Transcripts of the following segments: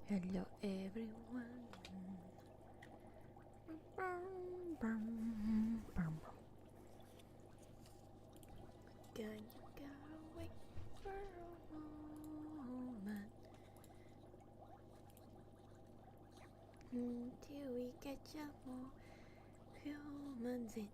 Hello everyone. Can you go away for a moment until we get some more humans in?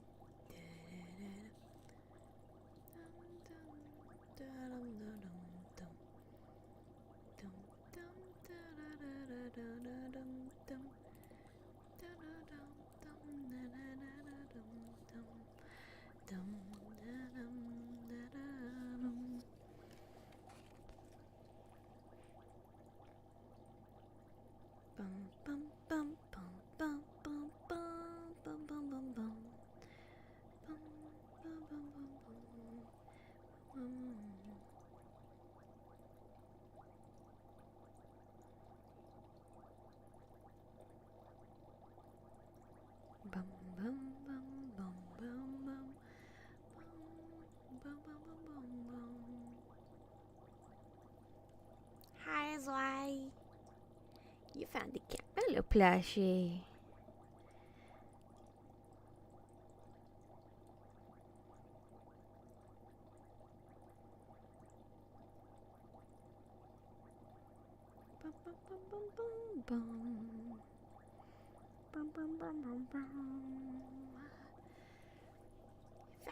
Hi, Slay. You found the cat. Hello, plushie.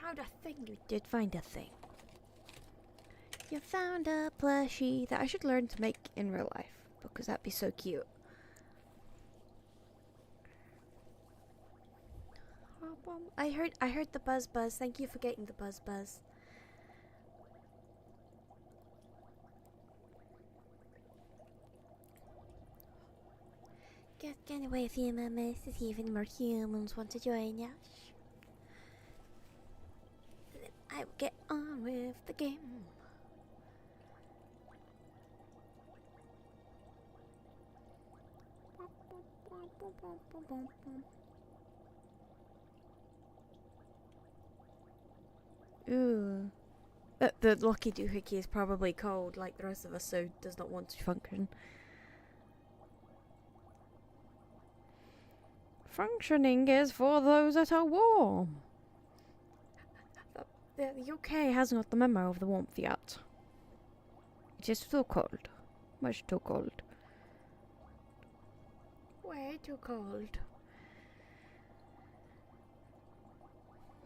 Found a thing. You did find a thing. You found a plushie that I should learn to make in real life because that'd be so cute. I heard the buzz. Thank you for getting the buzz. Just gonna wait a few moments to see if any more humans want to join us. Then I will get on with the game. Ooh. The lucky doohickey is probably cold like the rest of us, so does not want to function. Functioning is for those that are warm. The UK hasn't got the memo of the warmth yet. It is too cold. Much too cold. Way too cold.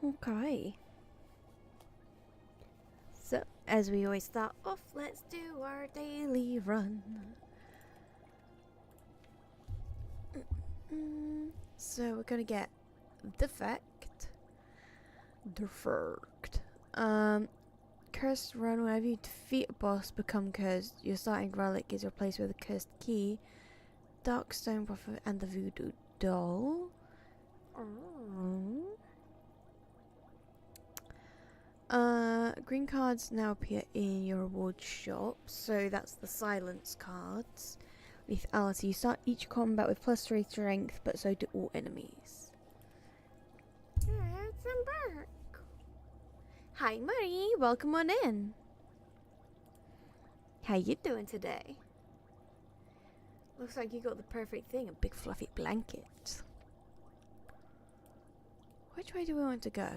Okay. So, as we always start off, let's do our daily run. So we're gonna get defect. Cursed run. Whenever you defeat a boss, become cursed. Your starting relic is replaced with a cursed key, dark stone prophet, and the voodoo doll. Green cards now appear in your reward shop. So that's the silence cards. Lethality. You start each combat with +3 strength, but so do all enemies. It's a bird. Hi, Marie. Welcome on in. How you doing today? Looks like you got the perfect thing, a big fluffy blanket. Which way do we want to go?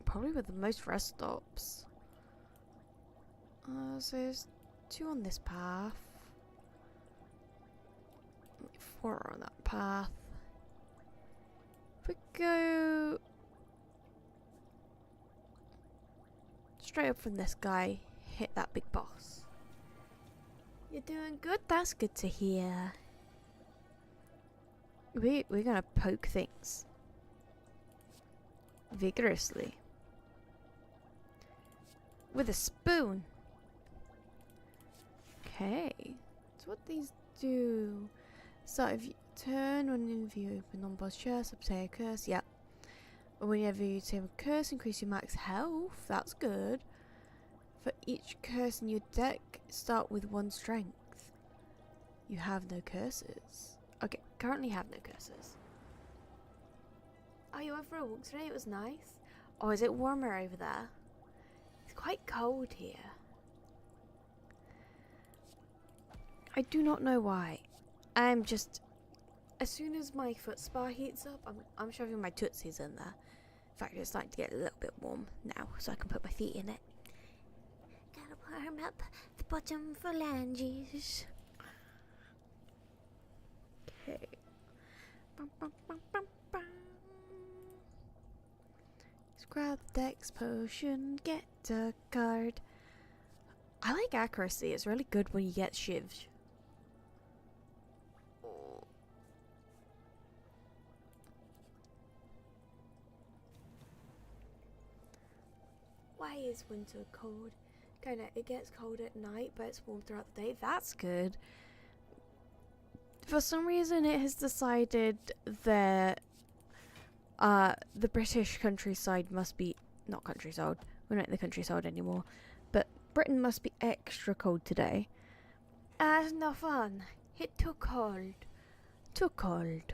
Probably with the most rest stops. So there's 2 on this path. 4 on that path. If we go straight up from this guy, hit that big boss. You're doing good. That's good to hear. We're gonna poke things vigorously with a spoon. Okay, so what these do? So if you turn whenever you open non-boss chest, obtain a curse. Yep. Whenever you obtain a curse, increase your max health. That's good. For each curse in your deck, start with 1 strength. You have no curses. Okay, currently have no curses. Oh, you went for a walk today? It was nice. Oh, is it warmer over there? It's quite cold here. I do not know why. I'm just... As soon as my foot spa heats up, I'm shoving my tootsies in there. In fact, it's starting to get a little bit warm now, so I can put my feet in it. Gotta warm up the bottom phalanges. Okay. Let's grab the Dex potion, get a card. I like accuracy, it's really good when you get shivs. Why is winter cold? Kinda, it gets cold at night, but it's warm throughout the day. That's good. For some reason, it has decided that the British countryside must be... Not countryside. We're not in the countryside anymore. But Britain must be extra cold today. That's no fun. It's too cold. Too cold.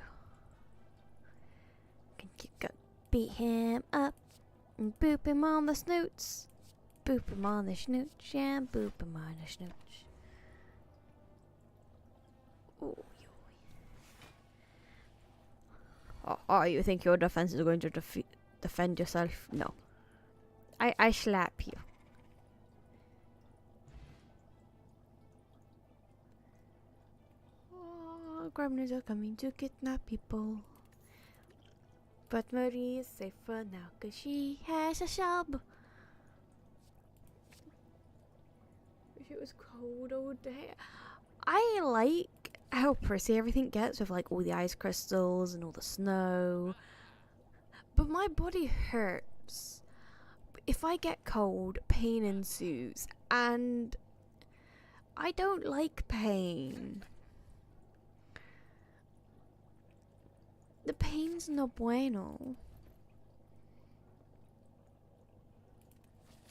Can you go beat him up? And boop him on the snoots. Boop him on the snooch, and boop him on the snooch. Oh, oh, you think your defense is going to defend yourself? No. I slap you. Oh, gremlins are coming to kidnap people. But Marie is safer now, 'cause she has a sub. Wish it was cold all day. I like how pretty everything gets with like all the ice crystals and all the snow. But my body hurts. If I get cold, pain ensues. And I don't like pain. The pain's no bueno.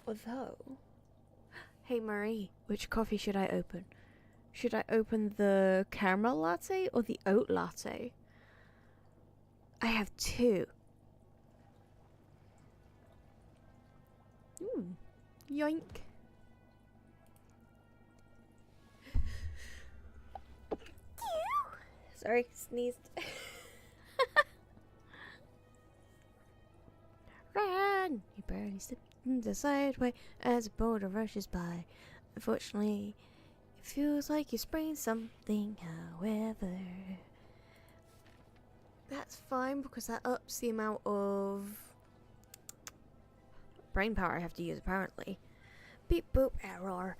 Although... Hey Marie, which coffee should I open? Should I open the caramel latte or the oat latte? I have two. Yoink. Sorry, sneezed. Run! You barely slipped in the sideway as a boulder rushes by. Unfortunately, it feels like you sprained something, however. That's fine because that ups the amount of brain power I have to use, apparently. Beep boop error.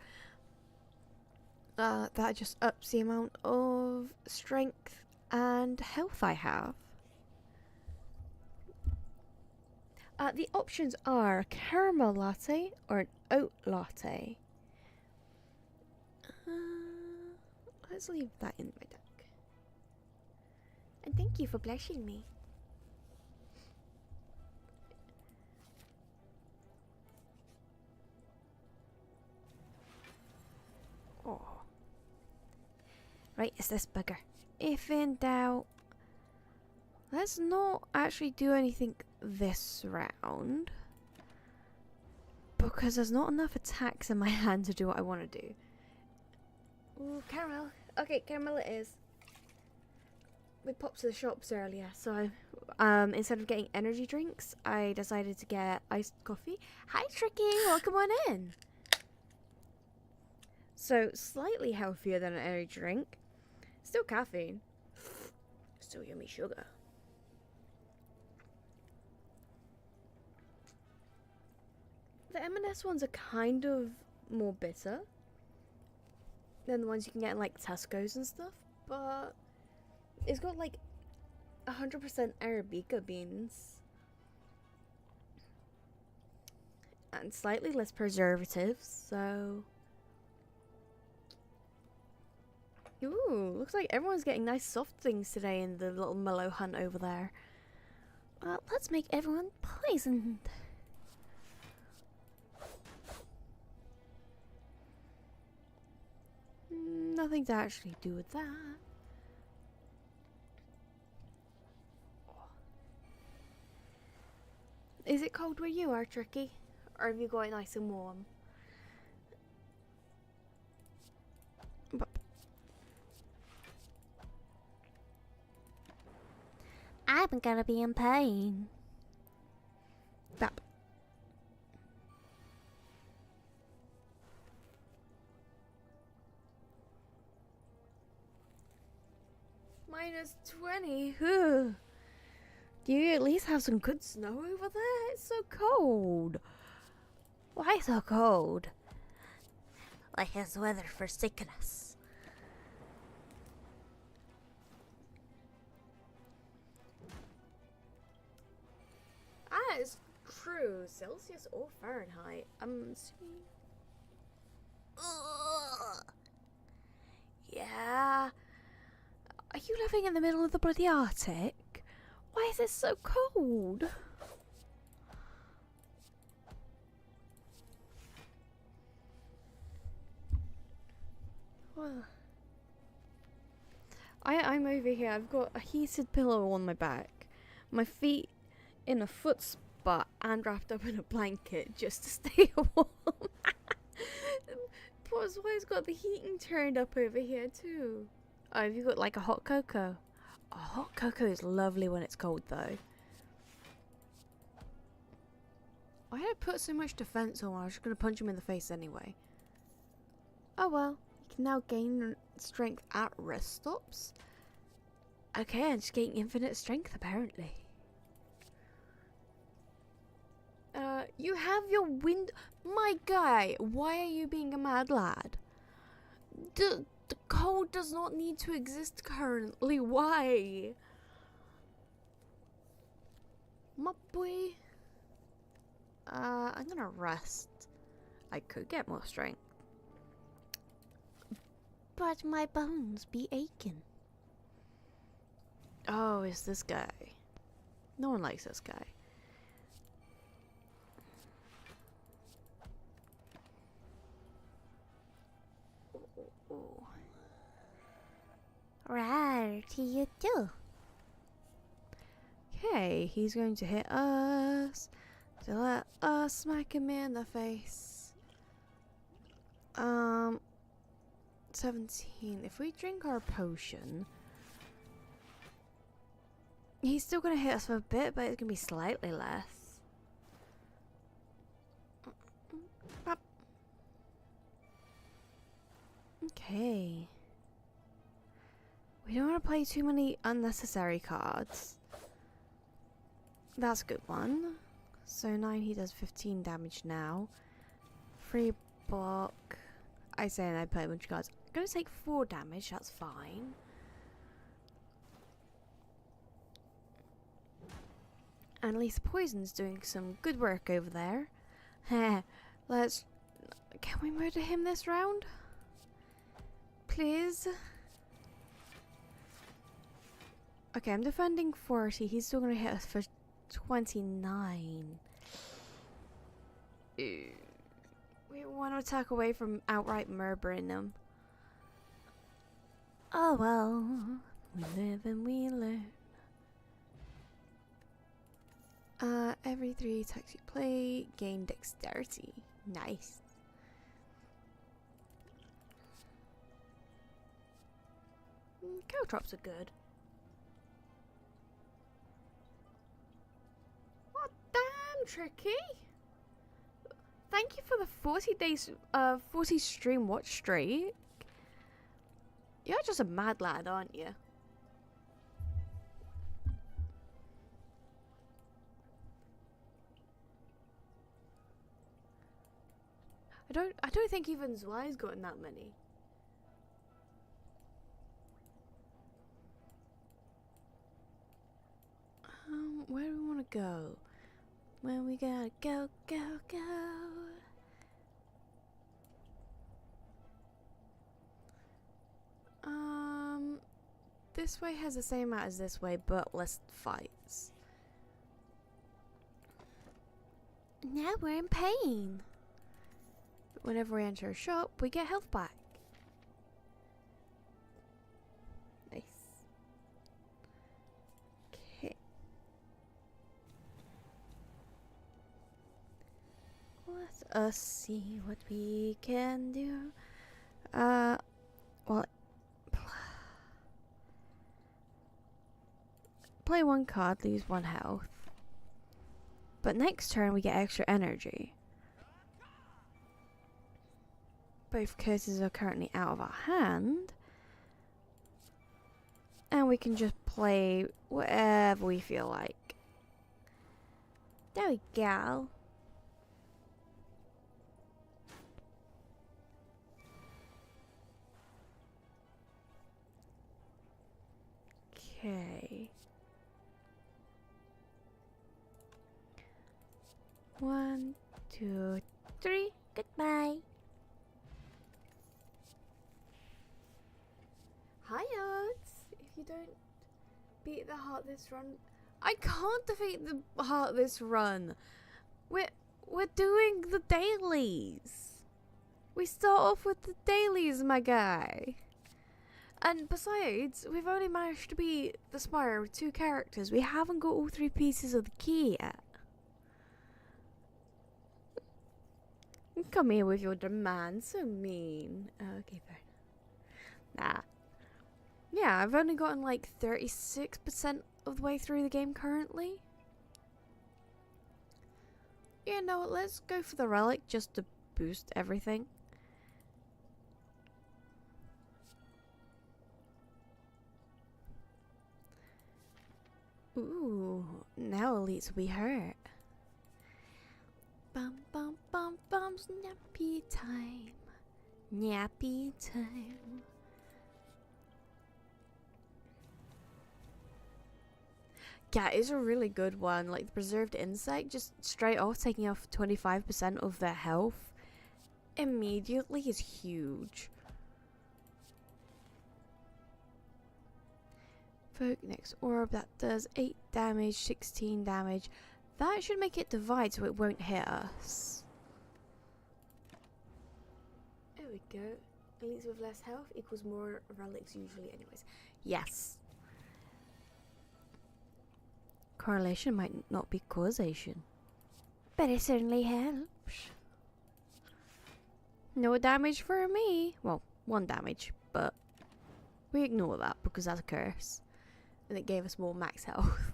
That just ups the amount of strength and health I have. The options are a caramel latte or an oat latte. Let's leave that in my deck. And thank you for blessing me. Oh. Right, it's this bugger. If in doubt, let's not actually do anything this round. Because there's not enough attacks in my hand to do what I want to do. Ooh, caramel. Okay, caramel it is. We popped to the shops earlier, so instead of getting energy drinks, I decided to get iced coffee. Hi Tricky, welcome on in. So, slightly healthier than an energy drink. Still caffeine. Still yummy sugar. The M&S ones are kind of more bitter than the ones you can get in like Tesco's and stuff, but it's got like 100% Arabica beans and slightly less preservatives, so... Ooh, looks like everyone's getting nice soft things today in the little mellow hunt over there. Let's make everyone poisoned. Nothing to actually do with that. Is it cold where you are, Tricky? Or have you got it nice and warm? But I'm gonna be in pain. Bap. -20. Do you at least have some good snow over there? It's so cold. Why so cold? Like it's weather for sickness. Ah, it's true. Celsius or Fahrenheit. I'm assuming. Ugh. Yeah. Are you living in the middle of the bloody Arctic? Why is it so cold? Well, I'm over here. I've got a heated pillow on my back, my feet in a foot spot, and wrapped up in a blanket just to stay warm. Plus, why has got the heating turned up over here too? Oh, have you got like a hot cocoa? A hot cocoa is lovely when it's cold though. Why did I put so much defense on? I was just gonna punch him in the face anyway. Oh well. You can now gain strength at rest stops. Okay, I'm just getting infinite strength apparently. You have your wind. My guy, why are you being a mad lad? The cold does not need to exist currently. Why? My boy. I'm gonna rest. I could get more strength. But my bones be aching. Oh, it's this guy. No one likes this guy. Right, you do. Okay, he's going to hit us. So let us smack him in the face. 17. If we drink our potion, he's still gonna hit us for a bit, but it's gonna be slightly less. Okay. We don't want to play too many unnecessary cards. That's a good one. So 9, he does 15 damage now. Free block. I say and I play a bunch of cards. I'm going to take 4 damage, that's fine. And at least Poison's doing some good work over there. Let's... Can we murder him this round? Please? Okay, I'm defending 40. He's still going to hit us for 29. We want to attack away from outright murdering them. Oh well. We live and we learn. Every 3 attacks you play, gain dexterity. Nice. Caltrops are good. What damn, Tricky! Thank you for the 40 days, 40 stream watch streak. You're just a mad lad, aren't you? I don't think even Zwei's gotten that many. Where do we want to go? Where we gotta go, go, go. This way has the same amount as this way, but less fights. Now we're in pain. Whenever we enter a shop, we get health back. us see what we can do. Well, play one card, lose 1 health. But next turn we get extra energy. Both curses are currently out of our hand. And we can just play whatever we feel like. There we go. Okay. 1, 2, 3. Goodbye. Hi, odds. If you don't beat the heart this run, I can't defeat the heart this run. We're doing the dailies. We start off with the dailies, my guy. And besides, we've only managed to beat the Spire with 2 characters. We haven't got all 3 pieces of the key yet. Come here with your demands, so mean. Oh, okay, fair. Nah. Yeah, I've only gotten like 36% of the way through the game currently. Yeah, no, let's go for the relic just to boost everything. Ooh, now elites will be hurt. Bum bum bum bum, nappy time. Nappy time. Yeah, it's a really good one. Like the preserved insect, just straight off taking off 25% of their health immediately is huge. Folk next orb, that does 8 damage, 16 damage. That should make it divide so it won't hit us. There we go. Elites with less health equals more relics usually anyways. Yes. Correlation might not be causation, but it certainly helps. No damage for me. Well, 1 damage, but we ignore that because that's a curse. And it gave us more max health.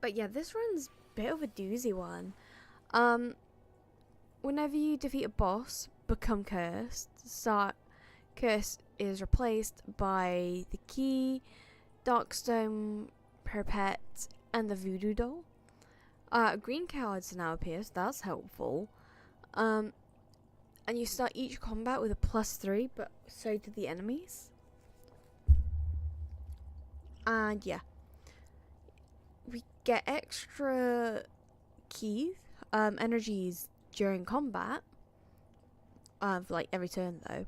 But yeah, this run's a bit of a doozy one. Whenever you defeat a boss, become cursed. Curse is replaced by the key, Darkstone, Perpet, and the Voodoo Doll. Green cards now appear, so that's helpful. And you start each combat with a +3, but so do the enemies. And yeah, we get extra keys, energies during combat, for like every turn though.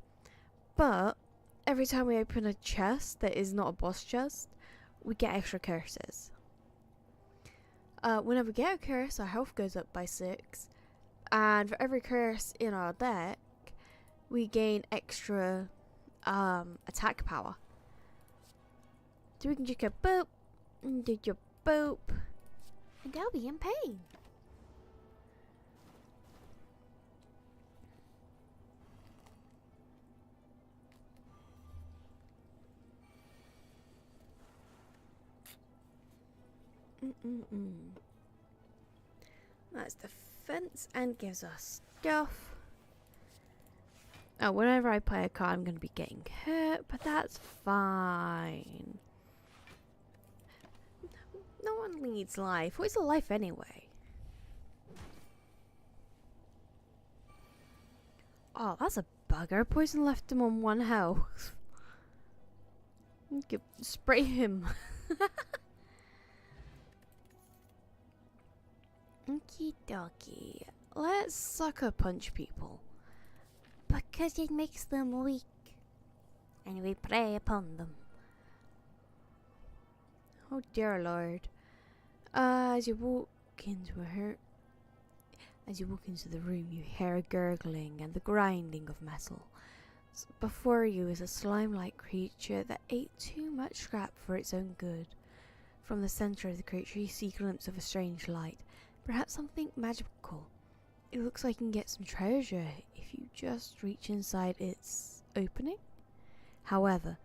But every time we open a chest that is not a boss chest, we get extra curses. Whenever we get a curse, our health goes up by 6, and for every curse in our deck, we gain extra attack power. So we can just go boop, and do your boop, and they'll be in pain. That's defense and gives us stuff. Oh, whenever I play a card, I'm going to be getting hurt, but that's fine. No one needs life. What's a life anyway? Oh, that's a bugger. Poison left him on 1 health. You could spray him. Okie dokie. Let's sucker punch people. Because it makes them weak. And we prey upon them. Oh dear lord. As you walk into the room, you hear a gurgling and the grinding of metal. Before you is a slime-like creature that ate too much scrap for its own good. From the center of the creature, you see a glimpse of a strange light. Perhaps something magical. It looks like you can get some treasure if you just reach inside its opening. However,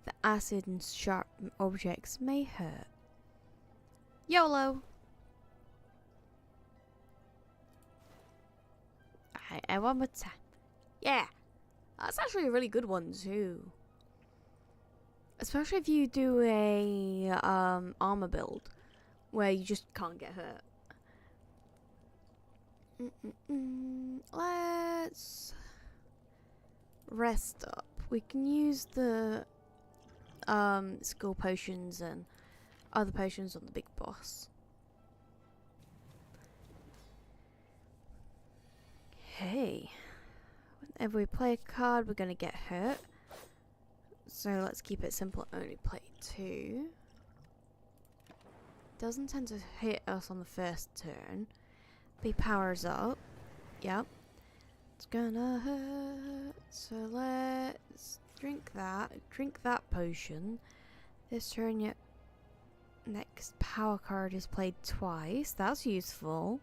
the acid and sharp objects may hurt. YOLO! Alright, one more time. Yeah! That's actually a really good one too. Especially if you do a armor build where you just can't get hurt. Let's rest up. We can use the skill potions and other potions on the big boss. Okay. Whenever we play a card, we're gonna get hurt. So let's keep it simple, only play 2. Doesn't tend to hit us on the first turn. But he powers up. Yep. It's gonna hurt. So let's drink that. Drink that potion. This turn, your next power card is played twice. That's useful.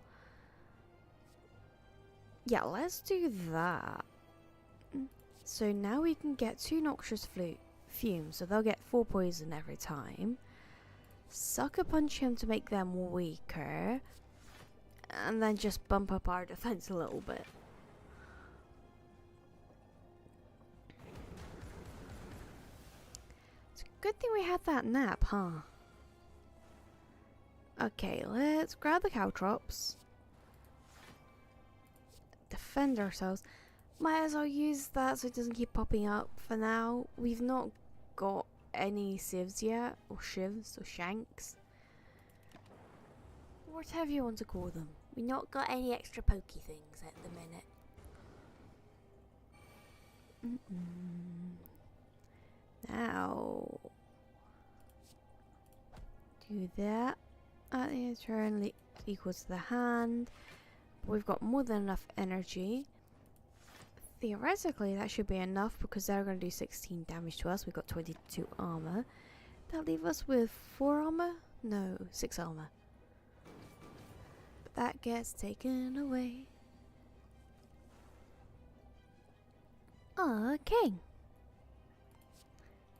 Yeah, let's do that. So now we can get 2 noxious fumes, so they'll get 4 poison every time. Sucker punch him to make them weaker, and then just bump up our defense a little bit. It's a good thing we had that nap, huh? Okay, let's grab the caltrops. Defend ourselves. Might as well use that so it doesn't keep popping up for now. We've not got any sieves yet, or shivs, or shanks. Whatever you want to call them. We've not got any extra pokey things at the minute. Now, do that. At the end of turn equals to the hand. We've got more than enough energy. Theoretically, that should be enough because they're going to do 16 damage to us. We've got 22 armor. That'll leave us with 4 armor? No, 6 armor. But that gets taken away. Okay.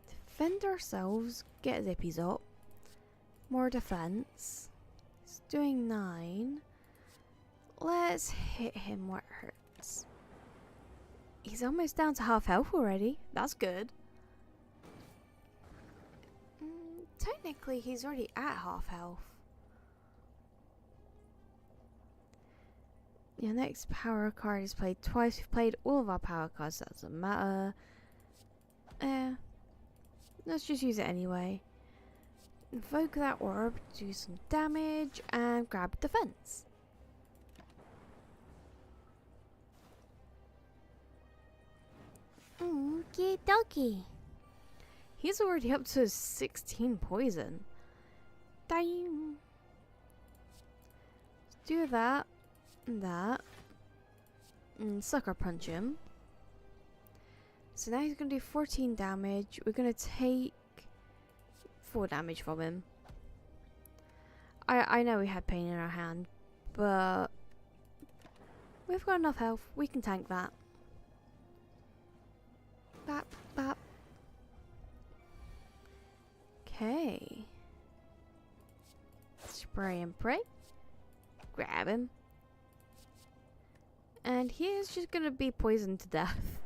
Defend ourselves. Get zippies up. More defense. It's doing 9. Let's hit him where it hurts. He's almost down to half health already. That's good. Technically, he's already at half health. Your next power card is played twice. We've played all of our power cards. That doesn't matter. Let's just use it anyway. Invoke that orb, do some damage, and grab defense. Okie dokie. He's already up to 16 poison. Damn. Do that. And that. And sucker punch him. So now he's going to do 14 damage. We're going to take 4 damage from him. I know we had pain in our hand, but we've got enough health. We can tank that. Bap, bap. Okay. Spray and pray. Grab him. And he is just gonna be poisoned to death.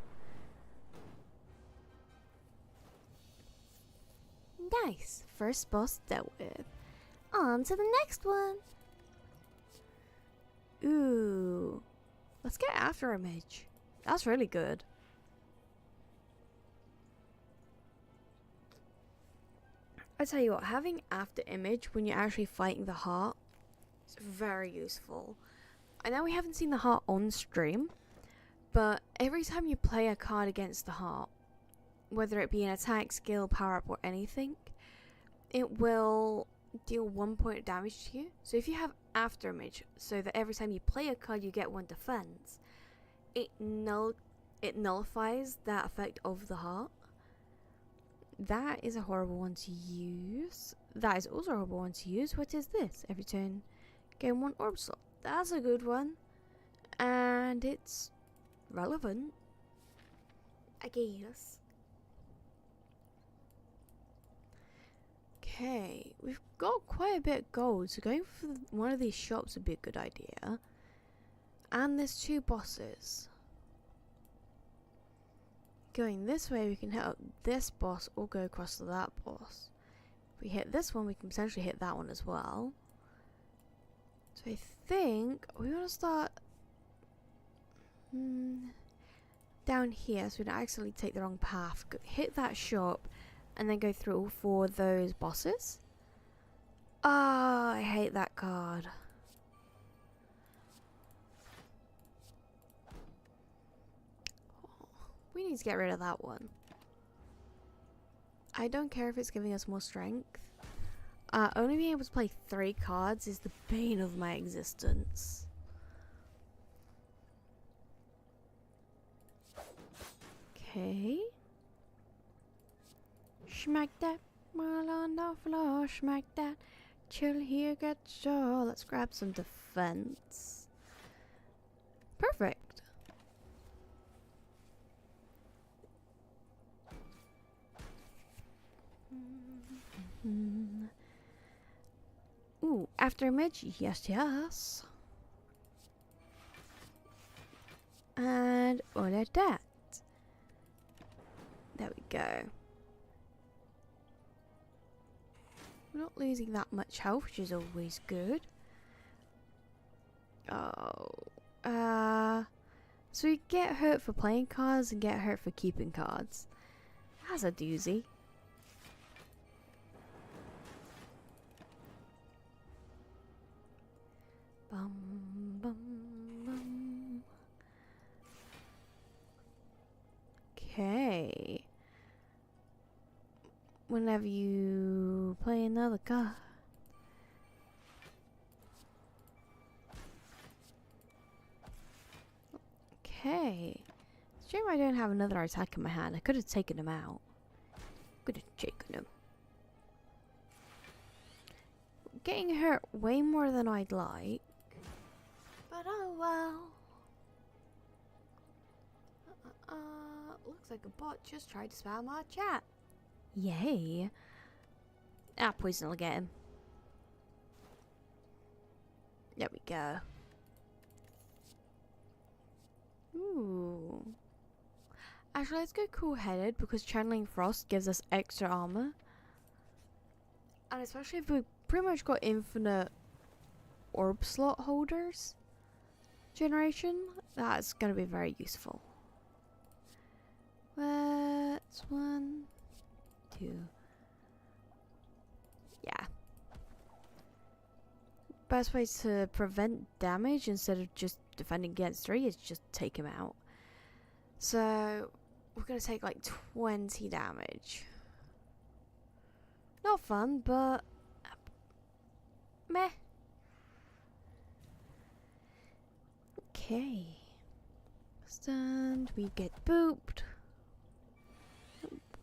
Nice. First boss dealt with. On to the next one. Ooh. Let's get after image. That's really good. I tell you what, having after image when you're actually fighting the heart is very useful. I know we haven't seen the heart on stream, but every time you play a card against the heart, whether it be an attack, skill, power up, or anything, it will deal 1 point of damage to you. So if you have after image, so that every time you play a card you get 1 defense, it nullifies that effect of the heart. That is a horrible one to use. That is also a horrible one to use. What is this? Every turn, Gain 1 orb slot. That's a good one. And it's relevant, I guess. Okay, we've got quite a bit of gold, so going for one of these shops would be a good idea. And there's 2 bosses. Going this way, we can hit up this boss or go across to that boss. If we hit this one, we can potentially hit that one as well. So I think we want to start down here so we don't accidentally take the wrong path. Hit that shop and then go through all 4 of those bosses. Ah, I hate that card. We need to get rid of that one. I don't care if it's giving us more strength. Only being able to play 3 cards is the bane of my existence. Okay. Smack that while on the floor, smack that. Chill here, get sure. Let's grab some defense. Perfect. Ooh, after image, yes. And all of that. There we go. We're not losing that much health, which is always good. Oh, so we get hurt for playing cards and get hurt for keeping cards. That's a doozy. Bum, bum, bum. Okay. Whenever you play another card. Okay. Shame I don't have another attack in my hand. I could have taken him out. Could have taken him. Getting hurt way more than I'd like. But oh well. Looks like a bot just tried to spam our chat. Yay. Ah, poison will get him. There we go. Ooh. Actually, let's go cool-headed because channeling frost gives us extra armor. And especially if we pretty much got infinite orb slot holders generation, that's going to be very useful. That's 1, 2. Yeah. Best way to prevent damage instead of just defending against 3 is just take him out. So we're going to take like 20 damage. Not fun, but meh. Okay. Stunned, we get booped.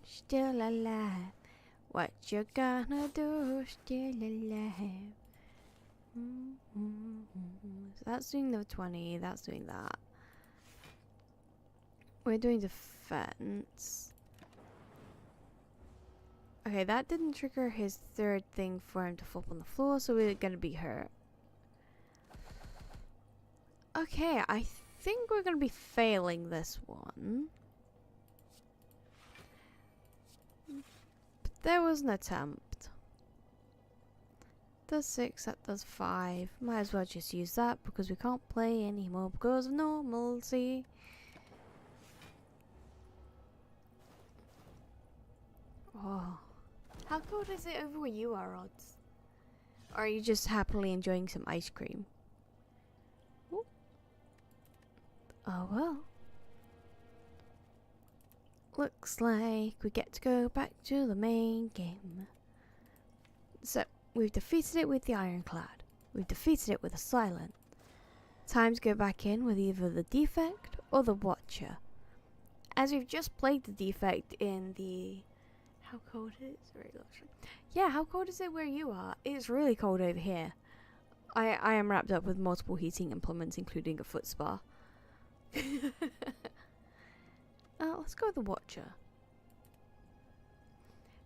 Still alive. What you gonna do? Still alive. So that's doing the 20, that's doing that. We're doing defense. Okay, that didn't trigger his 3rd thing for him to flop on the floor, so we're gonna be hurt. Okay, I think we're gonna be failing this one. But there was an attempt. Does 6, that does 5. Might as well just use that because we can't play anymore because of normalcy. Oh. How cold is it over where you are, Odds? Or are you just happily enjoying some ice cream? Ooh. Oh well. Looks like we get to go back to the main game. So, we've defeated it with the Ironclad. We've defeated it with a Silent. Time to go back in with either the Defect or the Watcher. As we've just played the Defect in the... How cold is it? Very luxury. Yeah, how cold is it where you are? It's really cold over here. I am wrapped up with multiple heating implements, including a foot spa. Let's go with the Watcher.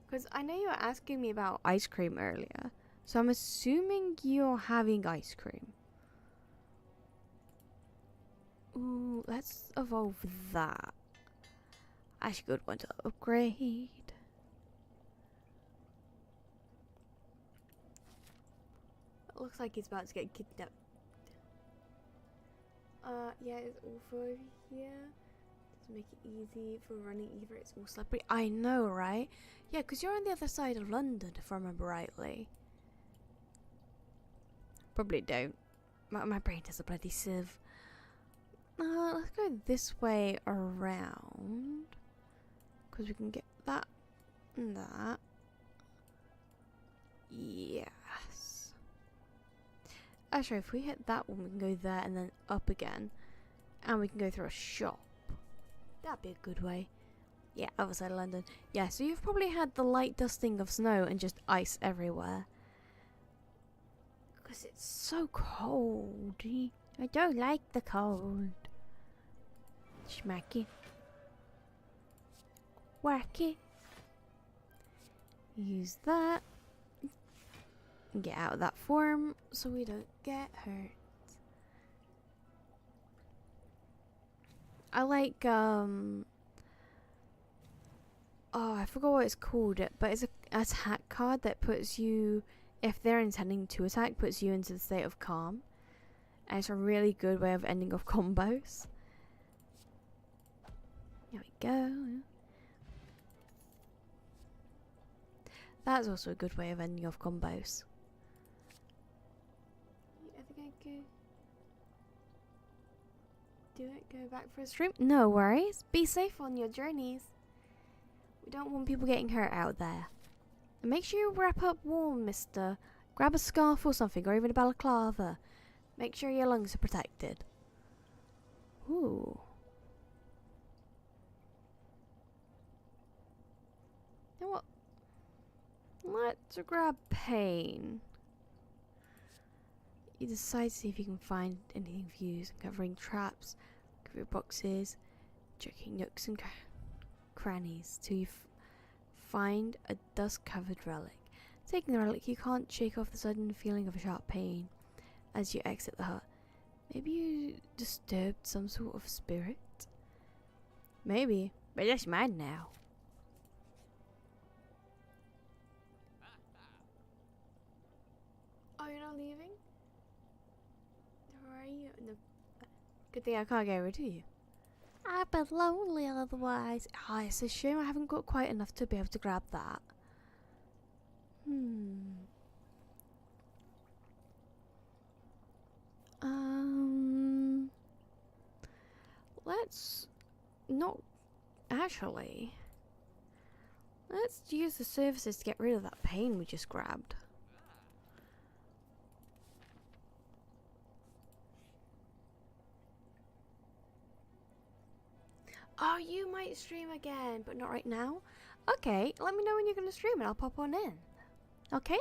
Because I know you were asking me about ice cream earlier. So I'm assuming you're having ice cream. Ooh, let's evolve that. Actually, good one to upgrade. It looks like he's about to get kidnapped. Yeah, it's awful over here. To make it easy for running either. It's all slippery. I know, right? Yeah, because you're on the other side of London, if I remember rightly. Probably don't. My brain does a bloody sieve. Let's go this way around. Because we can get that and that. Yes. Actually, if we hit that one, we can go there and then up again. And we can go through a shop. That'd be a good way. Yeah, other side of London. Yeah, so you've probably had the light dusting of snow and just ice everywhere. Because it's so cold. I don't like the cold. Schmacky. Wacky. Use that. Get out of that form so we don't get hurt. I like, oh, I forgot what it's called, but it's an attack card that puts you, if they're intending to attack, puts you into the state of calm. And it's a really good way of ending off combos. There we go. That's also a good way of ending off combos. I think I could do it, go back for a stream. No worries. Be safe on your journeys. We don't want people getting hurt out there. And make sure you wrap up warm, mister. Grab a scarf or something, or even a balaclava. Make sure your lungs are protected. Ooh. You know what? Let's grab pain. You decide to see if you can find anything for use, uncovering traps, cover boxes, checking nooks and crannies till you find a dust-covered relic. Taking the relic, you can't shake off the sudden feeling of a sharp pain as you exit the hut. Maybe you disturbed some sort of spirit? Maybe, but that's mine now. Oh, you're not leaving? Where are you? No. Good thing I can't get rid of you. I'd be lonely otherwise. Ah, it's a shame I haven't got quite enough to be able to grab that. Let's not actually. Let's use the services to get rid of that pain we just grabbed. Oh, you might stream again, but not right now. Okay, let me know when you're going to stream and I'll pop on in. Okay?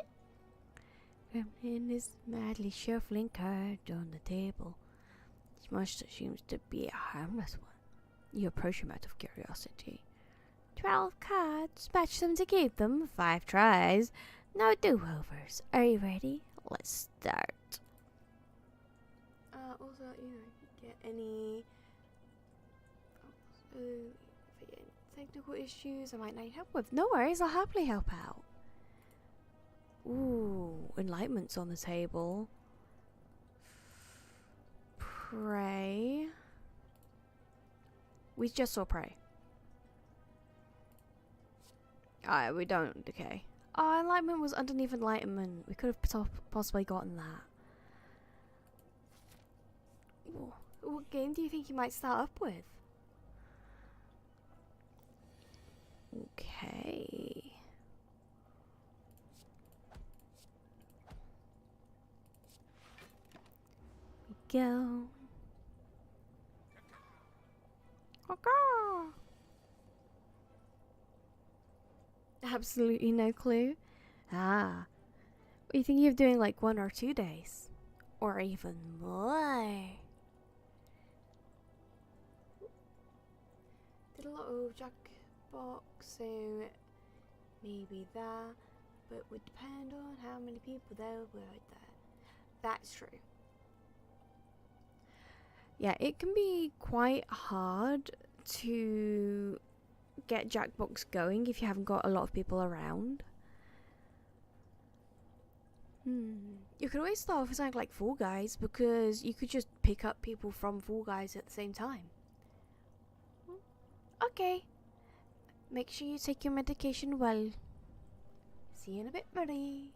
Gremlin is madly shuffling cards on the table. This monster seems to be a harmless one. You approach him out of curiosity. 12 cards. Match them to keep them. 5 tries. No do-overs. Are you ready? Let's start. Also, you know, get any technical issues I might need help with. No worries, I'll happily help out. Ooh, enlightenment's on the table. Pray. We just saw pray. We don't. Okay. Oh, enlightenment was underneath enlightenment. We could have possibly gotten that. Ooh. What game do you think you might start up with? Okay. We go. Okay. Absolutely no clue. Ah. What are you thinking of doing, like 1 or 2 days? or even more. Did a lot of Jackbox, so maybe that, but it would depend on how many people there were there. That's true. Yeah, it can be quite hard to get Jackbox going if you haven't got a lot of people around. You could always start off with something like Fall Guys, because you could just pick up people from Fall Guys at the same time. Okay. Make sure you take your medication well. See you in a bit, buddy.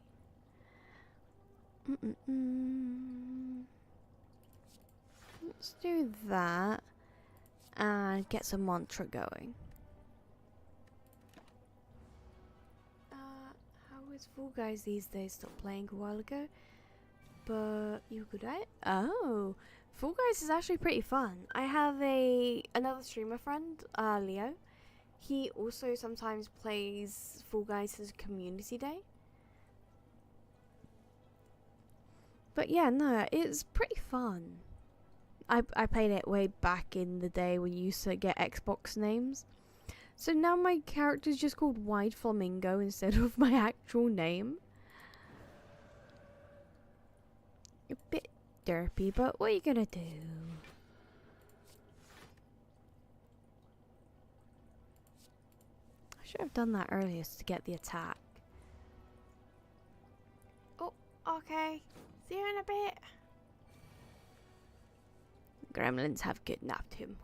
Let's do that and get some mantra going. How is Fall Guys these days? Stopped playing a while ago, but you could oh, Fall Guys is actually pretty fun. I have another streamer friend, Leo. He also sometimes plays Fall Guys as community day. But yeah, no, it's pretty fun. I played it way back in the day when you used to get Xbox names. So now my character's just called White Flamingo instead of my actual name. A bit derpy, but what are you gonna do? I should have done that earlier to get the attack. Oh, okay. See you in a bit. Gremlins have kidnapped him.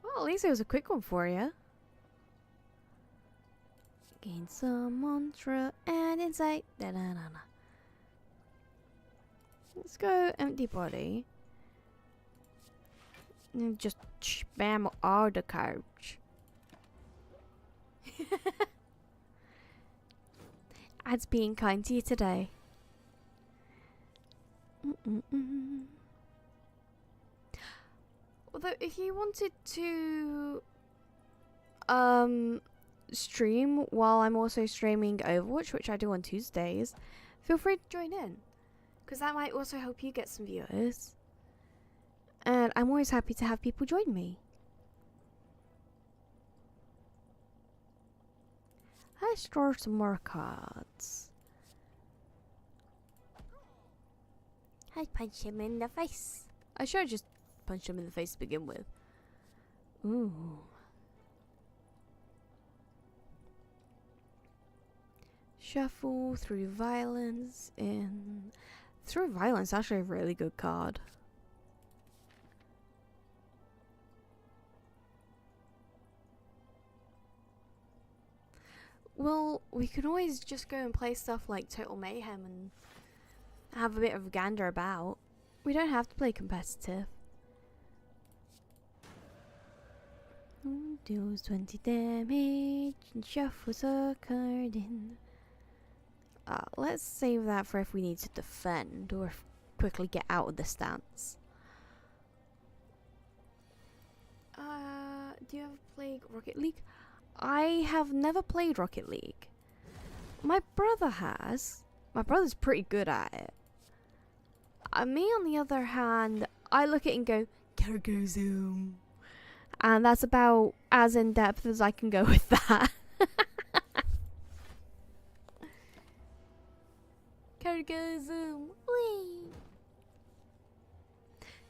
Well, at least it was a quick one for you. Gain some mantra and insight. Da-da-da-da. Let's go empty body. And just spam all the cards. Ad's being kind to you today. Although, if you wanted to stream while I'm also streaming Overwatch, which I do on Tuesdays, feel free to join in, because that might also help you get some viewers. And I'm always happy to have people join me. Let's draw some more cards. I punch him in the face. I should have just punched him in the face to begin with. Ooh. Shuffle through violence in. Through violence, actually a really good card. Well, we can always just go and play stuff like Total Mayhem and have a bit of a gander about. We don't have to play competitive. Deals 20 damage and shuffles a card in. Let's save that for if we need to defend or quickly get out of the stance. Do you ever play Rocket League? I have never played Rocket League. My brother has. My brother's pretty good at it. Me, on the other hand, I look at it and go, Cargo Zoom. And that's about as in depth as I can go with that. Cargo Zoom. Whee!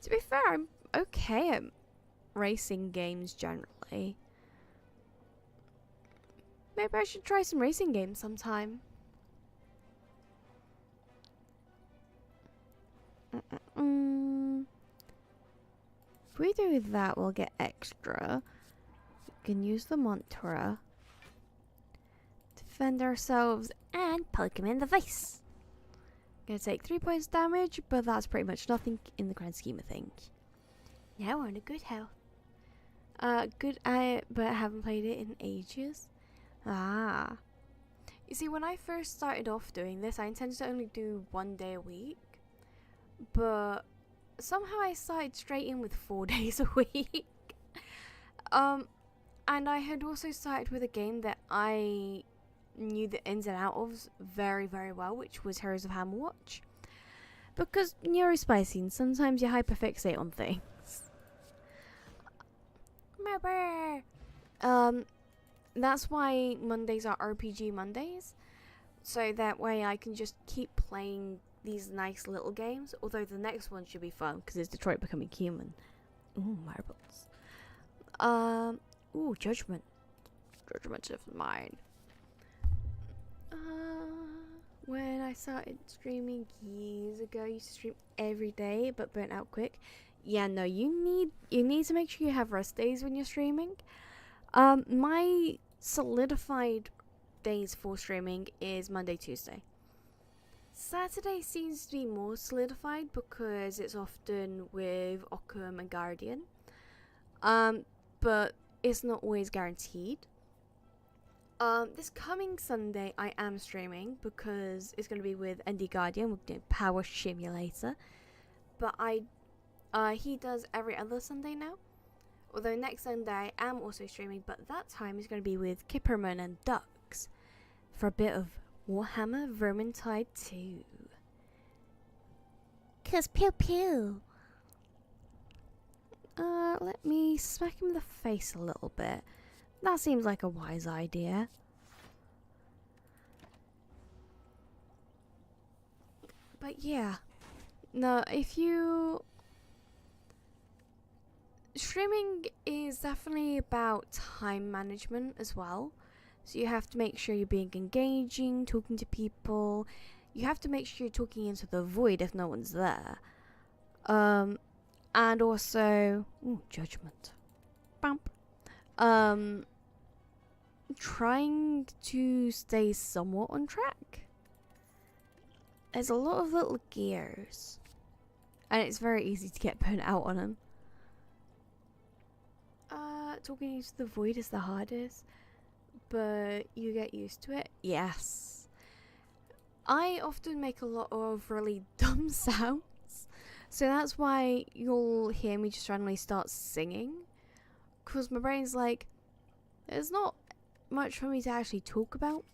To be fair, I'm okay at racing games generally. Maybe I should try some racing games sometime. If we do that, we'll get extra. We can use the mantra. Defend ourselves and poke him in the face. Gonna take 3 points damage, but that's pretty much nothing in the grand scheme of things. Now we're on a good health. Good at it, but I haven't played it in ages. Ah. You see, when I first started off doing this, I intended to only do 1 day a week. But somehow I started straight in with 4 days a week. And I had also started with a game that I knew the ins and outs of very, very well, which was Heroes of Hammerwatch. Because neurospicing, sometimes you hyperfixate on things. That's why Mondays are RPG Mondays. So that way I can just keep playing these nice little games. Although the next one should be fun because it's Detroit Becoming Human. Ooh, marbles. Ooh, Judgment. Judgment of mine. When I started streaming years ago, I used to stream every day, but burnt out quick. Yeah, no, you need to make sure you have rest days when you're streaming. My solidified days for streaming is Monday, Tuesday. Saturday seems to be more solidified because it's often with Occam and Guardian. But it's not always guaranteed. This coming Sunday I am streaming because it's going to be with ND Guardian. We're doing Power Simulator. But he does every other Sunday now. Although next Sunday I am also streaming, but that time is going to be with Kipperman and Ducks for a bit of Warhammer Vermintide 2. 'Cause pew pew. Let me smack him in the face a little bit. That seems like a wise idea. But yeah. No, streaming is definitely about time management as well. So you have to make sure you're being engaging, talking to people. You have to make sure you're talking into the void if no one's there. And also, judgment. Bump. Trying to stay somewhat on track. There's a lot of little gears. And it's very easy to get burnt out on them. Talking into the void is the hardest. But you get used to it. Yes. I often make a lot of really dumb sounds. So that's why you'll hear me just randomly start singing. Because my brain's like, there's not much for me to actually talk about.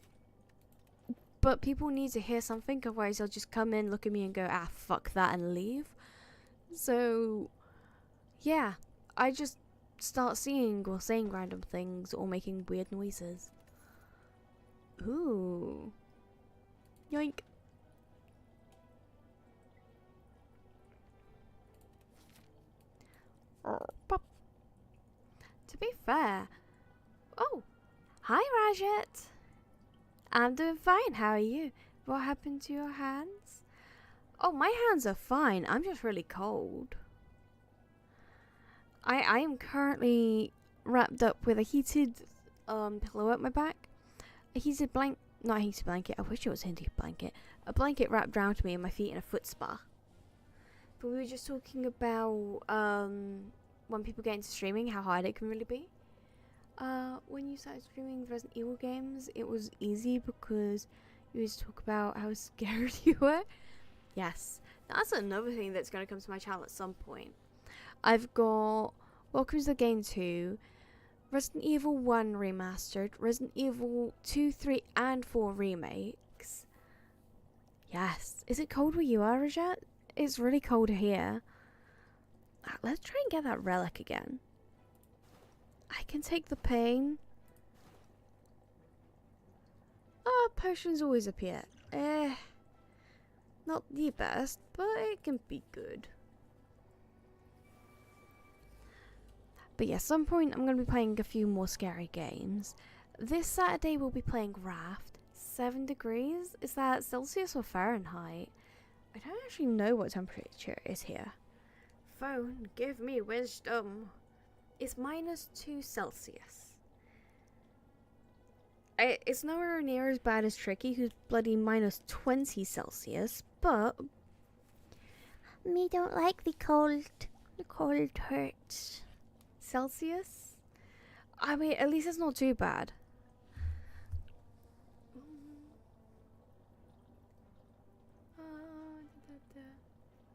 But people need to hear something, otherwise they'll just come in, look at me and go, fuck that, and leave. So, yeah. I just start singing or saying random things or making weird noises. Ooh. Yoink. Pop. To be fair. Oh. Hi, Rajat. I'm doing fine. How are you? What happened to your hands? Oh, my hands are fine. I'm just really cold. I am currently wrapped up with a heated pillow at my back. A heated not a heated blanket. I wish it was a heated blanket. A blanket wrapped around me and my feet in a foot spa. But we were just talking about when people get into streaming, how hard it can really be. When you started streaming Resident Evil games, it was easy because you used to talk about how scared you were. Yes, that's another thing that's going to come to my channel at some point. I've got Welcome to the Game 2, Resident Evil 1 Remastered, Resident Evil 2, 3, and 4 remakes. Yes. Is it cold where you are, Rajat? It's really cold here. Let's try and get that relic again. I can take the pain. Potions always appear. Not the best, but it can be good. But yeah, at some point I'm going to be playing a few more scary games. This Saturday we'll be playing Raft. 7 degrees? Is that Celsius or Fahrenheit? I don't actually know what temperature it is here. Phone, give me wisdom. It's -2 Celsius. It's nowhere near as bad as Tricky, who's bloody -20 Celsius, but me don't like the cold. The cold hurts. Celsius? I mean, at least it's not too bad.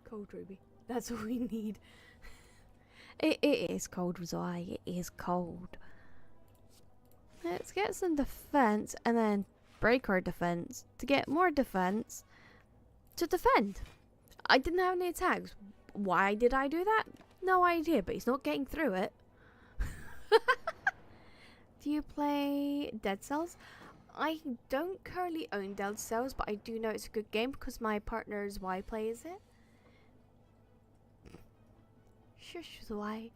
Cold Ruby. That's all we need. It is cold, Zai. It is cold. Let's get some defense and then break our defense to get more defense to defend. I didn't have any attacks. Why did I do that? No idea, but he's not getting through it. Do you play Dead Cells? I don't currently own Dead Cells, but I do know it's a good game because my partner's wife plays it. Shush, why?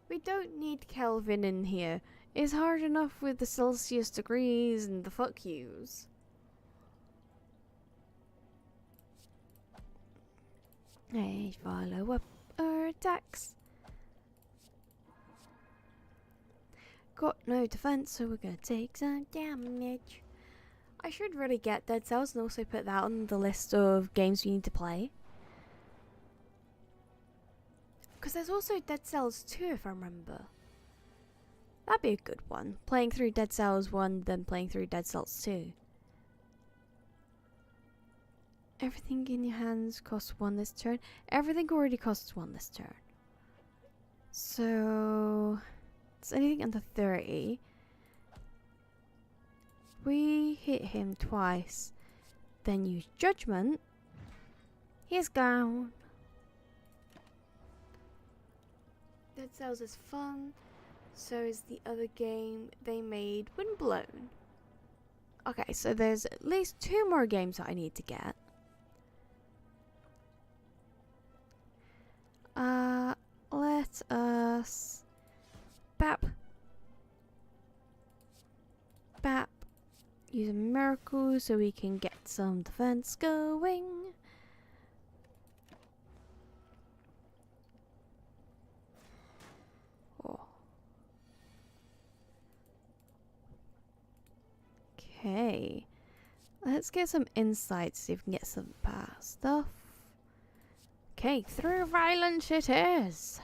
We don't need Kelvin in here. It's hard enough with the Celsius degrees and the fuck yous. Hey, follow up our attacks. Got no defense, so we're gonna take some damage. I should really get Dead Cells and also put that on the list of games we need to play. Because there's also Dead Cells 2, if I remember. That'd be a good one. Playing through Dead Cells 1, then playing through Dead Cells 2. Everything in your hands costs 1 this turn. Everything already costs 1 this turn. So... it's anything under 30. We hit him twice. Then use Judgment. He's gone. Dead Cells is fun. So is the other game they made, Windblown. Okay, so there's at least 2 more games that I need to get. Let us... Bap. Bap. Use a miracle so we can get some defense going. Oh. Okay. Let's get some insights, see if we can get some past stuff. Okay, through violence it is.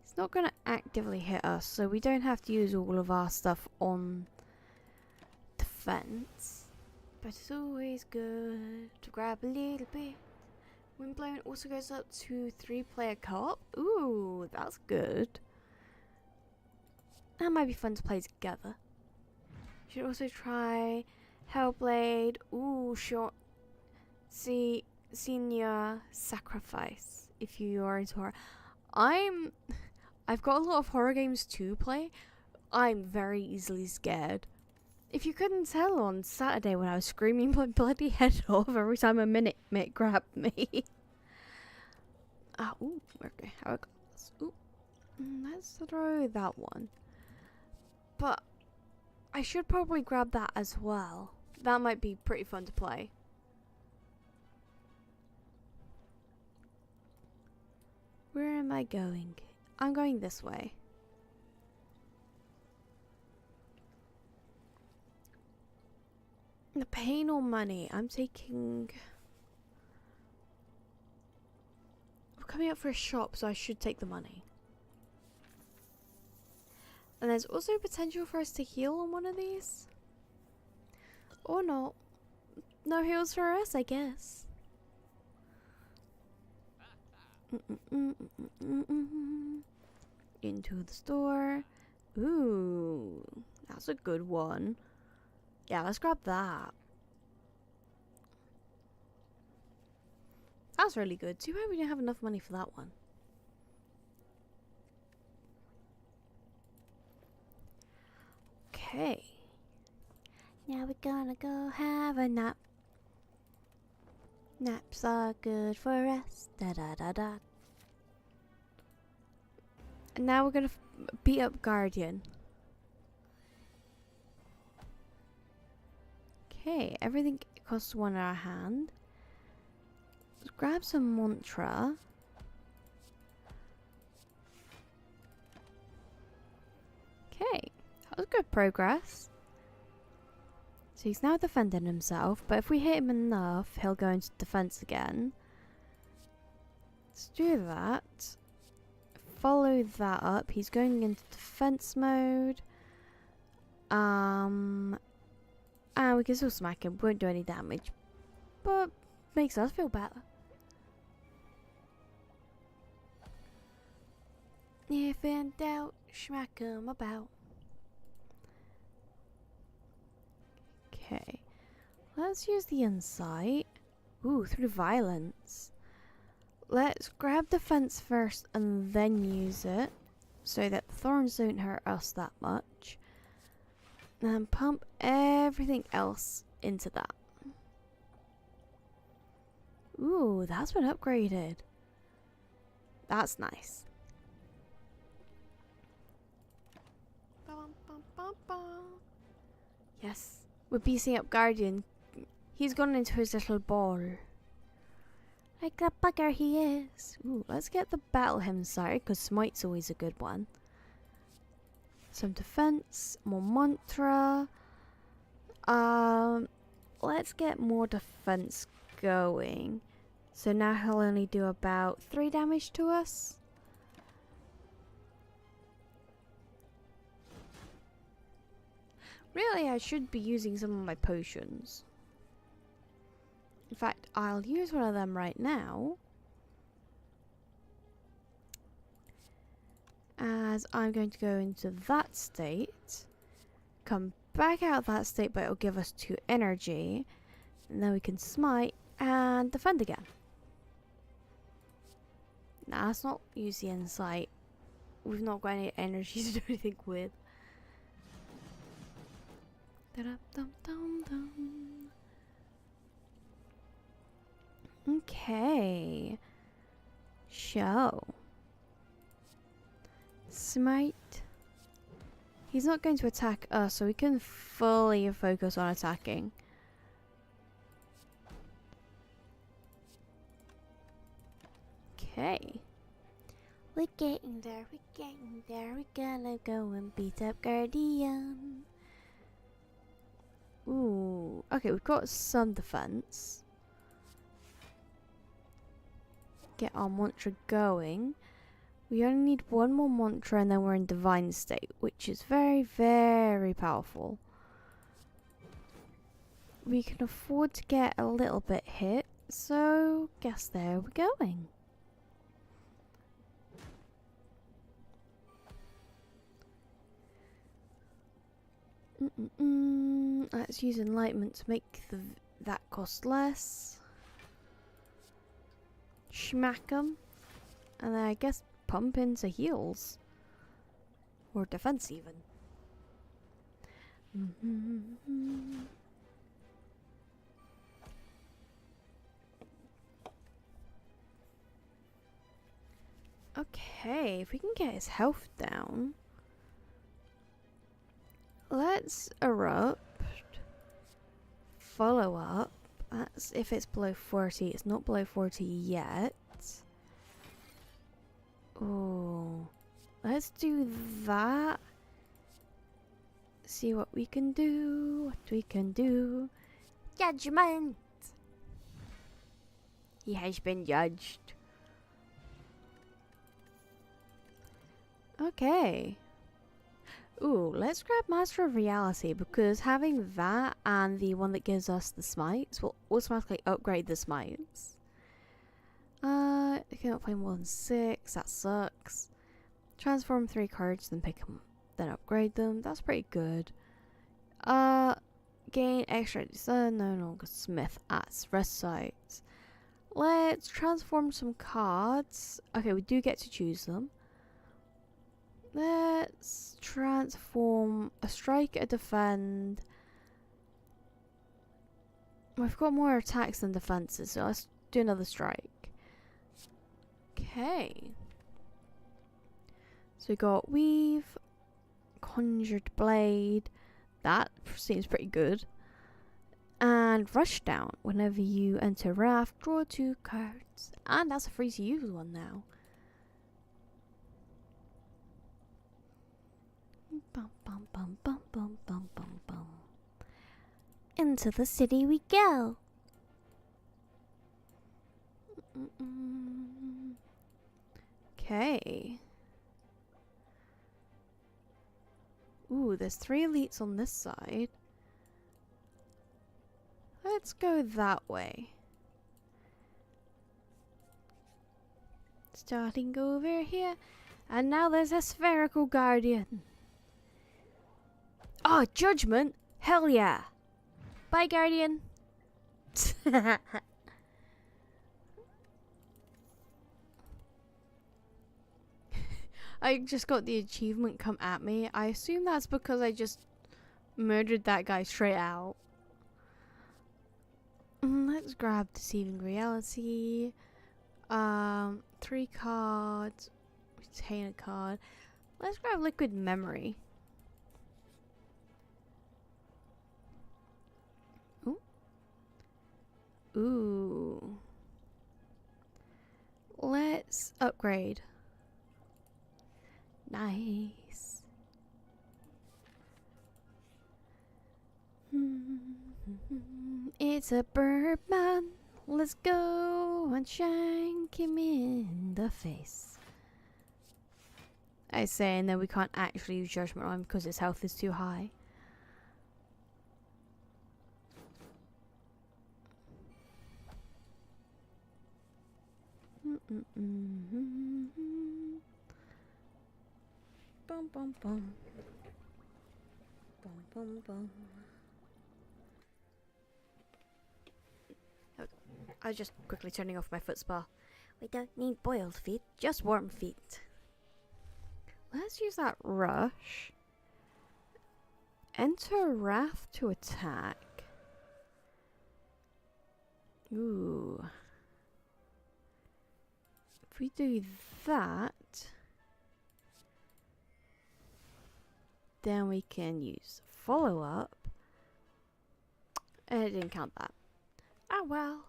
It's not going to actively hit us, so we don't have to use all of our stuff on defense. But it's always good to grab a little bit. Windblown also goes up to 3-player co-op. Ooh, that's good. That might be fun to play together. Should also try Hellblade. Ooh, short. Senior Sacrifice. If you are into horror, I've got a lot of horror games to play. I'm very easily scared. If you couldn't tell on Saturday when I was screaming my bloody head off every time a minute grabbed me. Ooh, okay, how I got this? Ooh, let's throw that one. But I should probably grab that as well. That might be pretty fun to play. Where am I going? I'm going this way. The pain or money? I'm taking... I'm coming up for a shop, so I should take the money. And there's also potential for us to heal on one of these. Or not. No heals for us, I guess. Into the store. Ooh, that's a good one. Yeah, let's grab that. That's really good. Too bad we didn't have enough money for that one. Okay. Now we're gonna go have a nap. Naps are good for us. Da da da da. And now we're gonna beat up Guardian. Okay, everything costs 1 in our hand. Let's grab some mantra. Okay, that was good progress. So he's now defending himself, but if we hit him enough, he'll go into defense again. Let's do that. Follow that up. He's going into defense mode. And we can still smack him. Won't do any damage, but makes us feel better. If in doubt, smack 'em about. Okay. Let's use the insight. Ooh, through violence. Let's grab the fence first and then use it so that the thorns don't hurt us that much. And then pump everything else into that. Ooh, that's been upgraded. That's nice. Yes, we're beating up Guardian. He's gone into his little ball. Like that bugger he is. Ooh, let's get the battle hymn started, because Smite's always a good one. Some defense, more mantra. Let's get more defense going. So now he'll only do about 3 damage to us. Really, I should be using some of my potions. In fact, I'll use one of them right now. As I'm going to go into that state. Come back out of that state, but it'll give us 2 energy. And then we can smite and defend again. Nah, let's not use the insight. We've not got any energy to do anything with. Okay. Show. Smite. He's not going to attack us, so we can fully focus on attacking. Okay. We're getting there, we're gonna go and beat up Guardian. Ooh, okay, we've got some defense. Get our mantra going. We only need 1 more mantra and then we're in divine state, which is very, very powerful. We can afford to get a little bit hit, so guess there we're going. Let's use enlightenment to make that cost less. Smack 'em. And then I guess pump into heals. Or defense even. Okay, if we can get his health down. Let's erupt. Follow up. That's if it's below 40. It's not below 40 yet. Oh, let's do that. See what we can do. What we can do. Judgment. He has been judged. Okay. Ooh, let's grab Master of Reality, because having that and the one that gives us the smites will automatically upgrade the smites. I cannot play more than 6, that sucks. Transform 3 cards, then pick them, then upgrade them, that's pretty good. Gain extra no longer smith at rest sites. Let's transform some cards. Okay, we do get to choose them. Let's transform a strike, a defend. We've got more attacks than defenses, so let's do another strike. Okay. So we got weave, conjured blade. That seems pretty good. And rush down. Whenever you enter raft, draw 2 cards. And that's a free to use one now. Bum, bum, bum, bum, bum, bum, bum, bum. Into the city we go. Okay. Ooh, there's 3 elites on this side. Let's go that way. Starting over here. And now there's a spherical guardian. Oh, judgment? Hell yeah. Bye, guardian. I just got the achievement come at me. I assume that's because I just murdered that guy straight out. Let's grab Deceiving Reality. 3 cards. Retain a card. Let's grab Liquid Memory. Ooh. Ooh. Let's upgrade. Nice. It's a Birdman. Let's go and shank him in the face. I say, and then we can't actually use Judgment on him because his health is too high. Bum bum bum. Bum bum bum. I was just quickly turning off my foot spa. We don't need boiled feet, just warm feet. Let's use that rush. Enter Wrath to attack. Ooh. If we do that, then we can use follow up. And it didn't count that. Oh well.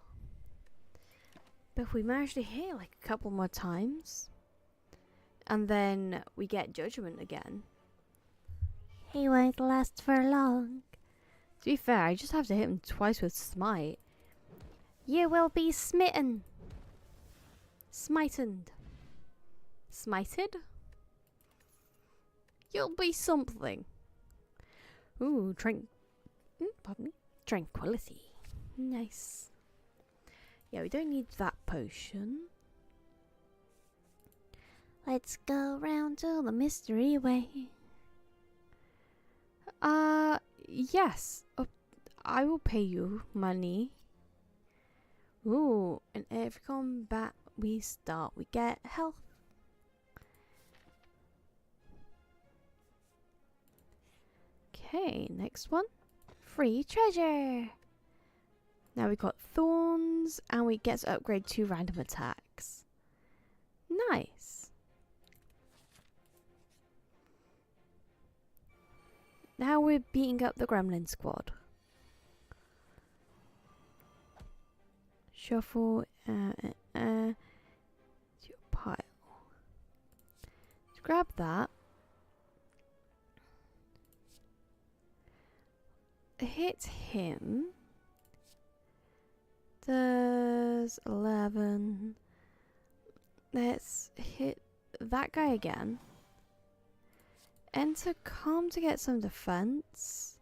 But if we manage to hit like a couple more times, and then we get judgment again, he won't last for long. To be fair, I just have to hit him twice with smite. You will be smitten. Smitened. Smited? You'll be something. Ooh, pardon me. Tranquility. Nice. Yeah, we don't need that potion. Let's go round to the mystery way. Yes. I will pay you money. Ooh, and every combat we start, we get health. Okay, next one. Free treasure. Now we got thorns, and we get to upgrade 2 random attacks. Nice. Now we're beating up the gremlin squad. Shuffle to your pile. Let's grab that. Hit him. Does 11. Let's hit that guy again. Enter calm to get some defense.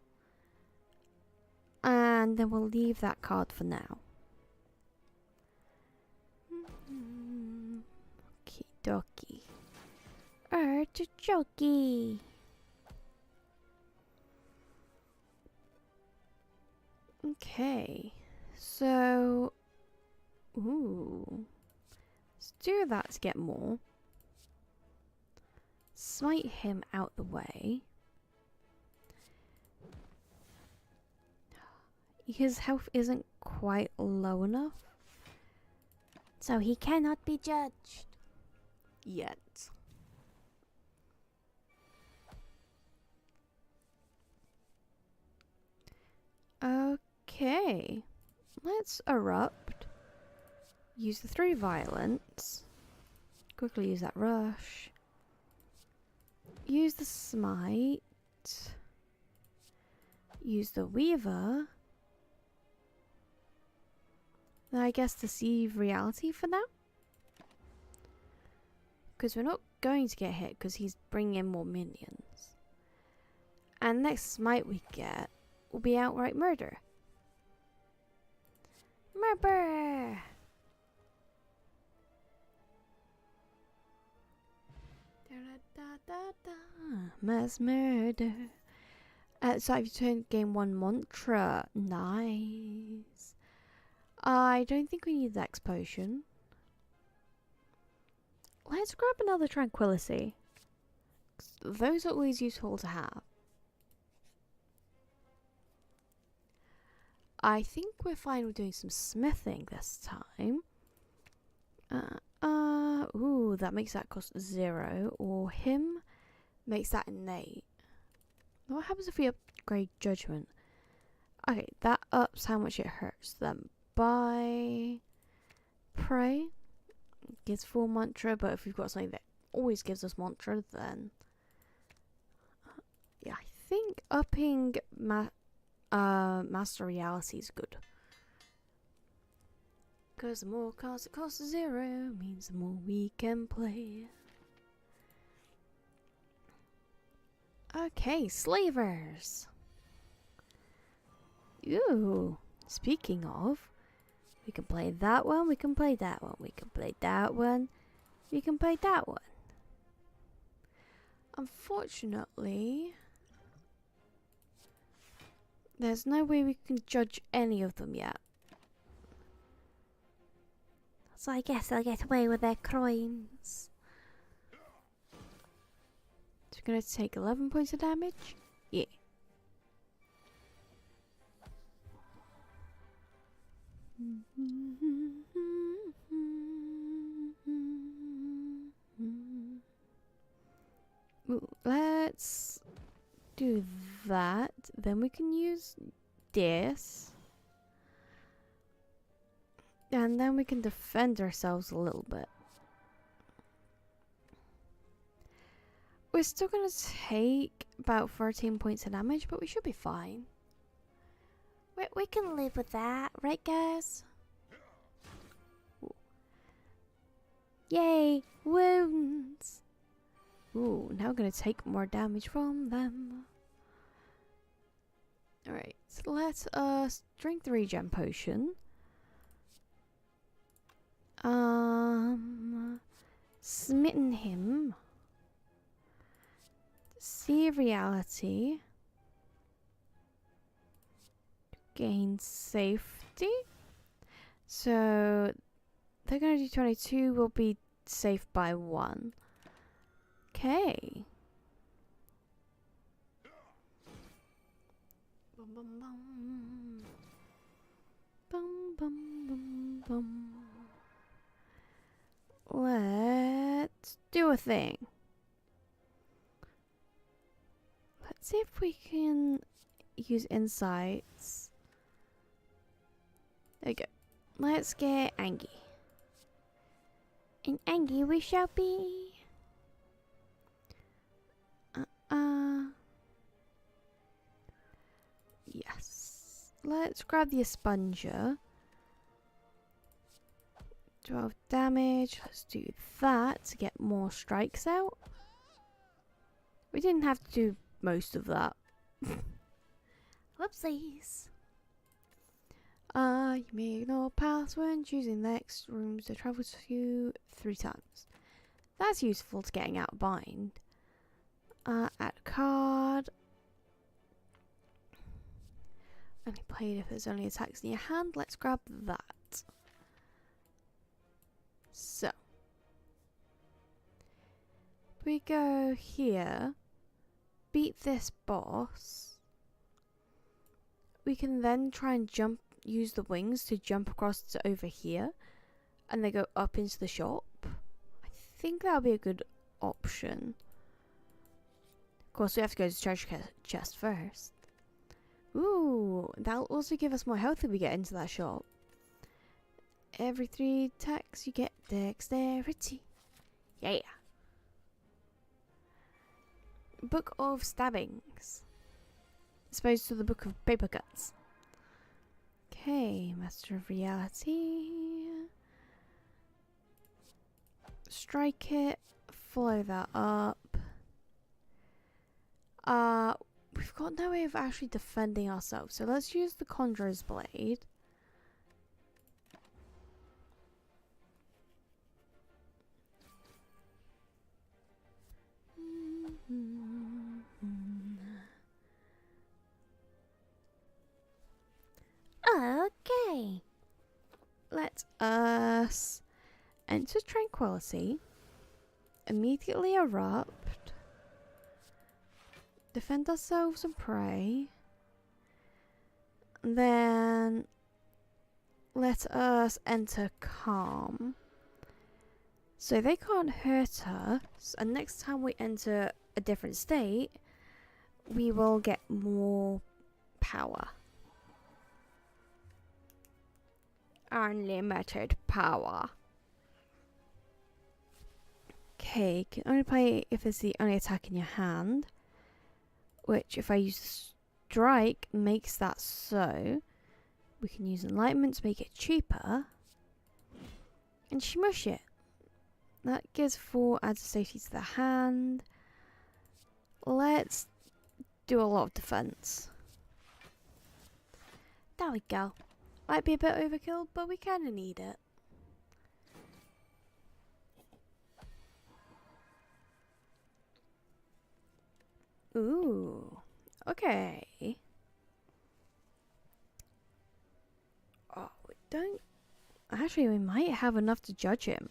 And then we'll leave that card for now. Okie dokie. Artichoke. Okay. So, ooh, let's do that to get more. Smite him out the way. His health isn't quite low enough, so he cannot be judged yet. Okay. Let's erupt. Use the 3 violence. Quickly use that rush. Use the smite. Use the weaver. Then I guess deceive reality for now. Because we're not going to get hit because he's bringing in more minions. And next smite we get will be outright murder. Murder! Mass murder. So if you turn gain 1 mantra. Nice. I don't think we need the X potion. Let's grab another tranquility. Those are always useful to have. I think we're fine with doing some smithing this time. Ooh, that makes that cost 0. Or him makes that innate. What happens if we upgrade judgment? Okay, that ups how much it hurts them by pray. Gives 4 mantra, but if we've got something that always gives us mantra, then yeah, I think upping master reality is good. Because the more cards it costs 0 means the more we can play. Okay, slavers. Ooh, speaking of, we can play that one, we can play that one, we can play that one, we can play that one. Unfortunately, there's no way we can judge any of them yet. So I guess they'll get away with their crimes. So we're going to take 11 points of damage? Yeah. Ooh, let's do that. Then we can use this. And then we can defend ourselves a little bit. We're still going to take about 13 points of damage, but we should be fine. We can live with that, right guys? Ooh. Yay! Wounds! Ooh, now we're going to take more damage from them. Alright, so let's drink the regen potion. Smitten him. See reality. Gain safety. So they're gonna do 22. Will be safe by 1. Okay. Bum bum bum. Bum bum bum bum. Let's do a thing. Let's see if we can use insights. There we go. Let's get Angie. And Angie we shall be. Yes. Let's grab the Esponja. 12 damage. Let's do that to get more strikes out. We didn't have to do most of that. Whoopsies. You may ignore paths when choosing the next rooms to travel to 3 times. That's useful to getting out of bind. Add a card. Only played if there's only attacks in your hand. Let's grab that. So we go here, beat this boss. We can then try and jump, use the wings to jump across to over here, and they go up into the shop. I think that would be a good option. Of course, we have to go to the treasure chest first. Ooh, that'll also give us more health if we get into that shop. Every 3 attacks you get dexterity. Yeah. Book of Stabbings. As opposed to the Book of Paper Cuts. Okay, Master of Reality. Strike it. Follow that up. We've got no way of actually defending ourselves, so let's use the Conjurer's Blade. Okay. Let us enter tranquility. Immediately erupt. Defend ourselves and pray. Then let us enter calm. So they can't hurt us, and next time we enter a different state, we will get more power. Unlimited power. Okay, can only play if it's the only attack in your hand. Which, if I use strike, makes that so. We can use enlightenment to make it cheaper. And smush it. That gives 4 adds safety to the hand. Let's do a lot of defense. There we go. Might be a bit overkill, but we kind of need it. Ooh. Okay. Oh, we don't... Actually, we might have enough to judge him.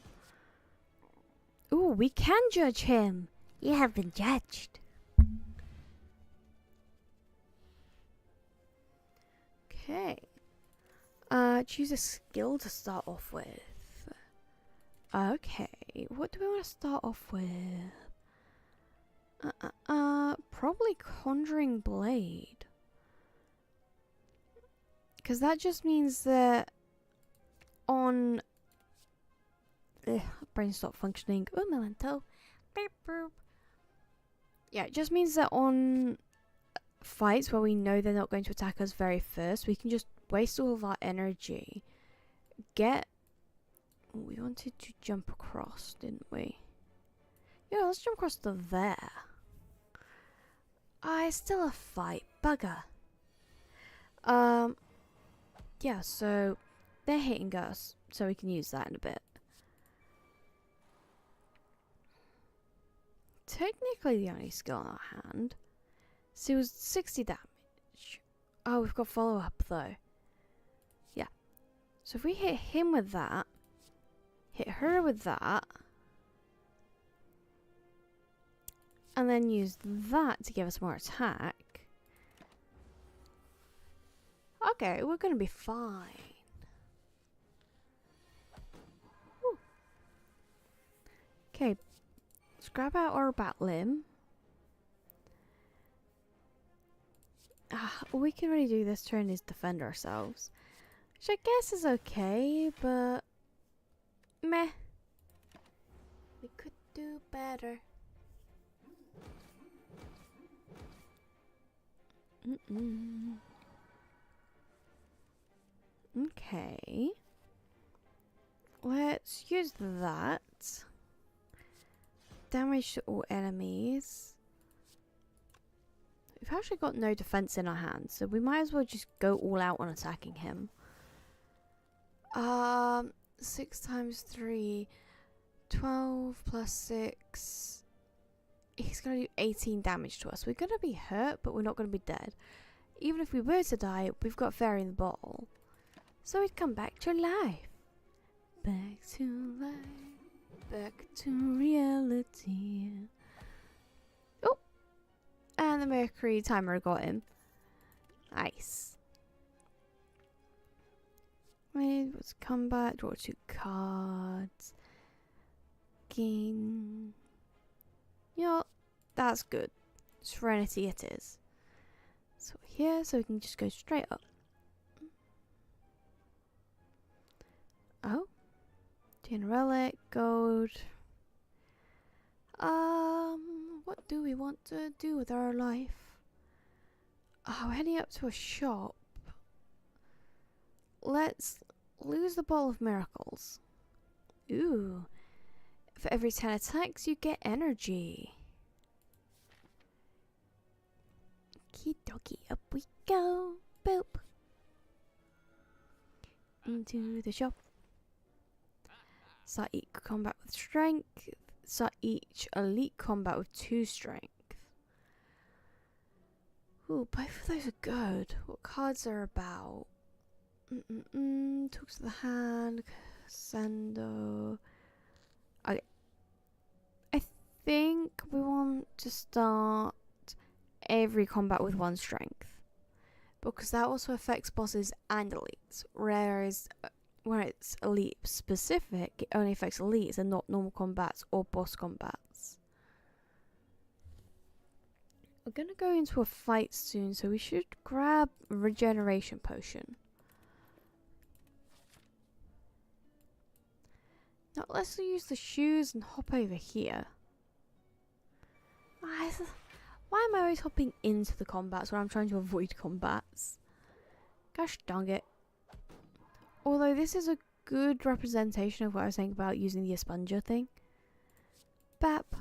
Ooh, we can judge him. You have been judged. Okay. Choose a skill to start off with. Okay, what do we want to start off with? Probably Conjuring Blade. Because that just means that on... brain stopped functioning. Oh, memento. Beep, boop. Yeah, it just means that on fights where we know they're not going to attack us very first, we can just waste all of our energy. We wanted to jump across, didn't we? Yeah, let's jump across to there. It's still a fight. Bugger. Yeah, so they're hitting us, so we can use that in a bit. Technically the only skill in our hand. So it was 60 damage. Oh, we've got follow-up though. Yeah. So if we hit him with that, hit her with that, and then use that to give us more attack. Okay, we're gonna be fine. Okay, let's grab out our bat limb. All we can really do this turn is defend ourselves. Which I guess is okay, but... meh. We could do better. Okay. Let's use that. Damage to all enemies. We've actually got no defense in our hands, so we might as well just go all out on attacking him. 6 times 3, 12 plus 6. He's going to do 18 damage to us. We're going to be hurt, but we're not going to be dead. Even if we were to die, we've got Fairy in the bottle. So we'd come back to life. Back to life. Back to reality. Oh! And the Mercury timer got him. Nice. Let's combat. Draw 2 cards. Gain. You know, that's good. Serenity it is. So here, so we can just go straight up. Oh. Chain relic, gold. What do we want to do with our life? Oh, we're heading up to a shop. Let's lose the Ball of Miracles. Ooh. For every 10 attacks, you get energy. Okie dokie, up we go. Boop. Into the shop. Start each combat with strength. Start each elite combat with 2 strength. Ooh, both of those are good. What cards are about? Talks to the hand. Sando. Okay. I think we want to start every combat with 1 strength, because that also affects bosses and elites, whereas when it's elite specific, it only affects elites and not normal combats or boss combats. We're gonna go into a fight soon, so we should grab a regeneration potion. Now let's use the shoes and hop over here. Why am I always hopping into the combats when I'm trying to avoid combats? Gosh dang it. Although this is a good representation of what I was saying about using the esponja thing. Bap.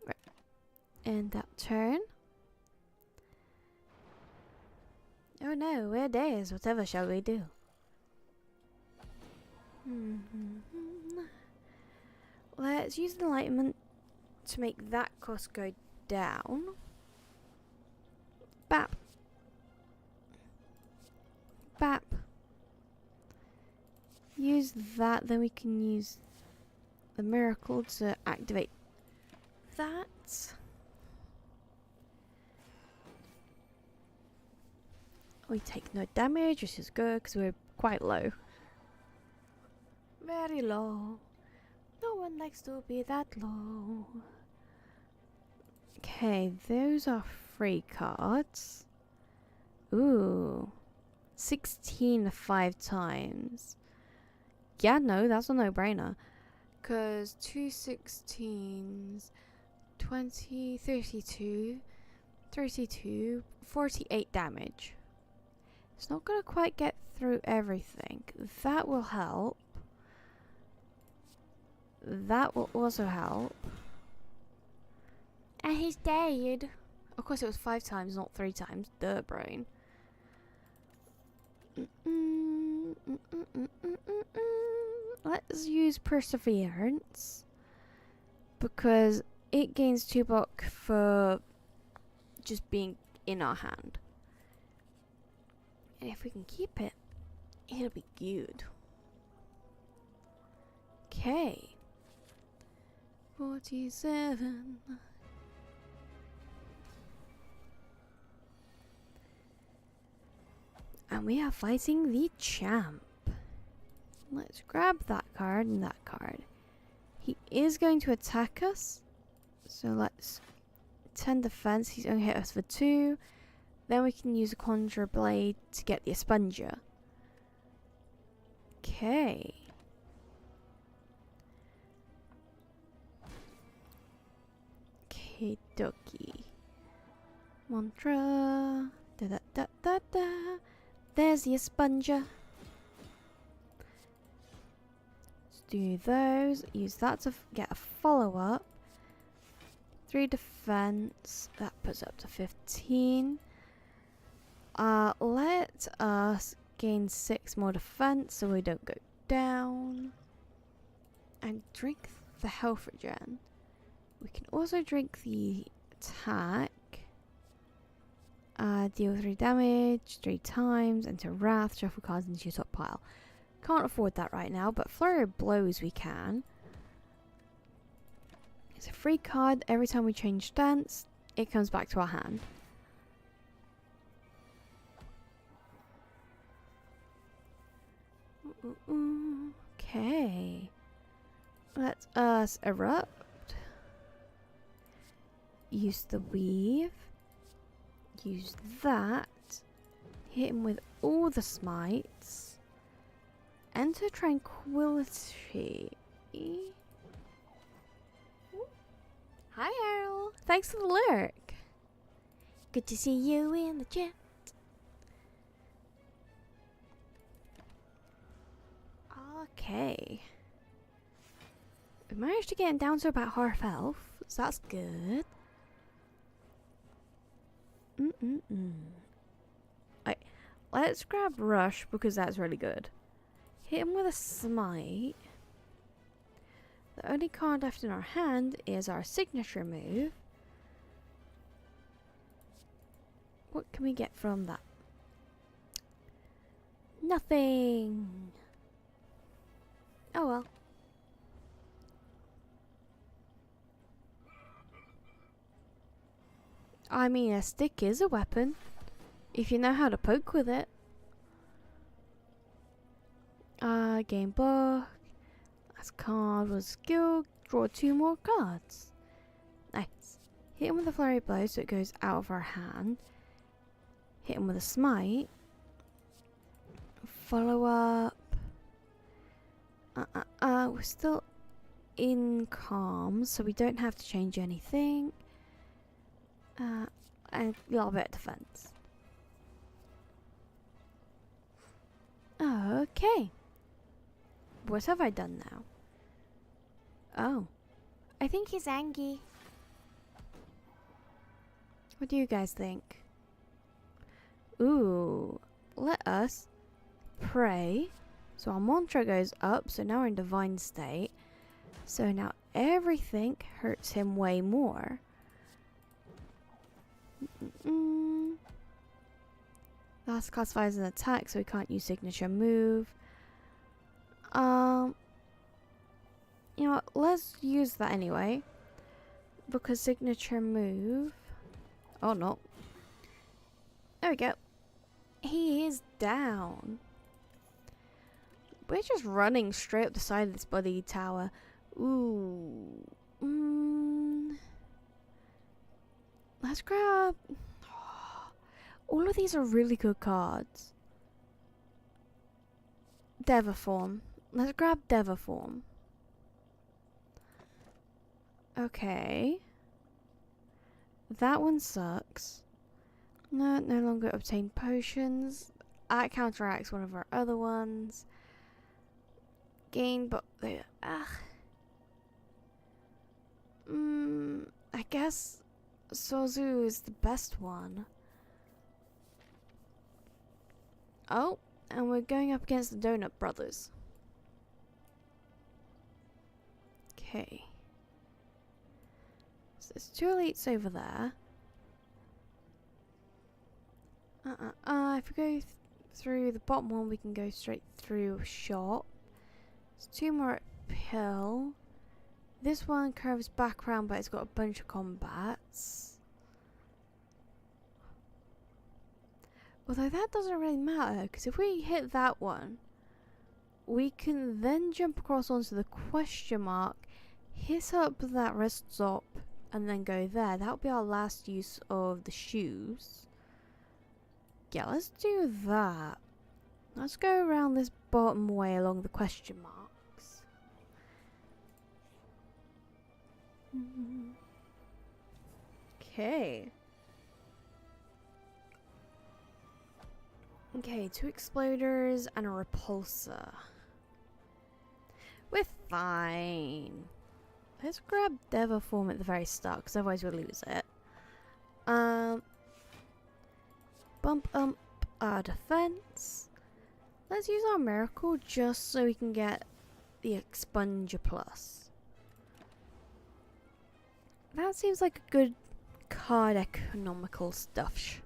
Right. And that turn. Oh no, we're days. Whatever shall we do? Let's use enlightenment to make that cost go down. Bap. Bap. Use that, then we can use the miracle to activate that. We take no damage, which is good because we're quite low. Very low. No one likes to be that low. Okay, those are free cards. Ooh. 16 5 times. Yeah, no, that's a no-brainer. Because 2 16s, 20, 32, 32, 48 damage. It's not going to quite get through everything. That will help. That will also help. And he's dead. Of course it was 5 times, not 3 times. Duh, brain. Let's use Perseverance. Because it gains 2 buck for just being in our hand. And if we can keep it, it'll be good. Okay. 47. And we are fighting the champ. Let's grab that card and that card. He is going to attack us. So let's 10 defense. He's only hit us for 2. Then we can use a Conjure Blade to get the Esponja. Okay. Okie-dokie. Mantra. Da da da da da. There's the Esponja. Let's do those. Use that to get a follow-up. 3 defense. That puts up to 15. Let us gain 6 more defense so we don't go down. And drink the health regen. We can also drink the attack. Deal 3 damage 3 times. Enter Wrath. Shuffle cards into your top pile. Can't afford that right now, but Flurry of Blows we can. It's a free card. Every time we change stance, it comes back to our hand. Okay. Let us erupt. Use the weave. Use that. Hit him with all the smites. Enter tranquility. Hi, Errol. Thanks for the lurk. Good to see you in the chat. Okay. We managed to get him down to about half health, so that's good. Right, let's grab Rush because that's really good. Hit him with a smite. The only card left in our hand is our signature move. What can we get from that? Nothing. Oh well. I mean, a stick is a weapon if you know how to poke with it. Game book. Last card was skill. Draw 2 more cards. Nice. Hit him with a flurry blow so it goes out of our hand. Hit him with a smite. Follow up. We're still in calm, so we don't have to change anything. And a little bit of defense. Okay. What have I done now? Oh. I think he's angry. What do you guys think? Ooh. Let us pray. So our mantra goes up, so now we're in divine state. So now everything hurts him way more. That's classified as an attack, so we can't use signature move. You know what, let's use that anyway. Because signature move... Oh no. There we go. He is down. We're just running straight up the side of this bloody tower. Ooh. Let's grab... All of these are really good cards. Devaform. Let's grab Devaform. Okay. That one sucks. No longer obtain potions. That counteracts one of our other ones. Gain, but I guess Sozu is the best one. Oh, and we're going up against the Donut Brothers. Okay. So there's 2 elites over there. If we go through the bottom one, we can go straight through a shop. There's 2 more uphill. This one curves back around, but it's got a bunch of combats. Although that doesn't really matter, because if we hit that one, we can then jump across onto the question mark, hit up that rest stop, and then go there. That would be our last use of the shoes. Yeah, let's do that. Let's go around this bottom way along the question marks. Okay. Okay, 2 exploders and a repulsor. We're fine. Let's grab Devaform at the very start, because otherwise we'll lose it. Bump up our defense. Let's use our miracle just so we can get the expunger plus. That seems like a good card economical stuff.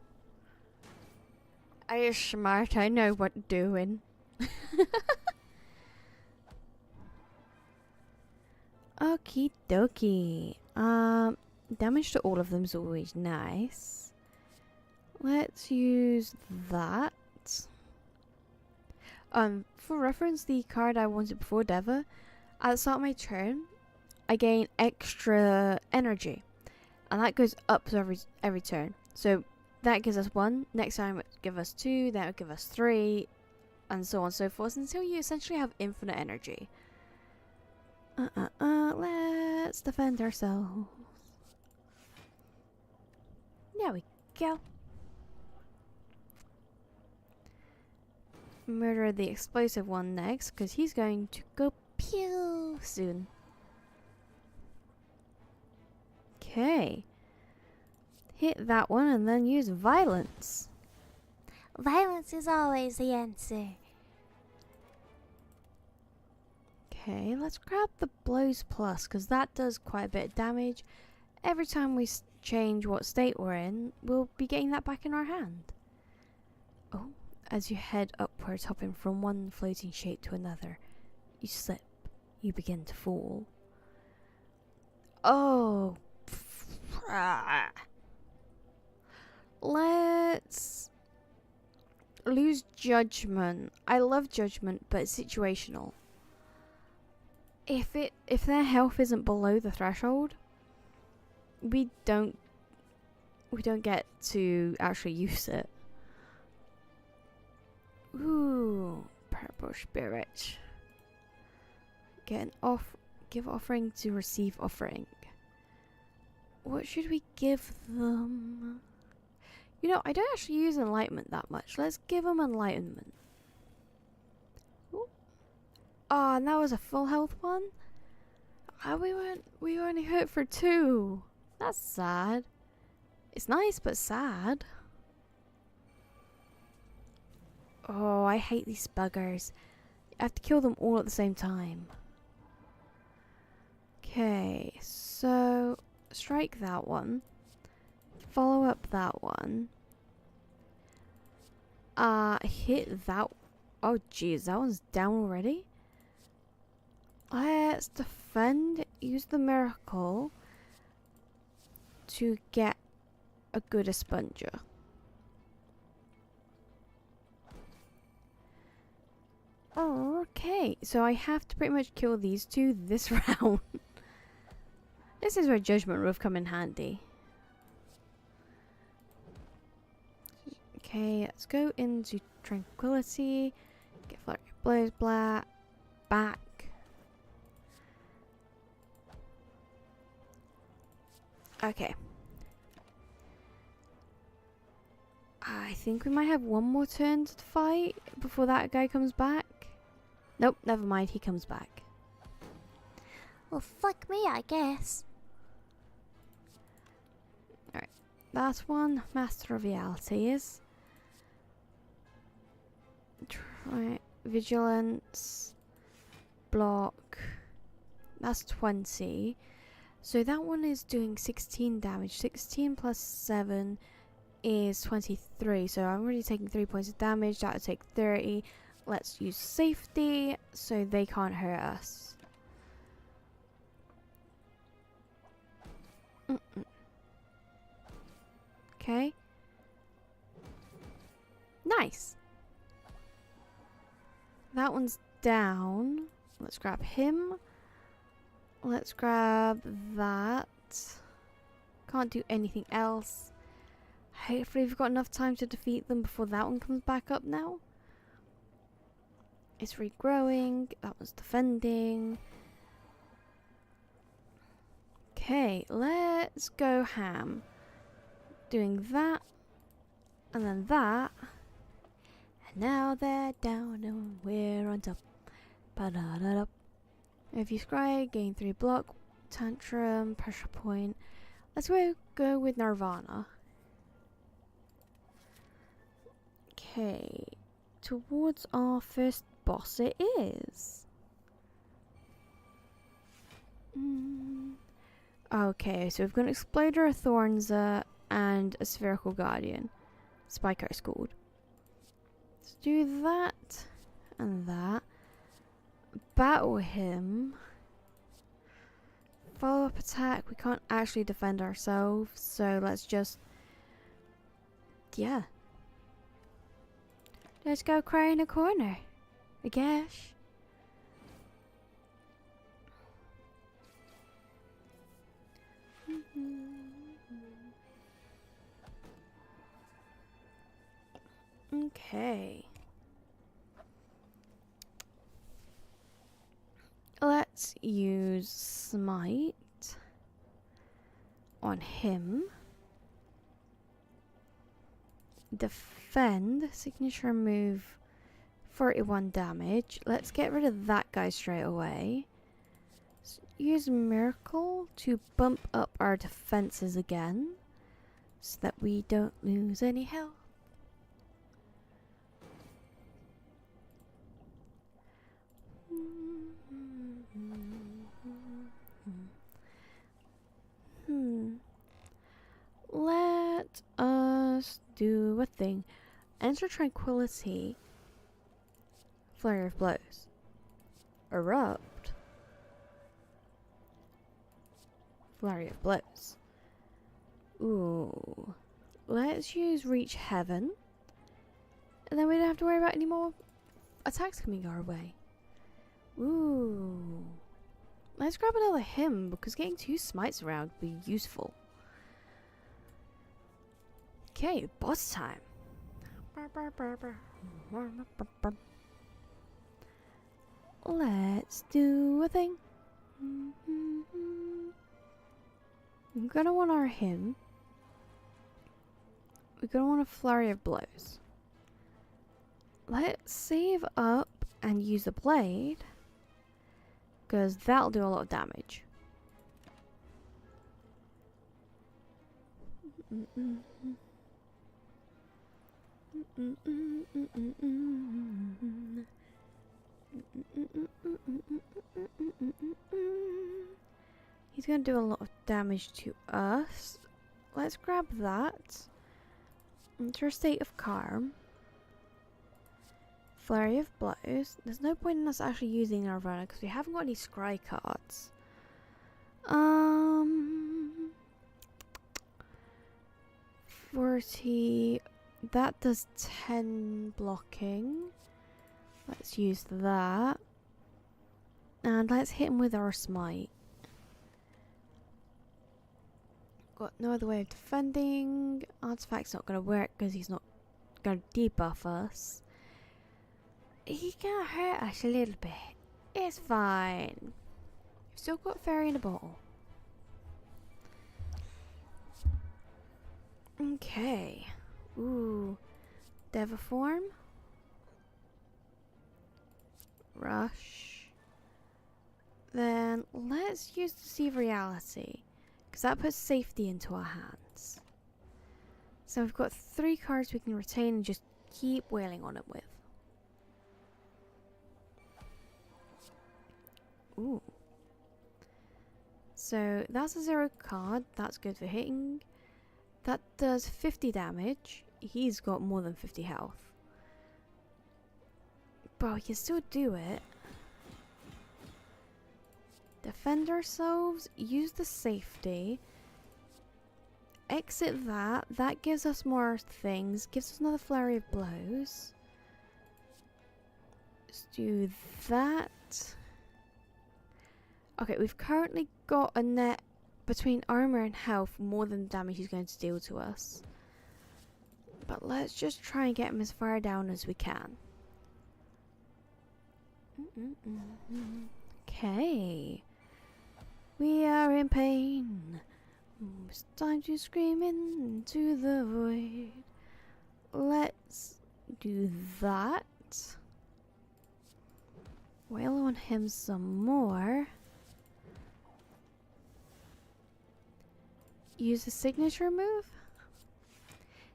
I is smart, I know what I'm doing. Okie dokie. Damage to all of them is always nice. Let's use that. For reference, the card I wanted before Deva, at the start of my turn, I gain extra energy. And that goes up every turn. So that gives us 1, next time it will give us 2, then it will give us 3, and so on and so forth, until you essentially have infinite energy. Let's defend ourselves. There we go. Murder the explosive one next, because he's going to go pew soon. Okay. Hit that one and then use violence. Violence is always the answer. Okay, let's grab the blows plus, because that does quite a bit of damage every time we change what state we're in, we'll be getting that back in our hand. Oh, as you head upwards, hopping from one floating shape to another, you slip. You begin to fall. Oh. Let's lose judgment. I love judgment, but it's situational. If their health isn't below the threshold, we don't get to actually use it. Ooh, purple spirit. Give offering to receive offering. What should we give them? You know, I don't actually use enlightenment that much. Let's give them enlightenment. Oh, and that was a full health one? We only hurt for 2. That's sad. It's nice, but sad. Oh, I hate these buggers. I have to kill them all at the same time. Okay, so strike that one. Follow up that one. Hit that. Oh, jeez, that one's down already. Let's defend. Use the miracle to get a good Esponja. Okay, so I have to pretty much kill these two this round. This is where Judgment would come in handy. Okay, let's go into Tranquility. Get Flurry of Blows back. Okay. I think we might have one more turn to fight before that guy comes back. Nope, never mind, he comes back. Well, fuck me, I guess. Alright, last one, Master of Realities. Try Vigilance, block. That's 20. So that one is doing 16 damage. 16 plus 7 is 23. So I'm already taking 3 points of damage. That would take 30. Let's use safety so they can't hurt us. Okay. Nice. That one's down. Let's grab him. Let's grab that. Can't do anything else. Hopefully we've got enough time to defeat them before that one comes back up now. It's regrowing. That one's defending. Okay, let's go ham. Doing that. And then that. And now they're down and we're on top. Ba-da-da-da. If you scry, gain 3 block, tantrum, pressure point. Let's go with Nirvana. Okay, towards our first boss it is. Okay, so we've got an Exploder, a Thornza, and a Spherical Guardian. Spike I scored. Let's do that and that. Battle him. Follow up attack. We can't actually defend ourselves, so let's just, yeah. Let's go cry in a corner, I guess. Okay. Let's use Smite on him. Defend, signature move, 41 damage. Let's get rid of that guy straight away. Use Miracle to bump up our defenses again, so that we don't lose any health. do a thing. Enter tranquility. Flurry of blows. Erupt. Flurry of blows. Ooh. Let's use reach heaven. And then we don't have to worry about any more attacks coming our way. Ooh. Let's grab another hymn because getting 2 smites around would be useful. Okay, boss time. Let's do a thing. We're gonna want our hymn. We're gonna want a flurry of blows. Let's save up and use the blade, because that'll do a lot of damage. He's going to do a lot of damage to us. Let's grab that. Enter a state of calm. Flurry of blows. There's no point in us actually using our runner because we haven't got any scry cards. 40. That does 10 blocking. Let's use that. And let's hit him with our smite. Got no other way of defending. Artifact's not going to work because he's not going to debuff us. He's going to hurt us a little bit. It's fine. We've still got fairy in a bottle. Okay. Ooh. Deviform. Rush. Then let's use Deceive Reality, because that puts safety into our hands. So we've got 3 cards we can retain and just keep wailing on it with. Ooh. So that's a 0 card. That's good for hitting. That does 50 damage. He's got more than 50 health. But we can still do it. Defend ourselves. Use the safety. Exit that. That gives us more things. Gives us another flurry of blows. Let's do that. Okay, we've currently got a net between armor and health more than the damage he's going to deal to us. But let's just try and get him as far down as we can. Okay. We are in pain. It's time to scream into the void. Let's do that. Wail on him some more. Use the signature move.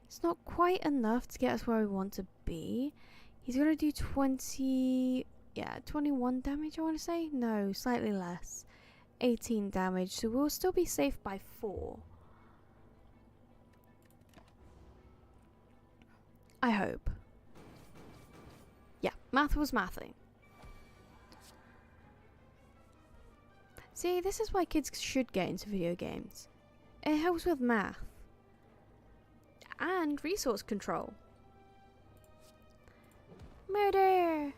It's not quite enough to get us where we want to be. He's going to do 21 damage, I want to say. No, slightly less. 18 damage, so we'll still be safe by 4. I hope. Yeah, math was mathing. See, this is why kids should get into video games. It helps with math. And resource control. Murder!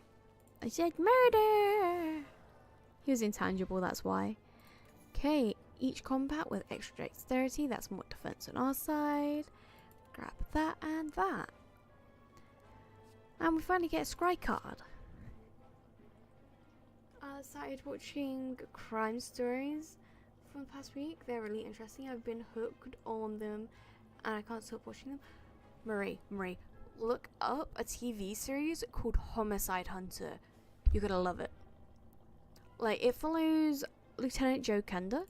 I said murder! He was intangible, that's why. Okay, each combat with extra dexterity, that's more defense on our side. Grab that and that. And we finally get a scry card. I started watching crime stories from the past week. They're really interesting. I've been hooked on them and I can't stop watching them. Marie, look up a TV series called Homicide Hunter. You're gonna love it. Like, it follows Lieutenant Joe Kenda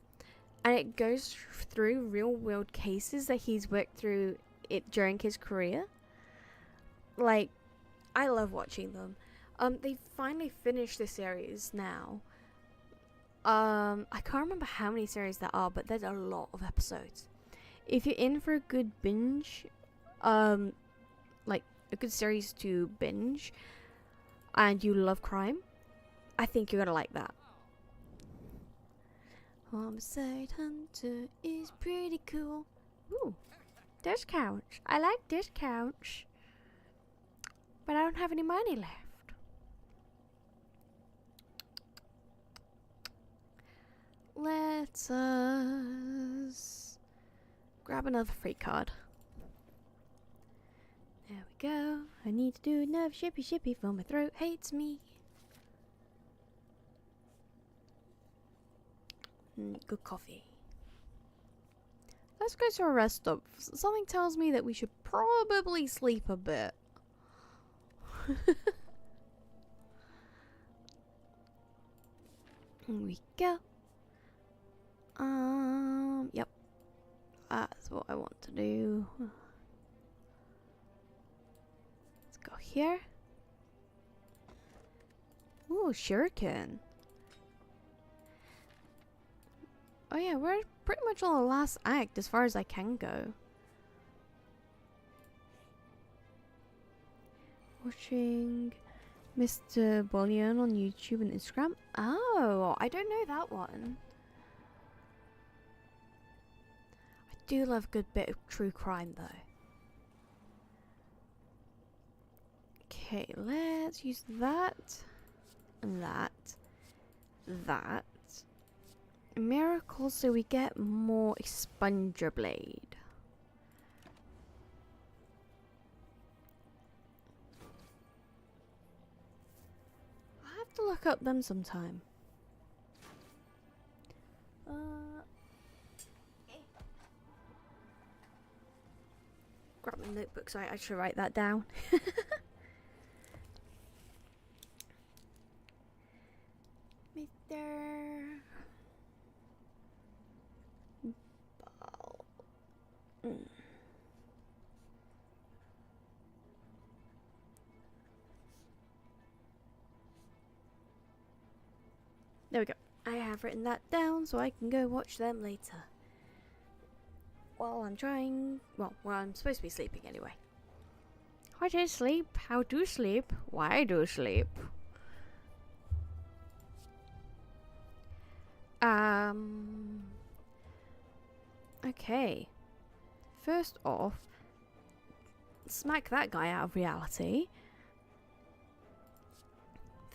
and it goes through real world cases that he's worked through it during his career. Like, I love watching them. They finally finished the series now. I can't remember how many series there are, but there's a lot of episodes. If you're in for a good binge, like a good series to binge, and you love crime, I think you're gonna like that. Homicide Hunter is pretty cool. Ooh, this couch. I like this couch, but I don't have any money left. Let us grab another free card. There we go. I need to do enough shippy for my throat hates me. Good coffee. Let's go to a rest stop. Something tells me that we should probably sleep a bit. Here we go. Yep. That's what I want to do. Let's go here. Ooh, shuriken. Oh yeah, we're pretty much on the last act as far as I can go. Watching Mr. Bullion on YouTube and Instagram. Oh, I don't know that one. I do love a good bit of true crime though. Okay, let's use that. And that. That. Miracle so we get more expunger blade. I have to look up them sometime. Grab my notebook so I should write that down. Mr. There we go. I have written that down so I can go watch them later. While I'm trying... Well, I'm supposed to be sleeping anyway. How do you sleep? How do you sleep? Why do you sleep? Okay. First off, smack that guy out of reality.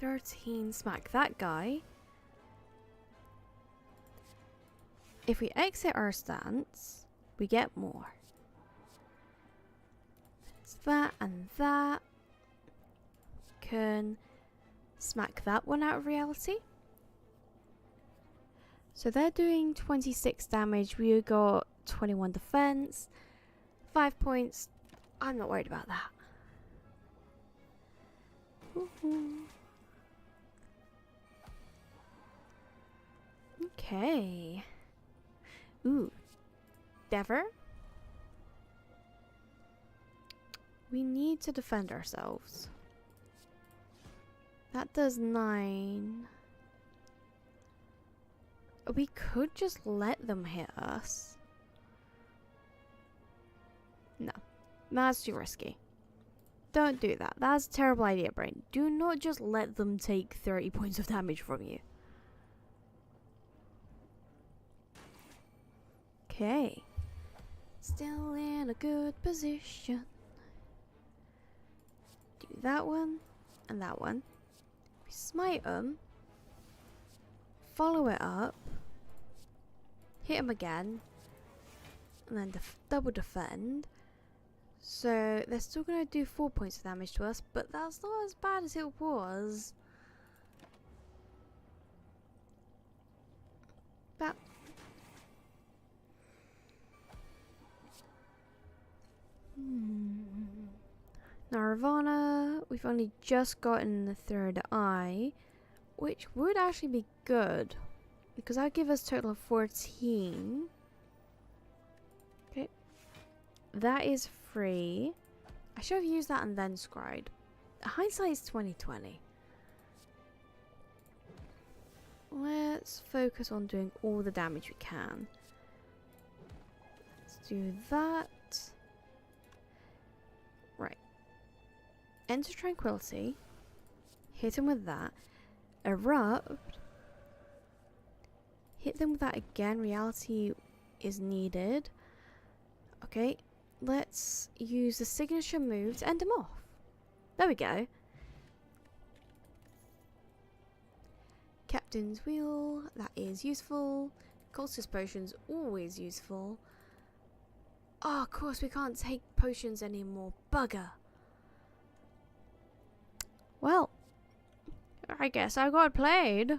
13, smack that guy. If we exit our stance, we get more. It's that and that. Can smack that one out of reality. So they're doing 26 damage. We got 21 defense. 5 points. I'm not worried about that. Okay. Ooh. Dever. We need to defend ourselves. That does 9. We could just let them hit us. No. That's too risky. Don't do that. That's a terrible idea, brain. Do not just let them take 30 points of damage from you. Okay. Still in a good position. Do that one and that one. We smite them. Follow it up. Hit him again. And then double defend. So they're still going to do 4 points of damage to us, but that's not as bad as it was. That. Nirvana, we've only just gotten the third eye, which would actually be good, because that would give us a total of 14. Okay. That is free. I should have used that and then scried. Hindsight is 2020. Let's focus on doing all the damage we can. Let's do that. Right. Enter Tranquility. Hit him with that. Erupt. Hit them with that again. Reality is needed. Okay. Let's use the signature move to end him off. There we go. Captain's Wheel. That is useful. Cultist Potions. Always useful. Oh, of course we can't take potions anymore. Bugger. Well, I guess I got played.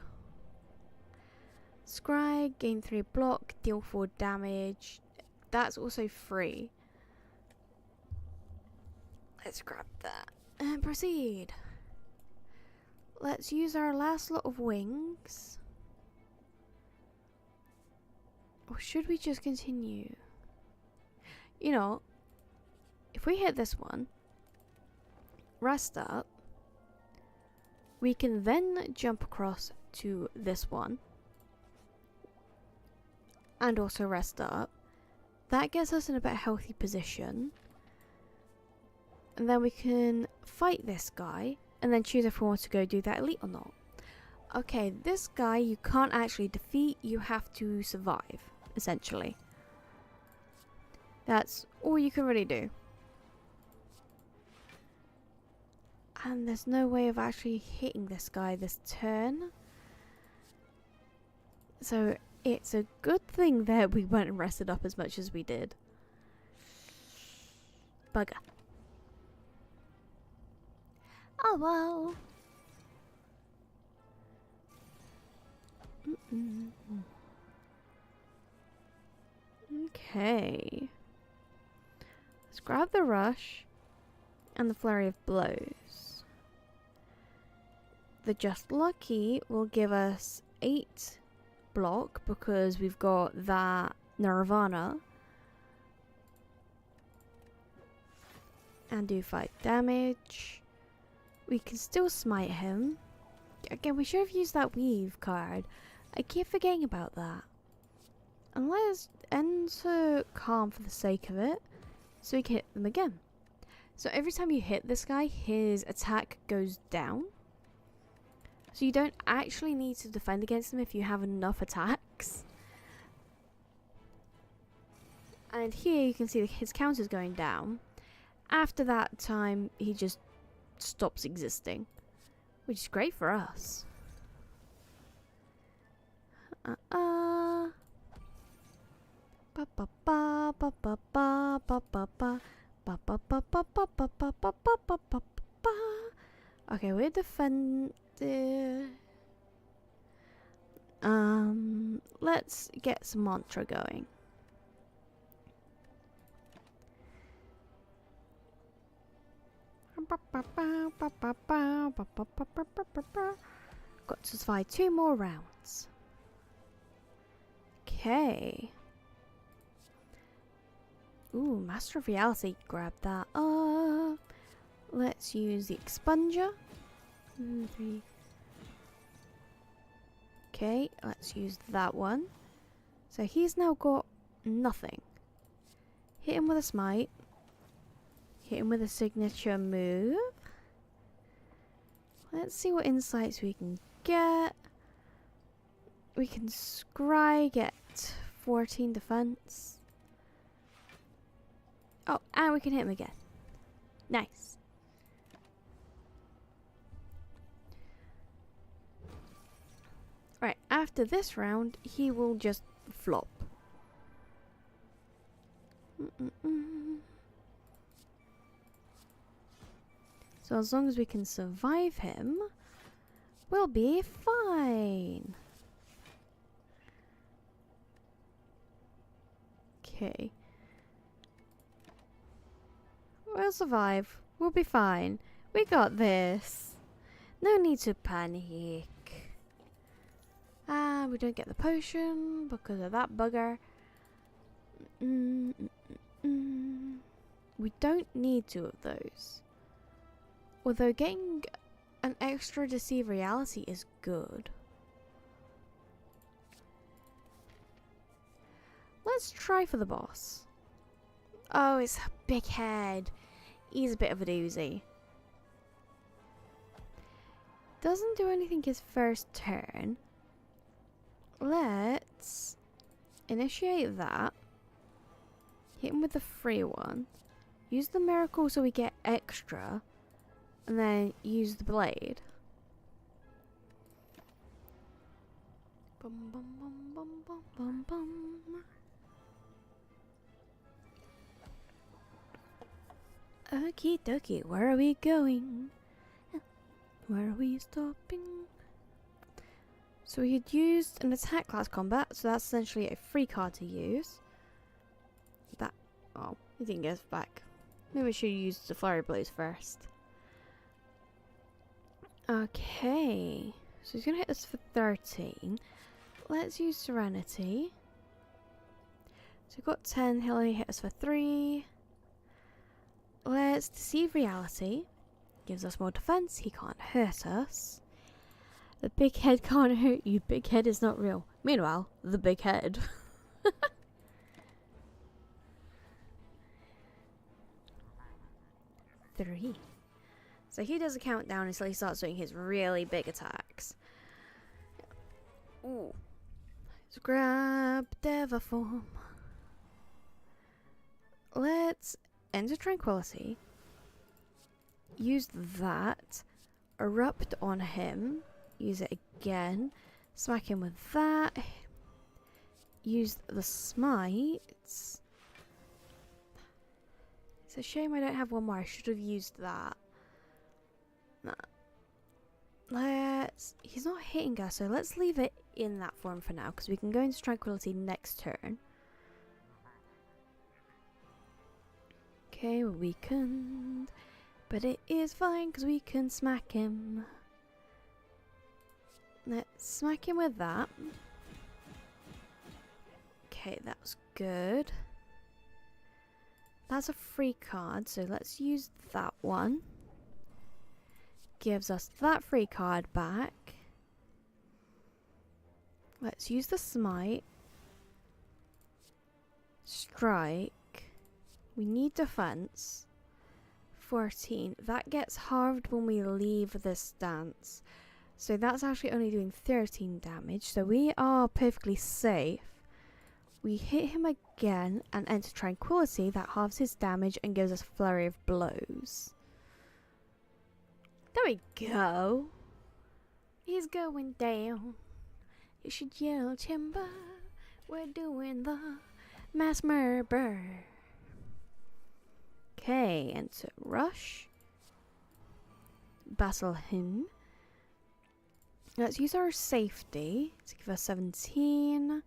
Scry, gain 3 block, deal 4 damage. That's also free. Let's grab that and proceed. Let's use our last lot of wings. Or should we just continue? You know, if we hit this one, rest up, we can then jump across to this one and also rest up. That gets us in a better healthy position. And then we can fight this guy and then choose if we want to go do that elite or not. Okay, this guy you can't actually defeat, you have to survive, essentially. That's all you can really do. And there's no way of actually hitting this guy this turn. So it's a good thing that we went and rested up as much as we did. Bugger. Oh well. Okay. Let's grab the rush and the flurry of blows. The just lucky will give us 8 block because we've got that Nirvana. And do 5 damage. We can still smite him. Again, we should have used that weave card. I keep forgetting about that. And let's enter calm for the sake of it, so we can hit them again. So every time you hit this guy, his attack goes down. So you don't actually need to defend against him if you have enough attacks. And here you can see his counter's going down. After that time, he just stops existing, which is great for us. Okay, we're defended. Let's get some mantra going. Got to survive 2 more rounds. Okay. Ooh, Master of Reality. Grab that up. Let's use the expunger. 3. Okay, let's use that one. So he's now got nothing. Hit him with a smite. Hit him with a signature move. Let's see what insights we can get. We can scry, get 14 defense. Oh, and we can hit him again. Nice. Right, after this round, he will just flop. So as long as we can survive him, we'll be fine. Okay. We'll survive. We'll be fine. We got this. No need to panic. Ah, we don't get the potion because of that bugger. We don't need 2 of those. Although getting an extra Deceive Reality is good. Let's try for the boss. Oh, it's a big head. He's a bit of a doozy. doesn't do anything his first turn. Let's initiate that. Hit him with the free one. Use the miracle so we get extra. And then use the blade. Bum, bum, bum, bum, bum, bum, bum. Okie dokie, where are we going? Where are we stopping? So we had used an attack class combat, so that's essentially a free card to use. That, oh, he didn't get us back. Maybe we should use the flurry blows first. Okay, so he's gonna hit us for 13. Let's use Serenity. So we've got 10, he'll only hit us for 3. Let's Deceive Reality. Gives us more defense, he can't hurt us. The big head can't hurt you, big head is not real. Meanwhile, the big head. 3. So he does a countdown until he starts doing his really big attacks. Ooh. Let's grab Deva form. Let's enter Tranquility. Use that. Erupt on him. Use it again. Smack him with that. Use the smites. It's a shame I don't have one more. I should have used that. Nah. He's not hitting us, so let's leave it in that form for now, because we can go into Tranquility next turn. Okay, we're weakened. But it is fine, because we can smack him. Let's smack him with that. Okay, that was good. That's a free card, so let's use that one. Gives us that free card back. Let's use the smite. Strike. We need defense. 14. That gets halved when we leave this stance. So that's actually only doing 13 damage. So we are perfectly safe. We hit him again and enter Tranquility. That halves his damage and gives us Flurry of Blows. There we go. He's going down. You should yell timber. We're doing the mass murder. Okay, enter Rush. Battle him. Let's use our safety to give us 17.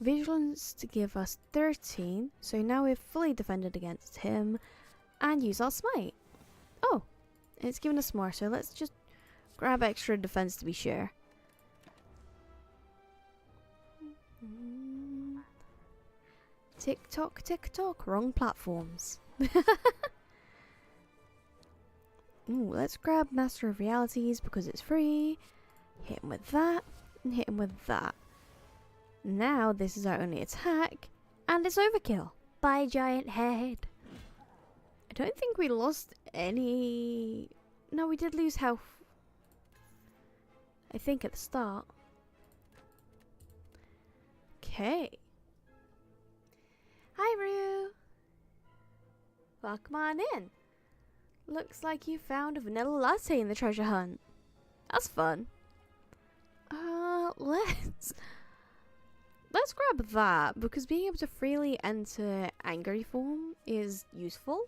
Vigilance to give us 13. So now we've fully defended against him. And use our smite. Oh, it's given us more. So let's just grab extra defense to be sure. Tick tock, wrong platforms. Ooh, let's grab Master of Realities because it's free. Hit him with that, and hit him with that. Now this is our only attack, and it's overkill. Bye, giant head. I don't think we lost any... No, we did lose health. I think at the start. Okay. Hi, Rue. Welcome on in. Looks like you found a vanilla latte in the treasure hunt. That's fun. Let's grab that, because being able to freely enter angry form is useful.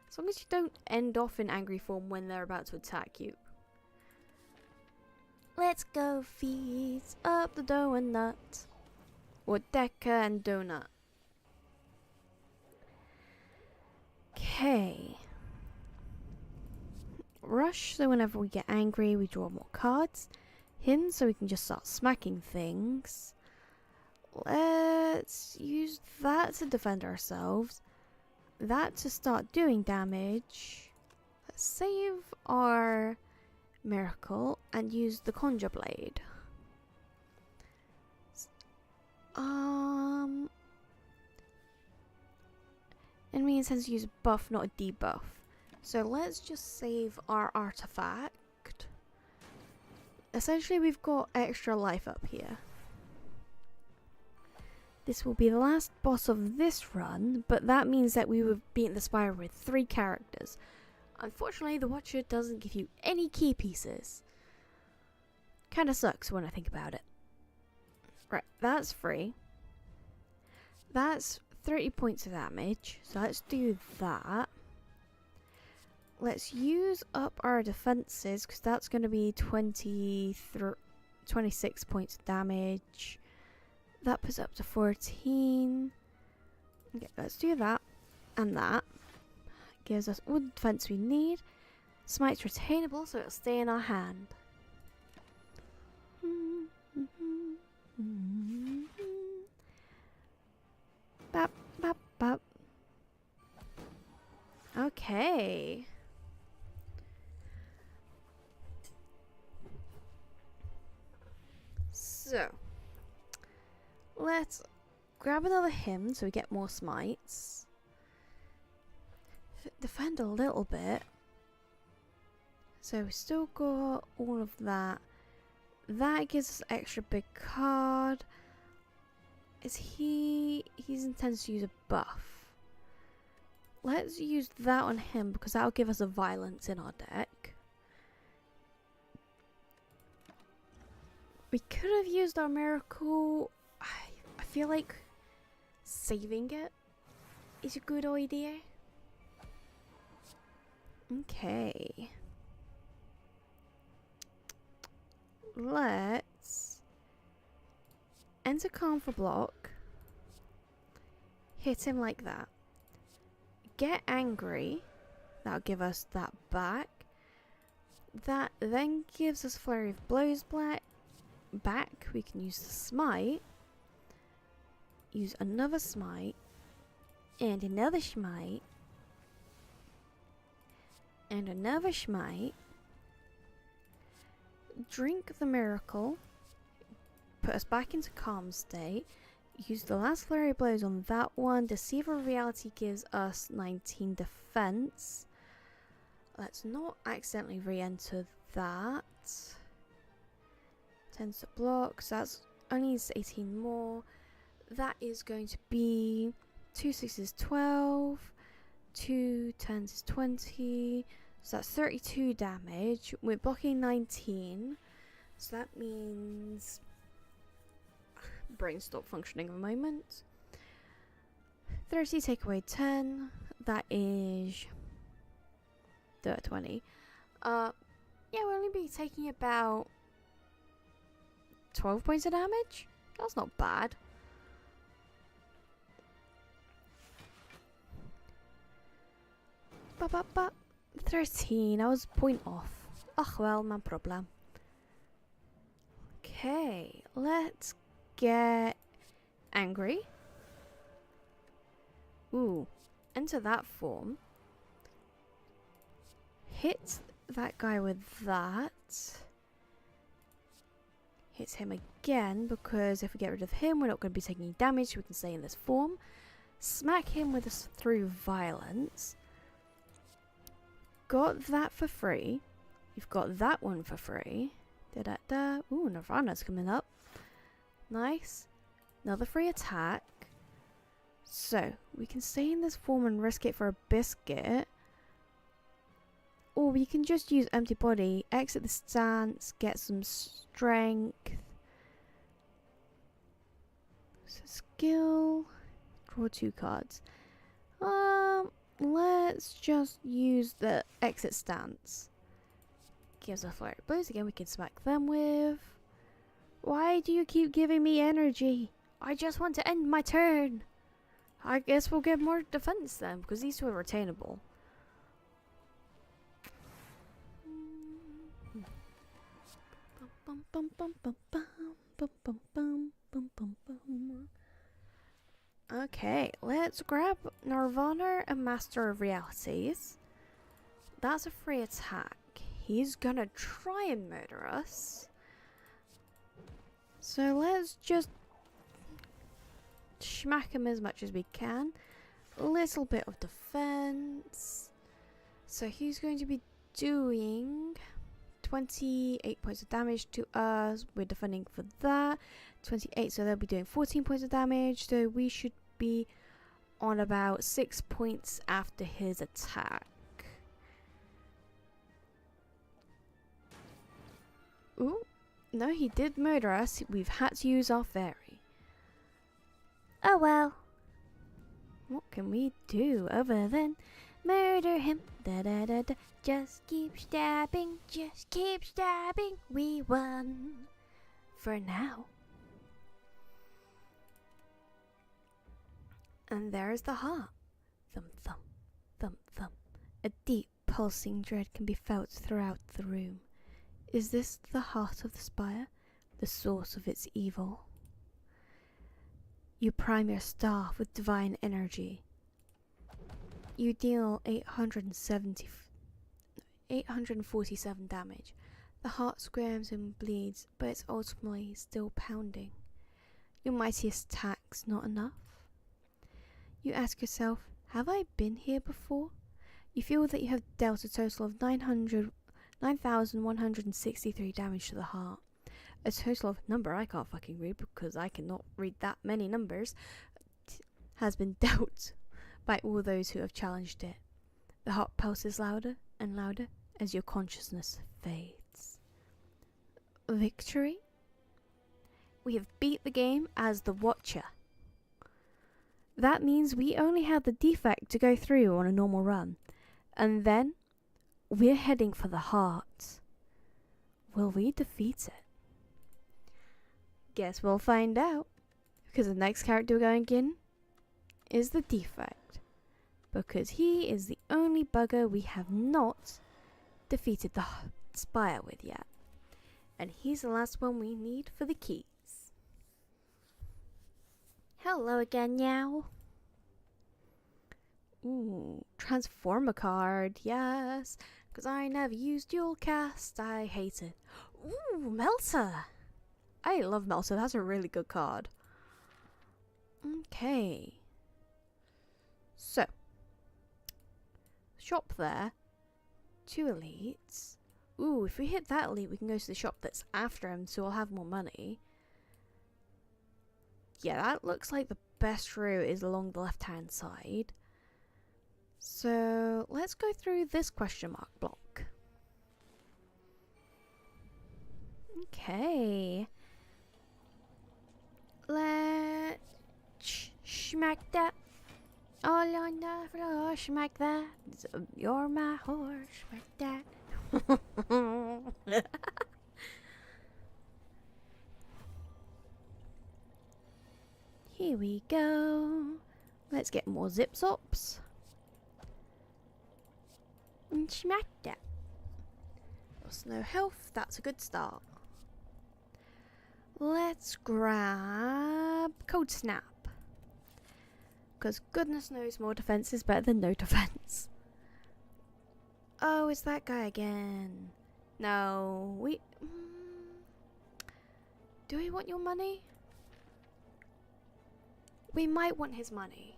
As long as you don't end off in angry form when they're about to attack you. Let's go feast up the donut. Or Decker and donut. Okay. Rush, so whenever we get angry we draw more cards. Him, so we can just start smacking things. Let's use that to defend ourselves. That to start doing damage. Let's save our miracle and use the conjure blade. Enemy intends to use a buff, not a debuff. So let's just save our artifact. Essentially, we've got extra life up here. This will be the last boss of this run, but that means that we would beat the Spire with 3 characters. Unfortunately, the Watcher doesn't give you any key pieces. Kinda sucks when I think about it. Right, that's free. That's 30 points of damage, so let's do that. Let's use up our defenses, because that's going to be 26 points of damage. That puts up to 14. Okay, let's do that and that. Gives us all the defense we need. Smite's retainable, so it'll stay in our hand. Bap, bap, bap. Okay. So, let's grab another hymn so we get more smites. Defend a little bit. So we still got all of that. That gives us extra big card. He's intends to use a buff. Let's use that on him because that'll give us a violence in our deck. We could have used our miracle. I feel like saving it is a good idea. Okay. Let's enter calm for block. Hit him like that. Get angry. That'll give us that back. That then gives us flurry of blows back. We can use the smite. Use another smite. And another smite. And another smite. Drink the miracle. Put us back into calm state. Use the last flurry of blows on that one. Deceiver of reality gives us 19 defense. Let's not accidentally re-enter that. Tends to block, so that's only needs 18 more. That is going to be 2 6s 12, 2 10s is 20, so that's 32 damage. We're blocking 19, so that means brain stop functioning at the moment. 30 take away 10, that is 20. Yeah, we'll only be taking about 12 points of damage. That's not bad. Ba 13. I was a point off. Ugh, well, no problem. Okay, let's get angry. Ooh, enter that form. Hit that guy with that. Hits him again because if we get rid of him, we're not going to be taking any damage, so we can stay in this form. Smack him with us through violence. Got that for free. You've got that one for free. Da-da-da. Ooh, Nirvana's coming up. Nice. Another free attack. So, we can stay in this form and risk it for a biscuit. Or we can just use empty body, exit the stance, get some strength. So skill, draw 2 cards. Let's just use the exit stance. Gives us flurry of blows again. We can smack them with. Why do you keep giving me energy? I just want to end my turn. I guess we'll get more defense then because these two are retainable. Okay, let's grab Nirvana and Master of Realities. That's a free attack. He's gonna try and murder us. So let's just smack him as much as we can. A little bit of defense. So he's going to be doing 28 points of damage to us. We're defending for that. 28, so they'll be doing 14 points of damage. So we should be on about 6 points after his attack. Ooh, no, he did murder us. We've had to use our fairy. Oh well. What can we do other than murder him? Da da da da. Just keep stabbing, just keep stabbing. We won. For now. And there's the heart. Thump, thump, thump, thump. A deep, pulsing dread can be felt throughout the room. Is this the heart of the spire? The source of its evil? You prime your staff with divine energy. You deal 847 damage. The heart squirms and bleeds, but it's ultimately still pounding. Your mightiest attack's not enough? You ask yourself, have I been here before? You feel that you have dealt a total of 9,163 damage to the heart. A total of number I can't fucking read because I cannot read that many numbers has been dealt by all those who have challenged it. The heart pulses louder and louder as your consciousness fades. Victory? We have beat the game as the Watcher. That means we only have the defect to go through on a normal run. And then we're heading for the heart. Will we defeat it? Guess we'll find out. Because the next character we're going in is the defect. Because he is the only bugger we have not defeated the spire with yet. And he's the last one we need for the keys. Hello again, Meow. Ooh, transformer card, yes. Because I never used dual cast, I hate it. Ooh, Melter. I love Melter, that's a really good card. Okay. So. Shop there. 2 elites. Ooh, if we hit that elite, we can go to the shop that's after him, so we'll have more money. Yeah, that looks like the best route is along the left-hand side. So, let's go through this question mark block. Okay. Let's smack that. All on the floor, smack that. You're my horse, smack that. Here we go. Let's get more zip-zops. And smack that. Lost no health, that's a good start. Let's grab Cold Snap. Because goodness knows more defense is better than no defense. Oh, it's that guy again. No, we... Do we want your money? We might want his money.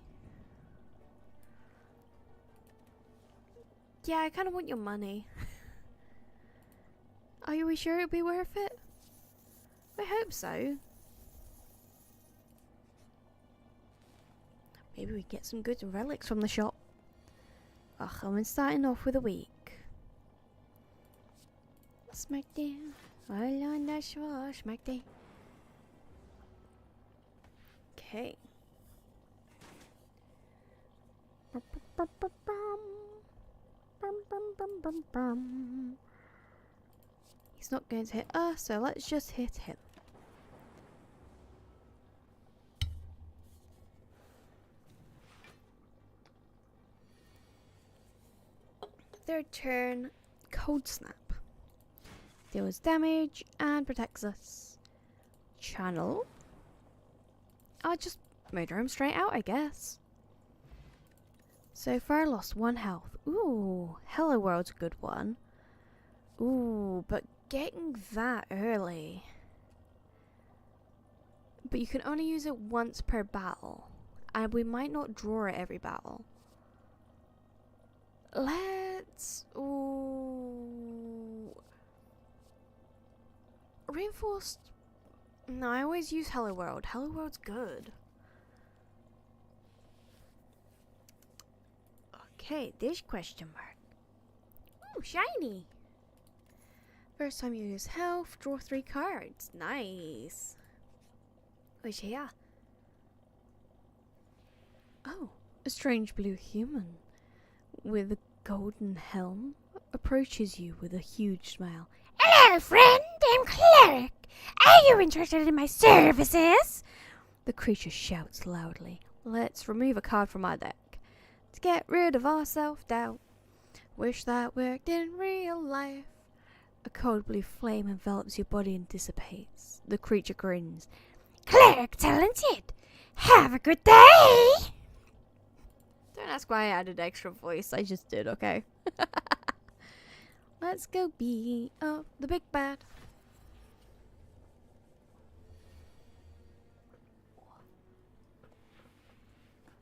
Yeah, I kind of want your money. Are we sure it'll be worth it? I hope so. Maybe we get some good relics from the shop. Ugh, I'm starting off with a week. Smackdown. All on the shore, smackdown. Okay. He's not going to hit us, so let's just hit him. Third turn, Cold Snap. Deals damage and protects us. Channel. I'll just murder him straight out, I guess. So far, I lost 1 health. Ooh, Hello World's a good one. Ooh, but getting that early. But you can only use it once per battle. And we might not draw it every battle. Let's... Ooh, reinforced... No, I always use Hello World. Hello World's good. Okay, this question mark. Ooh, shiny. First time you use health, draw 3 cards. Nice. What's here? Oh, a strange blue human with a golden helm approaches you with a huge smile. Hello, friend. I'm Cleric. Are you interested in my services? The creature shouts loudly. Let's remove a card from our deck to get rid of our self-doubt. Wish that worked in real life. A cold blue flame envelops your body and dissipates. The creature grins. Cleric talented. Have a good day. Don't ask why I added extra voice. I just did, okay? Let's go beat up the big bad.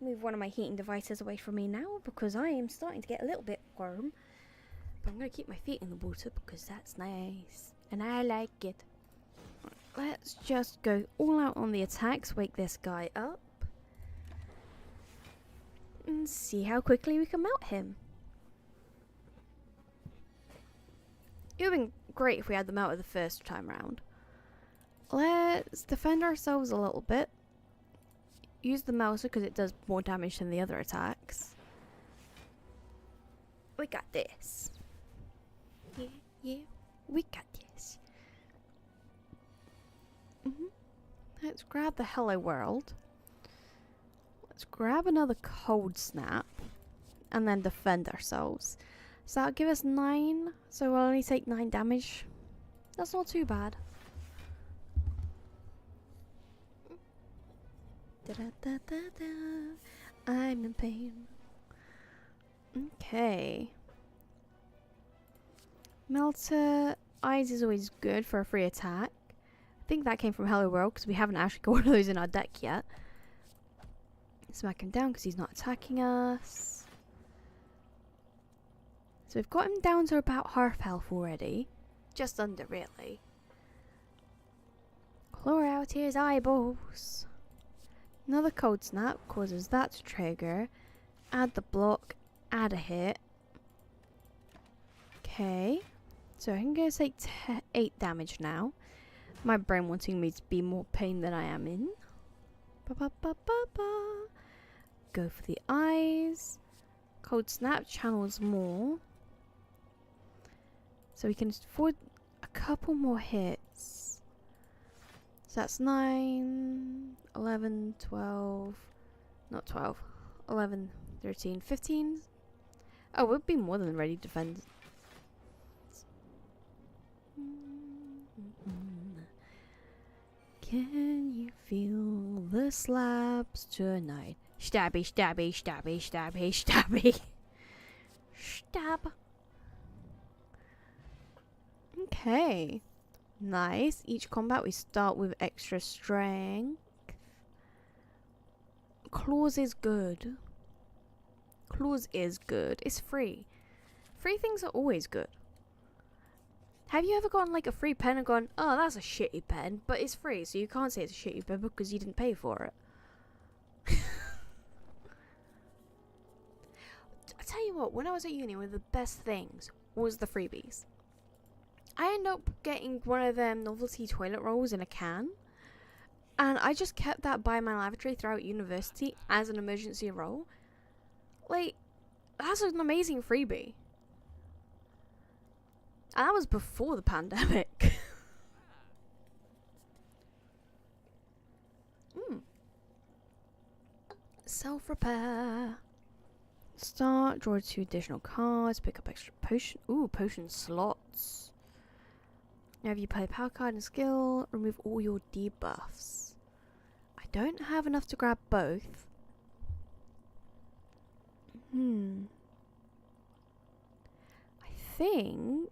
Move one of my heating devices away from me now because I am starting to get a little bit warm. But I'm going to keep my feet in the water because that's nice. And I like it. Let's just go all out on the attacks. Wake this guy up. And see how quickly we can melt him. It would have been great if we had the melter the first time round. Let's defend ourselves a little bit. Use the melter because it does more damage than the other attacks. We got this. Yeah, we got this. Let's grab the Hello World. Let's grab another Cold Snap. And then defend ourselves. So that'll give us 9. So we'll only take 9 damage. That's not too bad. I'm in pain. Okay. Melter Eyes is always good for a free attack. I think that came from Hello World because we haven't actually got one of those in our deck yet. Smack him down because he's not attacking us. So we've got him down to about half health already. Just under, really. Claw out his eyeballs. Another Cold Snap causes that to trigger. Add the block. Add a hit. Okay. So I can go take 8 damage now. My brain wanting me to be more pain than I am in. Go for the eyes. Cold Snap channels more. So we can afford a couple more hits. So that's 9, 11, 12, not 12, 11, 13, 15. Oh, we'll be more than ready to defend. Can you feel the slaps tonight? Stabby, stabby, stabby, stabby, stabby. Stab. Okay. Nice. Each combat we start with extra strength. Claws is good. Claws is good. It's free. Free things are always good. Have you ever gotten like a free pen and gone, oh, that's a shitty pen, but it's free, so you can't say it's a shitty pen because you didn't pay for it? I tell you what, when I was at uni, one of the best things was the freebies. I ended up getting one of them novelty toilet rolls in a can, and I just kept that by my lavatory throughout university as an emergency roll. Like, that's an amazing freebie. And that was before the pandemic. Self-repair. Start, draw 2 additional cards, pick up extra potion. Ooh, potion slots. Whenever you play a power card and skill, remove all your debuffs. I don't have enough to grab both. I think...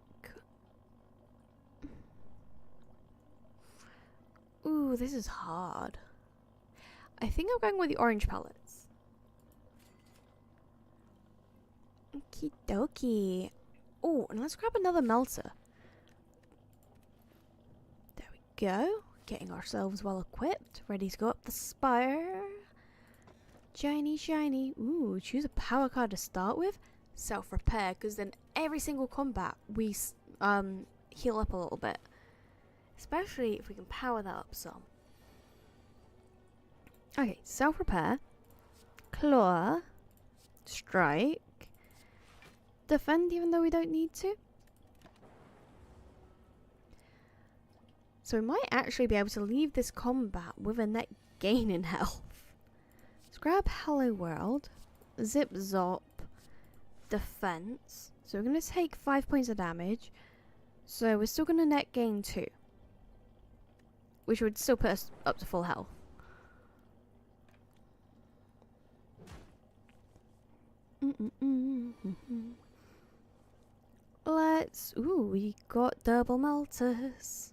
Ooh, this is hard. I think I'm going with the orange pellets. Okie dokie. Oh, and let's grab another melter. There we go. Getting ourselves well equipped. Ready to go up the spire. Shiny, shiny. Ooh, choose a power card to start with. Self-repair, because then every single combat we heal up a little bit. Especially if we can power that up some. Okay, self-repair. Claw. Strike. Defend even though we don't need to. So we might actually be able to leave this combat with a net gain in health. Let's grab Hello World. Zip Zop. Defense. So we're going to take 5 points of damage. So we're still going to net gain 2. Which would still put us up to full health. Let's... Ooh, we got double melters.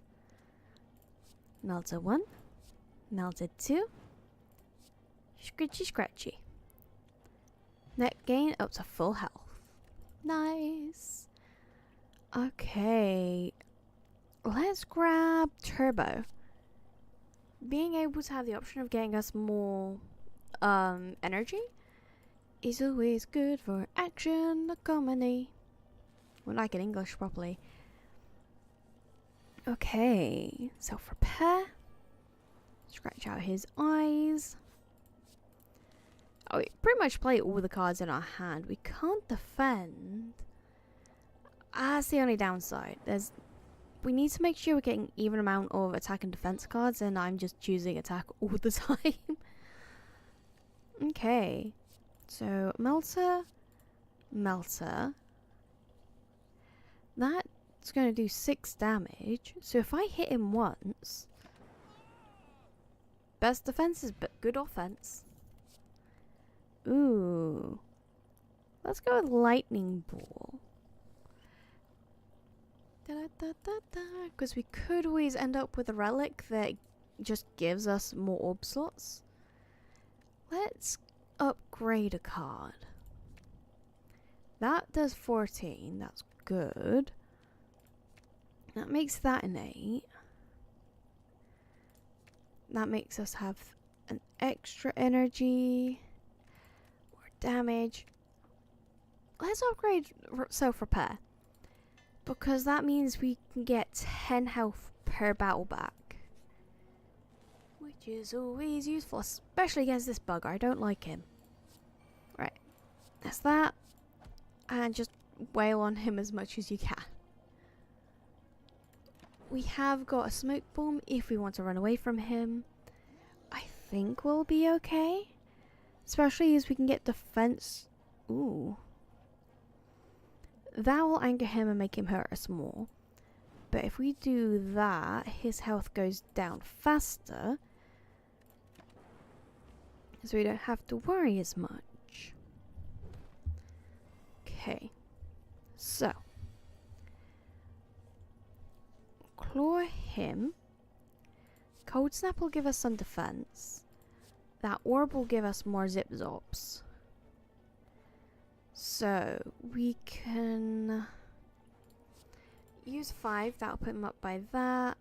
Melter 1. Melter 2. Scratchy scratchy. Net gain up to full health. Nice. Okay. Let's grab Turbo. Being able to have the option of getting us more energy is always good for action economy. When I can English properly. Okay. Self-repair. Scratch out his eyes. Oh, we pretty much play all the cards in our hand. We can't defend. That's the only downside. We need to make sure we're getting even amount of attack and defense cards, and I'm just choosing attack all the time. Okay. So, Melter. Melter. That's going to do 6 damage. So if I hit him once... Best defense is good offense. Ooh. Let's go with Lightning Ball. Because we could always end up with a relic that just gives us more orb slots. Let's upgrade a card. That does 14. That's good. That makes that an 8. That makes us have an extra energy. Damage. Let's upgrade self-repair. Because that means we can get 10 health per battle back. Which is always useful. Especially against this bugger. I don't like him. Right. That's that. And just wail on him as much as you can. We have got a smoke bomb if we want to run away from him. I think we'll be okay. Especially as we can get defense. Ooh. That will anger him and make him hurt us more. But if we do that, his health goes down faster. So we don't have to worry as much. Okay. So. Claw him. Cold Snap will give us some defense. That orb will give us more zip zops. So we can use 5. That'll put him up by that.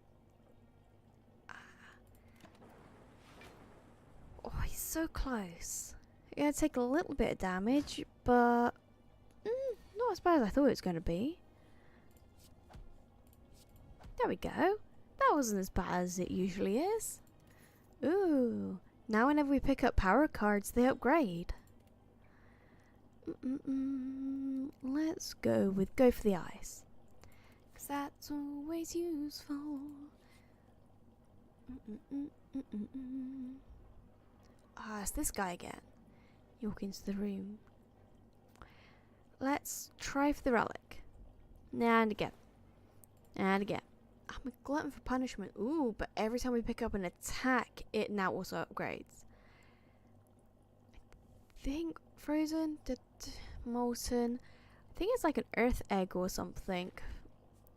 Oh, he's so close. Gonna take a little bit of damage, but not as bad as I thought it was gonna be. There we go. That wasn't as bad as it usually is. Ooh. Now whenever we pick up power cards, they upgrade. Let's go for the eyes. Because that's always useful. Ah, it's this guy again. You walk into the room. Let's try for the relic. And again. And again. I'm a glutton for punishment. Ooh, but every time we pick up an attack, it now also upgrades. I think frozen, molten. I think it's like an earth egg or something.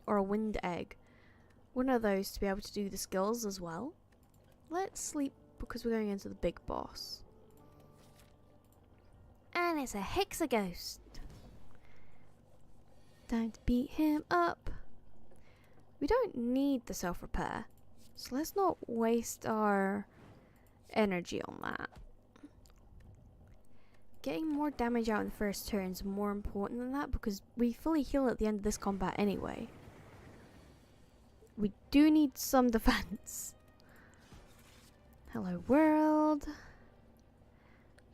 Or a wind egg. One of those to be able to do the skills as well. Let's sleep because we're going into the big boss. And it's a Hexaghost. Time to beat him up. We don't need the self-repair, so let's not waste our energy on that. Getting more damage out in the first turn is more important than that because we fully heal at the end of this combat anyway. We do need some defense. Hello world.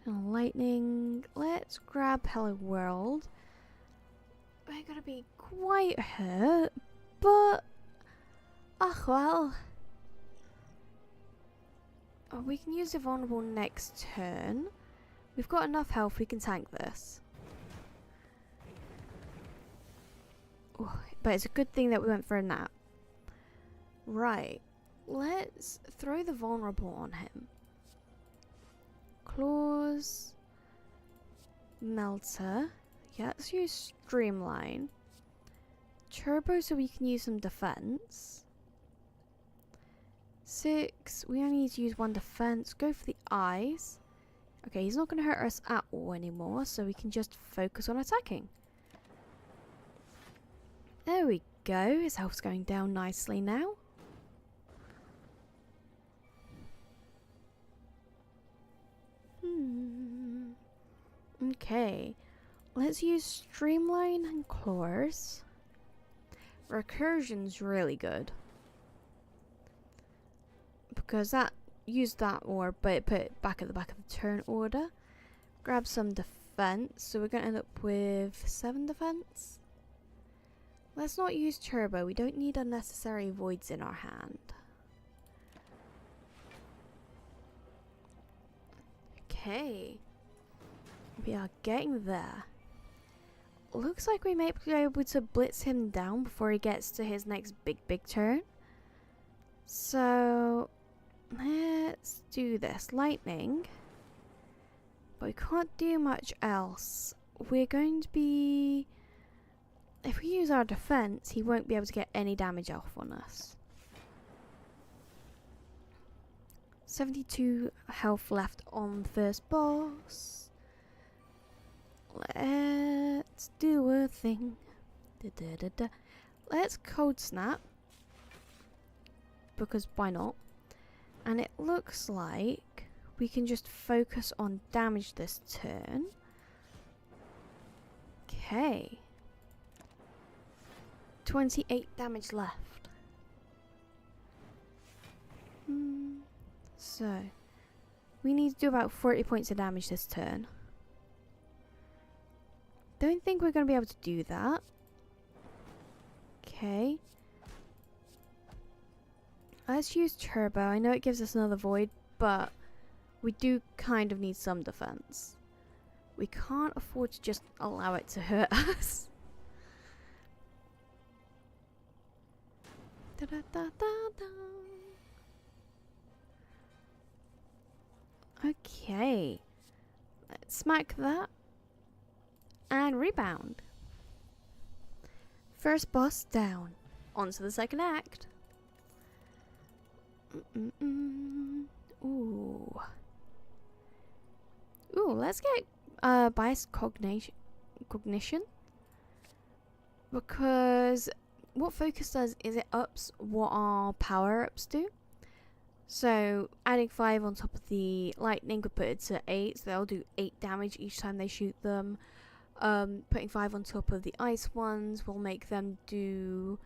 Lightning. Let's grab Hello world. We're gonna be quite hurt, but well. Oh, we can use the vulnerable next turn. We've got enough health, we can tank this. Ooh, but it's a good thing that we went for a nap. Right, let's throw the vulnerable on him. Claws. Melter. Yeah, let's use Streamline. Turbo so we can use some defense. 6. We only need to use 1 defense. Go for the eyes. Okay, he's not going to hurt us at all anymore, so we can just focus on attacking. There we go. His health's going down nicely now. Okay. Let's use Streamline and Claws. Recursion's really good. Because that, use that orb, but put it back at the back of the turn order. Grab some defense, so we're going to end up with 7 defense. Let's not use turbo, we don't need unnecessary voids in our hand. Okay. We are getting there. Looks like we may be able to blitz him down before he gets to his next big turn. So let's do this. Lightning. But we can't do much else. We're going to be... If we use our defense, he won't be able to get any damage off on us. 72 health left on the first boss. Let's do a thing. Let's Cold Snap. Because why not? And it looks like we can just focus on damage this turn. Okay. 28 damage left. So, we need to do about 40 points of damage this turn. Don't think we're going to be able to do that. Okay. Let's use Turbo. I know it gives us another void, but we do kind of need some defense. We can't afford to just allow it to hurt us. Da -da -da -da -da. Okay. Let's smack that. And rebound. First boss down. On to the second act. Ooh. Ooh, let's get bias cognition. Because what focus does is it ups what our power-ups do. So adding 5 on top of the lightning would put it to 8, so they'll do 8 damage each time they shoot them. Putting 5 on top of the ice ones will make them do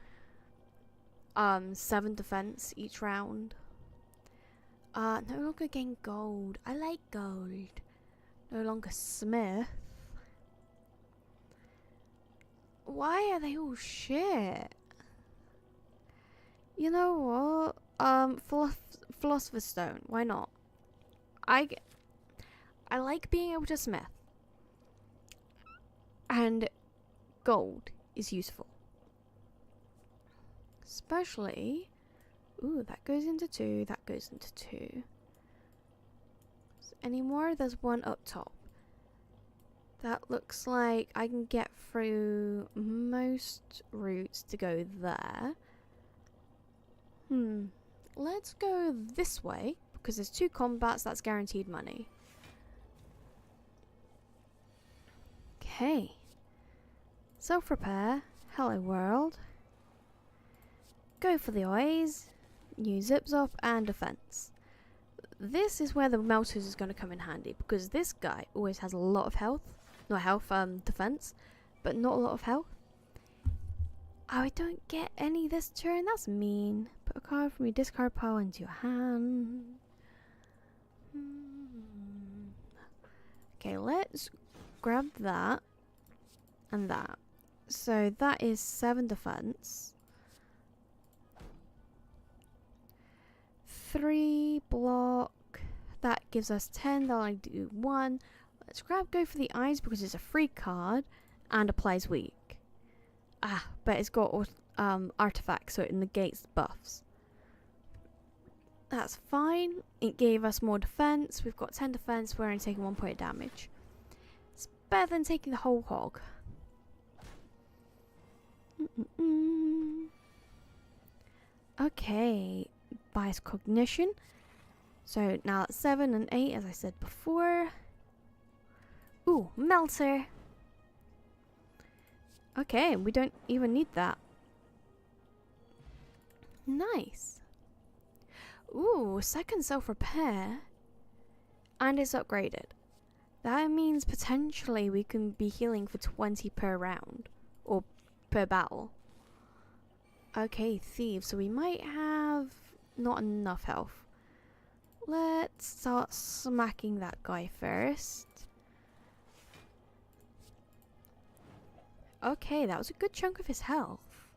7 defense each round. No longer gain gold. I like gold. No longer smith. Why are they all shit? You know what? Philosopher's Stone. Why not? I like being able to smith. And gold is useful. Especially... Ooh, that goes into 2. That goes into 2. Any more? There's one up top. That looks like I can get through most routes to go there. Let's go this way, because there's 2 combats, that's guaranteed money. Okay. Self-repair. Hello world. Go for the eyes. Use zips up and defense. This is where the melters is going to come in handy, because this guy always has a lot of health. Not health, defense, but not a lot of health. Oh, I don't get any this turn. That's mean. Put a card from your discard pile into your hand. Okay, let's grab that and that. So that is 7 defense. 3 block. That gives us 10. That'll only do 1. Let's grab Go for the Eyes because it's a free card and applies weak. Ah, but it's got artifacts, so it negates the buffs. That's fine. It gave us more defense. We've got 10 defense. We're only taking 1 point of damage. It's better than taking the whole hog. Okay, bias cognition. So now it's 7 and 8, as I said before. Ooh, melter. Okay, we don't even need that. Nice. Ooh, second self-repair. And it's upgraded. That means potentially we can be healing for 20 per round. Or per battle. Okay, thieves. So we might have not enough health. Let's start smacking that guy first. Okay, that was a good chunk of his health.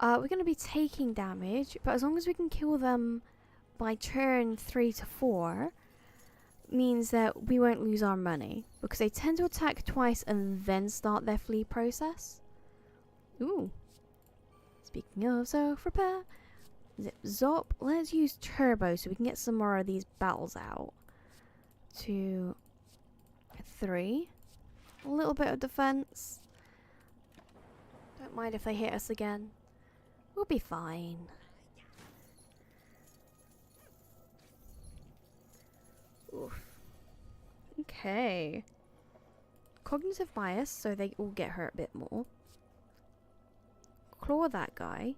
We're going to be taking damage, but as long as we can kill them by turn 3 to 4, means that we won't lose our money. Because they tend to attack twice and then start their flee process. Ooh. Speaking of self-repair, zip zop. Let's use turbo so we can get some more of these battles out. 2, 3. A little bit of defense. Don't mind if they hit us again. We'll be fine. Oof. Okay. Cognitive bias, so they all get hurt a bit more. Claw that guy.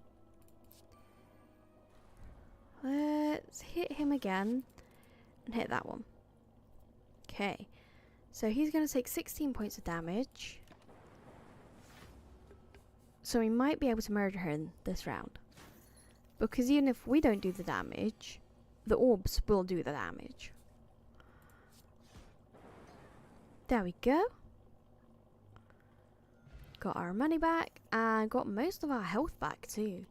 Let's hit him again. And hit that one. Okay. So he's going to take 16 points of damage. So we might be able to murder him this round. Because even if we don't do the damage, the orbs will do the damage. There we go. Got our money back and got most of our health back too.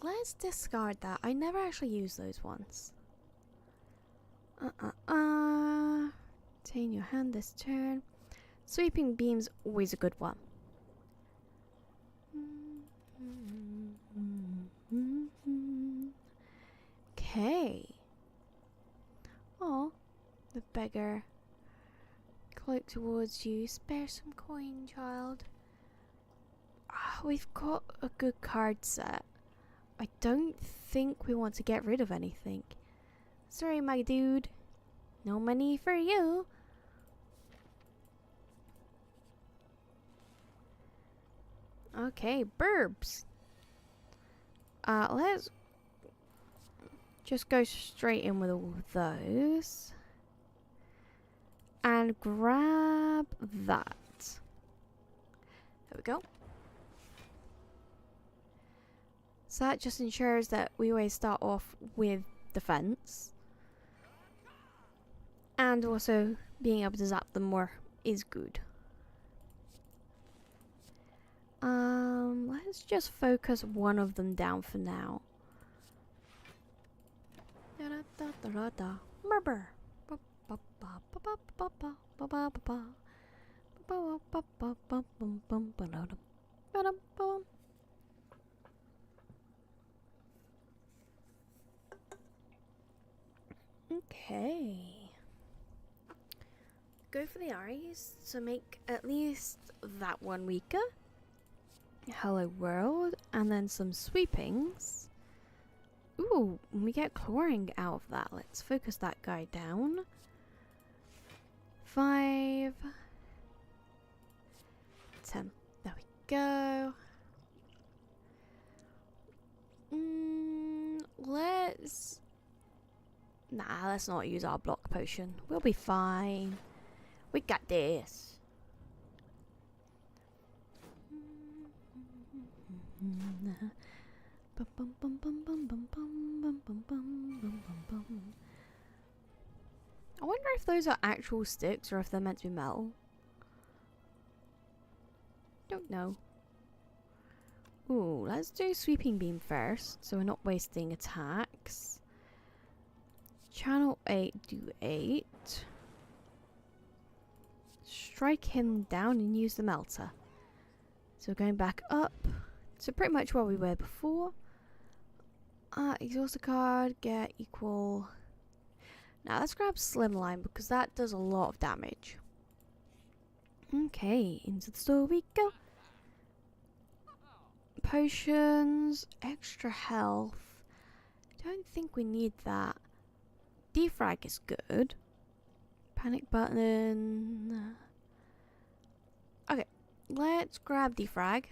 Let's discard that. I never actually used those ones. Retain your hand this turn. Sweeping beam's always a good one. Okay. Oh, the beggar. Cloak towards you. Spare some coin, child. We've got a good card set. I don't think we want to get rid of anything. Sorry, my dude. No money for you. Okay, burbs. Let's just go straight in with all of those. And grab that. There we go. So that just ensures that we always start off with defense. And also being able to zap them more is good. Let's just focus one of them down for now. Murder. Okay. Go for the eyes to make at least that one weaker. Hello world, and then some sweepings. Ooh, we get clawing out of that. Let's focus that guy down. 5, 10. There we go. Let's... Nah, let's not use our block potion. We'll be fine. We got this. I wonder if those are actual sticks or if they're meant to be metal. Don't know. Ooh, let's do sweeping beam first, so we're not wasting attacks. Channel 8, do 8. Strike him down and use the melter. So going back up to pretty much where we were before. Exhaust a card, get equal. Now let's grab Slimline because that does a lot of damage. Okay, into the store we go. Potions, extra health. Don't think we need that. Defrag is good. Panic button. Okay, let's grab defrag.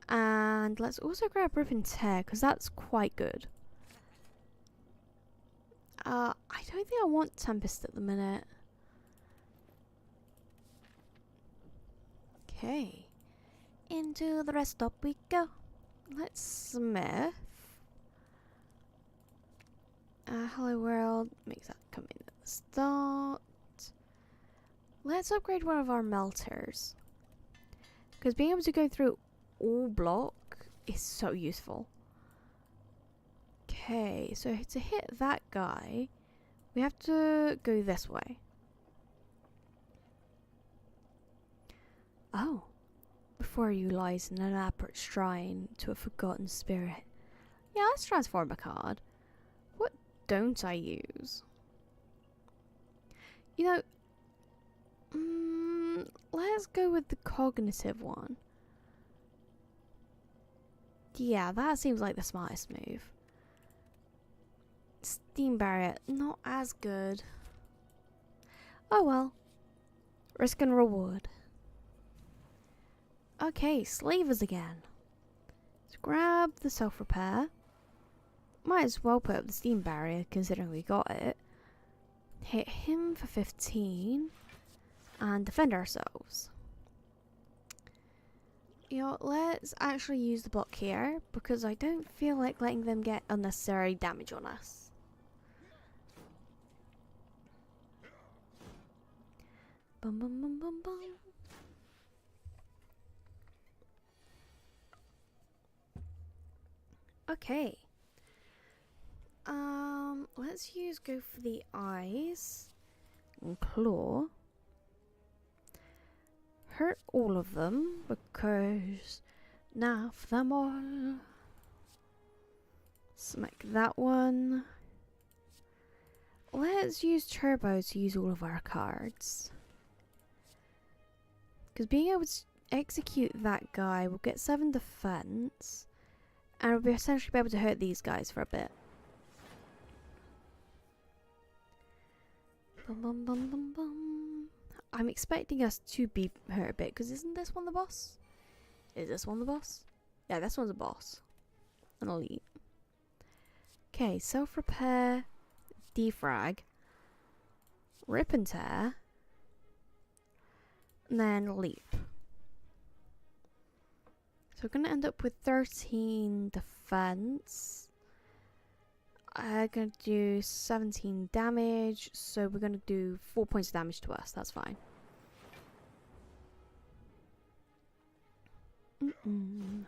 And let's also grab Rip and Tear because that's quite good. I don't think I want Tempest at the minute. Okay. Into the rest stop we go. Let's smith. Hello world. Makes that come in at the start. Let's upgrade one of our melters. Because being able to go through all block is so useful. Okay, so to hit that guy, we have to go this way. Oh. Before you lies an elaborate shrine to a forgotten spirit. Yeah, let's transform a card. What don't I use? You know, let's go with the cognitive one. Yeah, that seems like the smartest move. Steam Barrier, not as good. Oh well. Risk and reward. Okay, slavers again. Let's grab the self-repair. Might as well put up the steam barrier considering we got it. Hit him for 15. And defend ourselves. You know, let's actually use the block here because I don't feel like letting them get unnecessary damage on us. Bum bum bum bum bum. Okay. Let's go for the eyes and claw. Hurt all of them because now for them all. Smack that one. Let's use turbo to use all of our cards. Because being able to execute that guy will get 7 defense. And we'll be essentially be able to hurt these guys for a bit. Bum, bum, bum, bum, bum. I'm expecting us to be hurt a bit, because isn't this one the boss? Is this one the boss? Yeah, this one's a boss. An elite. Okay, self-repair, defrag, rip and tear, and then leap. So we're going to end up with 13 defense. I'm going to do 17 damage, so we're going to do 4 points of damage to us. That's fine. And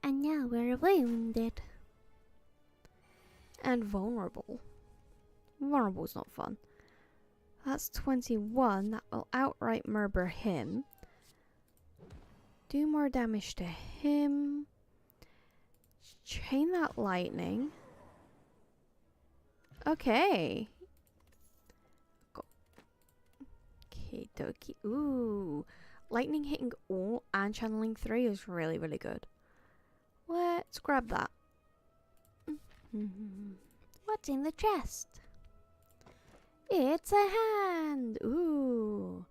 now we're wounded. And vulnerable. Vulnerable is not fun. That's 21. That will outright murder him. Do more damage to him. Chain that lightning. Okay. Okay, dokie. Ooh. Lightning hitting all and channeling 3 is really, really good. Let's grab that. What's in the chest? It's a hand. Ooh.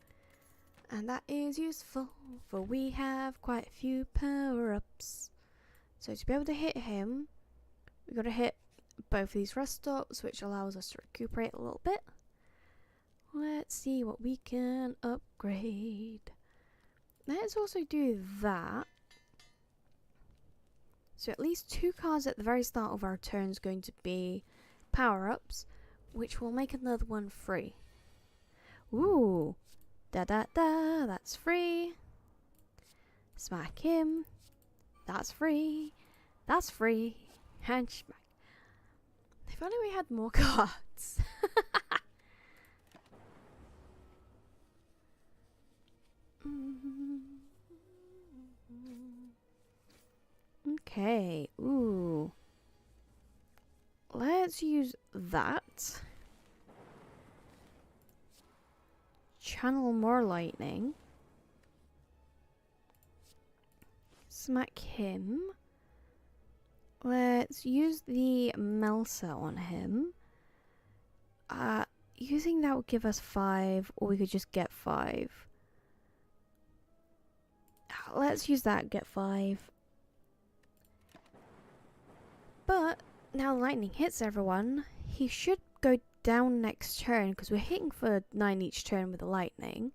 And that is useful, for we have quite a few power-ups. So to be able to hit him, we've got to hit both of these rest stops, which allows us to recuperate a little bit. Let's see what we can upgrade. Let's also do that. So at least 2 cards at the very start of our turn is going to be power-ups, which will make another one free. Ooh! Da-da-da, that's free. Smack him. That's free. That's free. And smack. If only we had more cards. Okay, ooh. Let's use that. Channel more lightning. Smack him. Let's use the Melsa on him. Using that would give us 5, or we could just get 5. Let's use that, get 5. But now lightning hits everyone, he should go down next turn because we're hitting for 9 each turn with the lightning.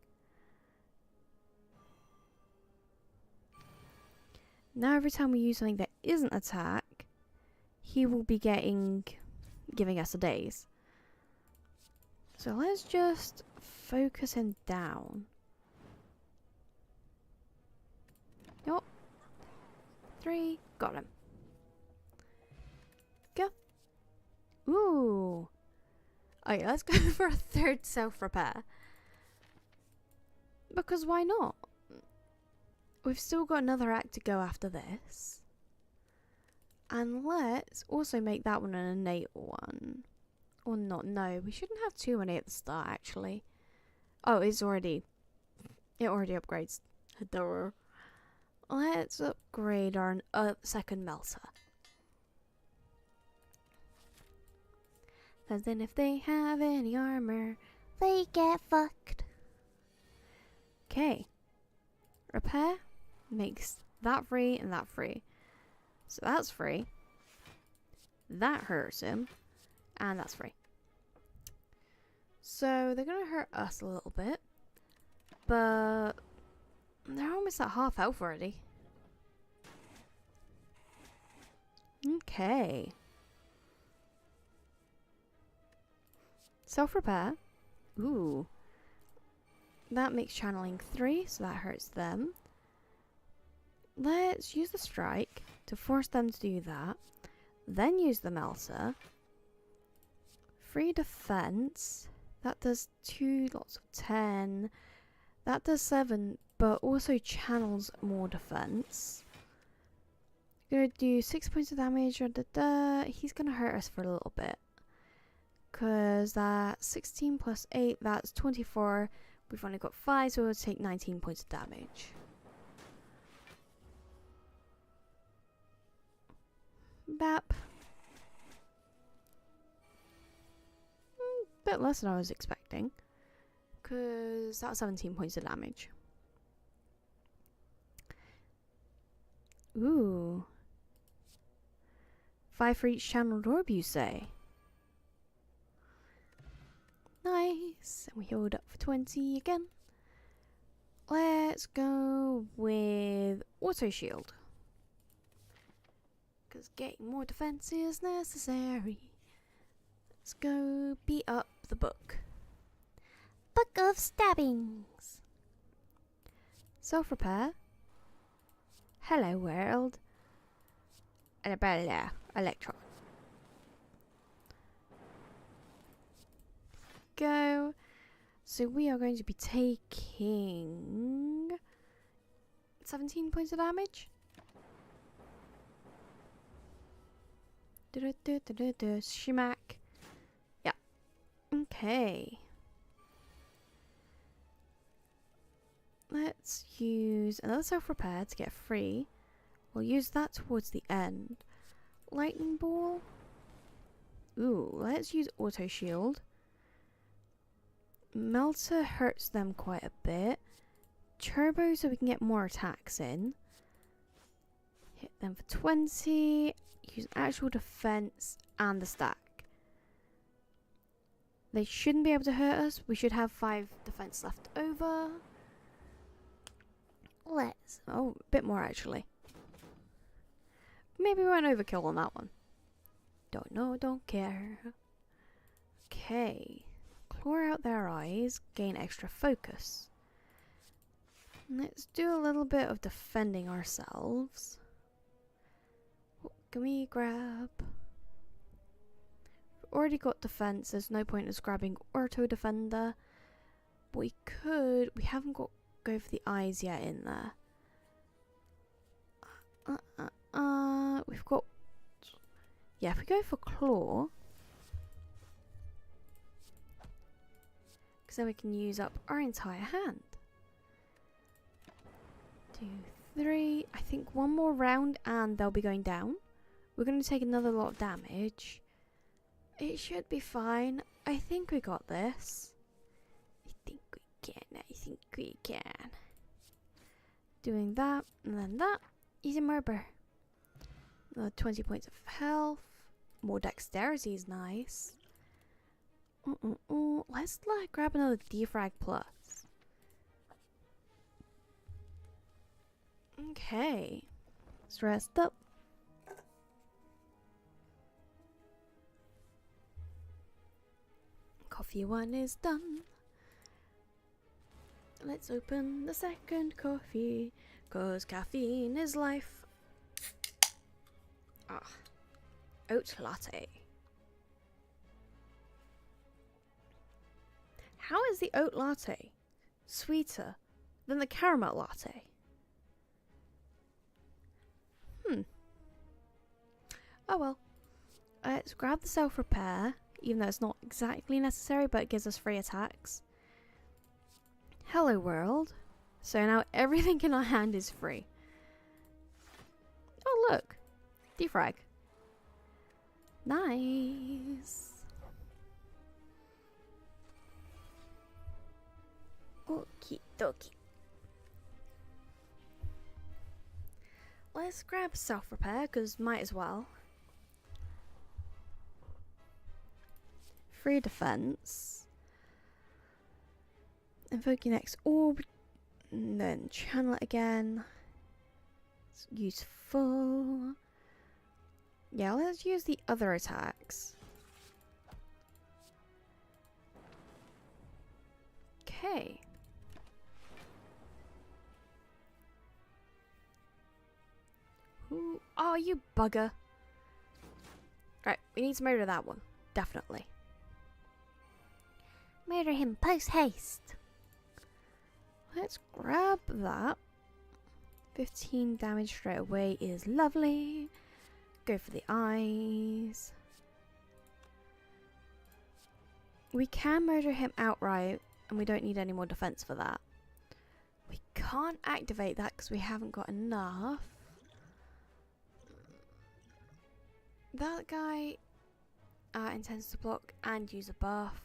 Now every time we use something that isn't attack, he will be giving us a daze. So let's just focus him down. Yup. 3, got him. Go. Ooh. Okay, let's go for a 3rd self-repair. Because why not? We've still got another act to go after this. And let's also make that one an innate one. Or not, no. We shouldn't have too many at the start, actually. Oh, it already upgrades. Duh. Let's upgrade our second Melta. Because then if they have any armor, They get fucked. okay. Repair makes that free and that free. So that's free. That hurts him. And that's free. So they're going to hurt us a little bit. But they're almost at half health already. Okay. Self-repair. Ooh. That makes channeling 3, so that hurts them. Let's use the strike to force them to do that. Then use the Melta. Free defense. That does 2 lots of 10. That does 7, but also channels more defense. Gonna do 6 points of damage. He's gonna hurt us for a little bit. Because that's 16 plus 8, that's 24. We've only got 5, so we'll take 19 points of damage. Bap. Bit less than I was expecting. Because that's 17 points of damage. Ooh. 5 for each channeled orb, you say? Nice. And we healed up for 20 again. Let's go with auto shield. Because getting more defense is necessary. Let's go beat up the book. Book of Stabbings. Self-repair. Hello world. Annabella. Electron. Go. So we are going to be taking 17 points of damage. Shimak. Yeah. Okay. Let's use another self-repair to get free. We'll use that towards the end. Lightning ball. Ooh, let's use auto shield. Melta hurts them quite a bit. turbo so we can get more attacks in. Hit them for 20. Use actual defense and the stack. They shouldn't be able to hurt us. We should have 5 defense left over. Let's... Oh, a bit more actually. Maybe we went overkill on that one. Don't know, don't care. Okay. Claw out their eyes. Gain extra focus. Let's do a little bit of defending ourselves. What can we grab? We've already got defense. There's no point in us grabbing auto defender. But we could... We haven't got go for the eyes yet in there. We've got... Yeah, if we go for claw... Because then we can use up our entire hand. 2, 3... I think one more round and they'll be going down. We're going to take another lot of damage. It should be fine. I think we got this. I think we can. Doing that and then that. Easy murder. Another 20 points of health. More dexterity is nice. Let's grab another defrag plus. Okay. Let's rest up. Coffee one is done. Let's open the second coffee, 'cause caffeine is life. Ah, oat latte. How is the oat latte sweeter than the caramel latte? Oh well. Let's grab the self-repair, even though it's not exactly necessary, but it gives us free attacks. Hello world. So now everything in our hand is free. Oh look. Defrag. Nice. Okie dokie. Let's grab self-repair, because might as well. Free defense. Invoke your next orb. And then channel it again. It's useful. Yeah, let's use the other attacks. Okay. Ooh. Oh, you bugger. Right, we need to murder that one. Definitely. Murder him post haste. Let's grab that. 15 damage straight away is lovely. Go for the eyes. We can murder him outright, and we don't need any more defense for that. We can't activate that because we haven't got enough. That guy intends to block and use a buff.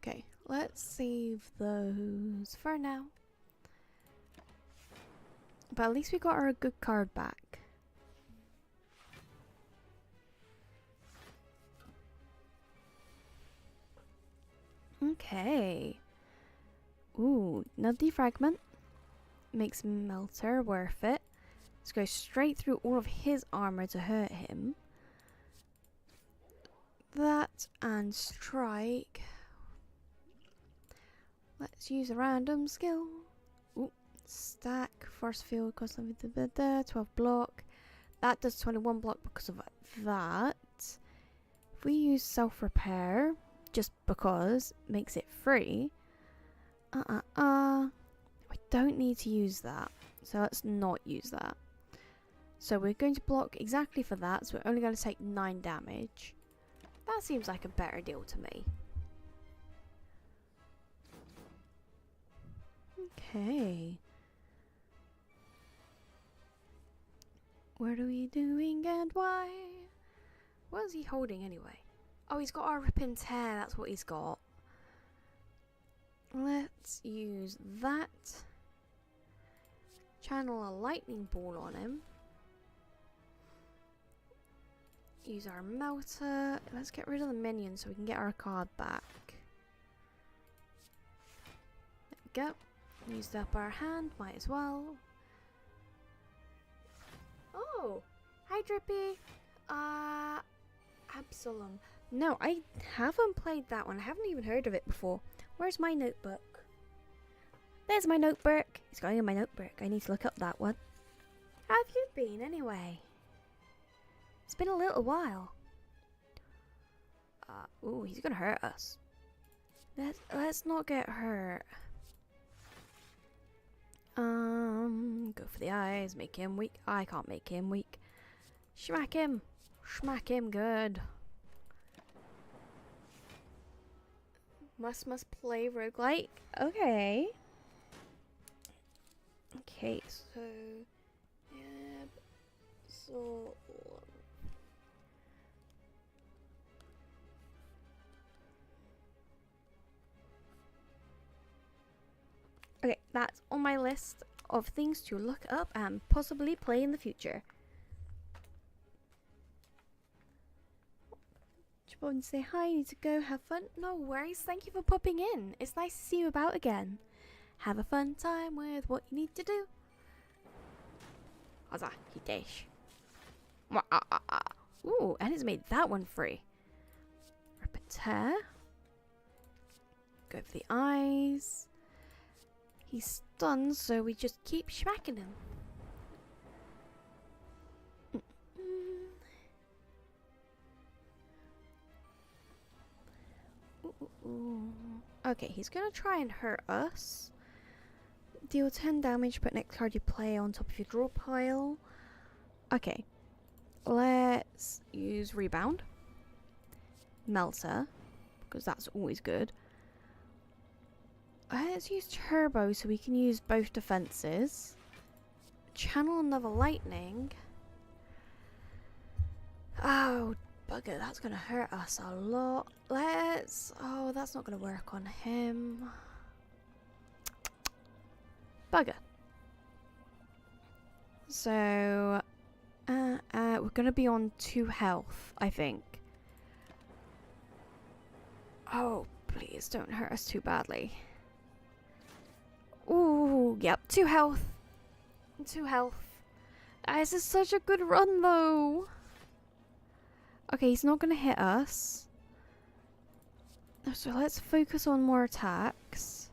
Okay, let's save those for now. But at least we got our good card back. Okay. Ooh, another defragment. Makes Melter worth it. Let's go straight through all of his armor to hurt him. That and strike. Let's use a random skill. Ooh, stack, force field, cost 12 block. That does 21 block because of that. If we use self-repair, just because, makes it free. We don't need to use that. So let's not use that. So we're going to block exactly for that. So we're only going to take 9 damage. That seems like a better deal to me. Okay. What are we doing and why? What is he holding anyway? Oh, he's got our rip and tear. That's what he's got. Let's use that. Channel a lightning ball on him. Use our melter. Let's get rid of the minions so we can get our card back. There we go. Used up our hand, might as well. Oh, hi Drippy. Absalom. No, I haven't played that one. I haven't even heard of it before. Where's my notebook? There's my notebook. It's going in my notebook. I need to look up that one. How have you been anyway? It's been a little while. Ooh, he's gonna hurt us. Let's not get hurt. Go for the eyes. Make him weak. I can't make him weak. Smack him. Smack him good. Must play roguelike. Okay. Okay, so okay, that's on my list of things to look up and possibly play in the future. Jump on and say hi, need to go, have fun. No worries, thank you for popping in. It's nice to see you about again. Have a fun time with what you need to do. Huzzah, he dash. Ooh, and it's made that one free. Rip a tear. Go for the eyes. He's stunned, so we just keep smacking him. Okay, he's gonna try and hurt us. Deal 10 damage, put next card you play on top of your draw pile. Okay, let's use Rebound. Melter, because that's always good. Let's use Turbo so we can use both defenses. Channel another Lightning. Oh, bugger, that's going to hurt us a lot. Oh, that's not going to work on him. Bugger. So, we're going to be on 2 health, I think. Oh, please don't hurt us too badly. Ooh, yep, 2 health. 2 health. This is such a good run, though. Okay, he's not going to hit us. So let's focus on more attacks.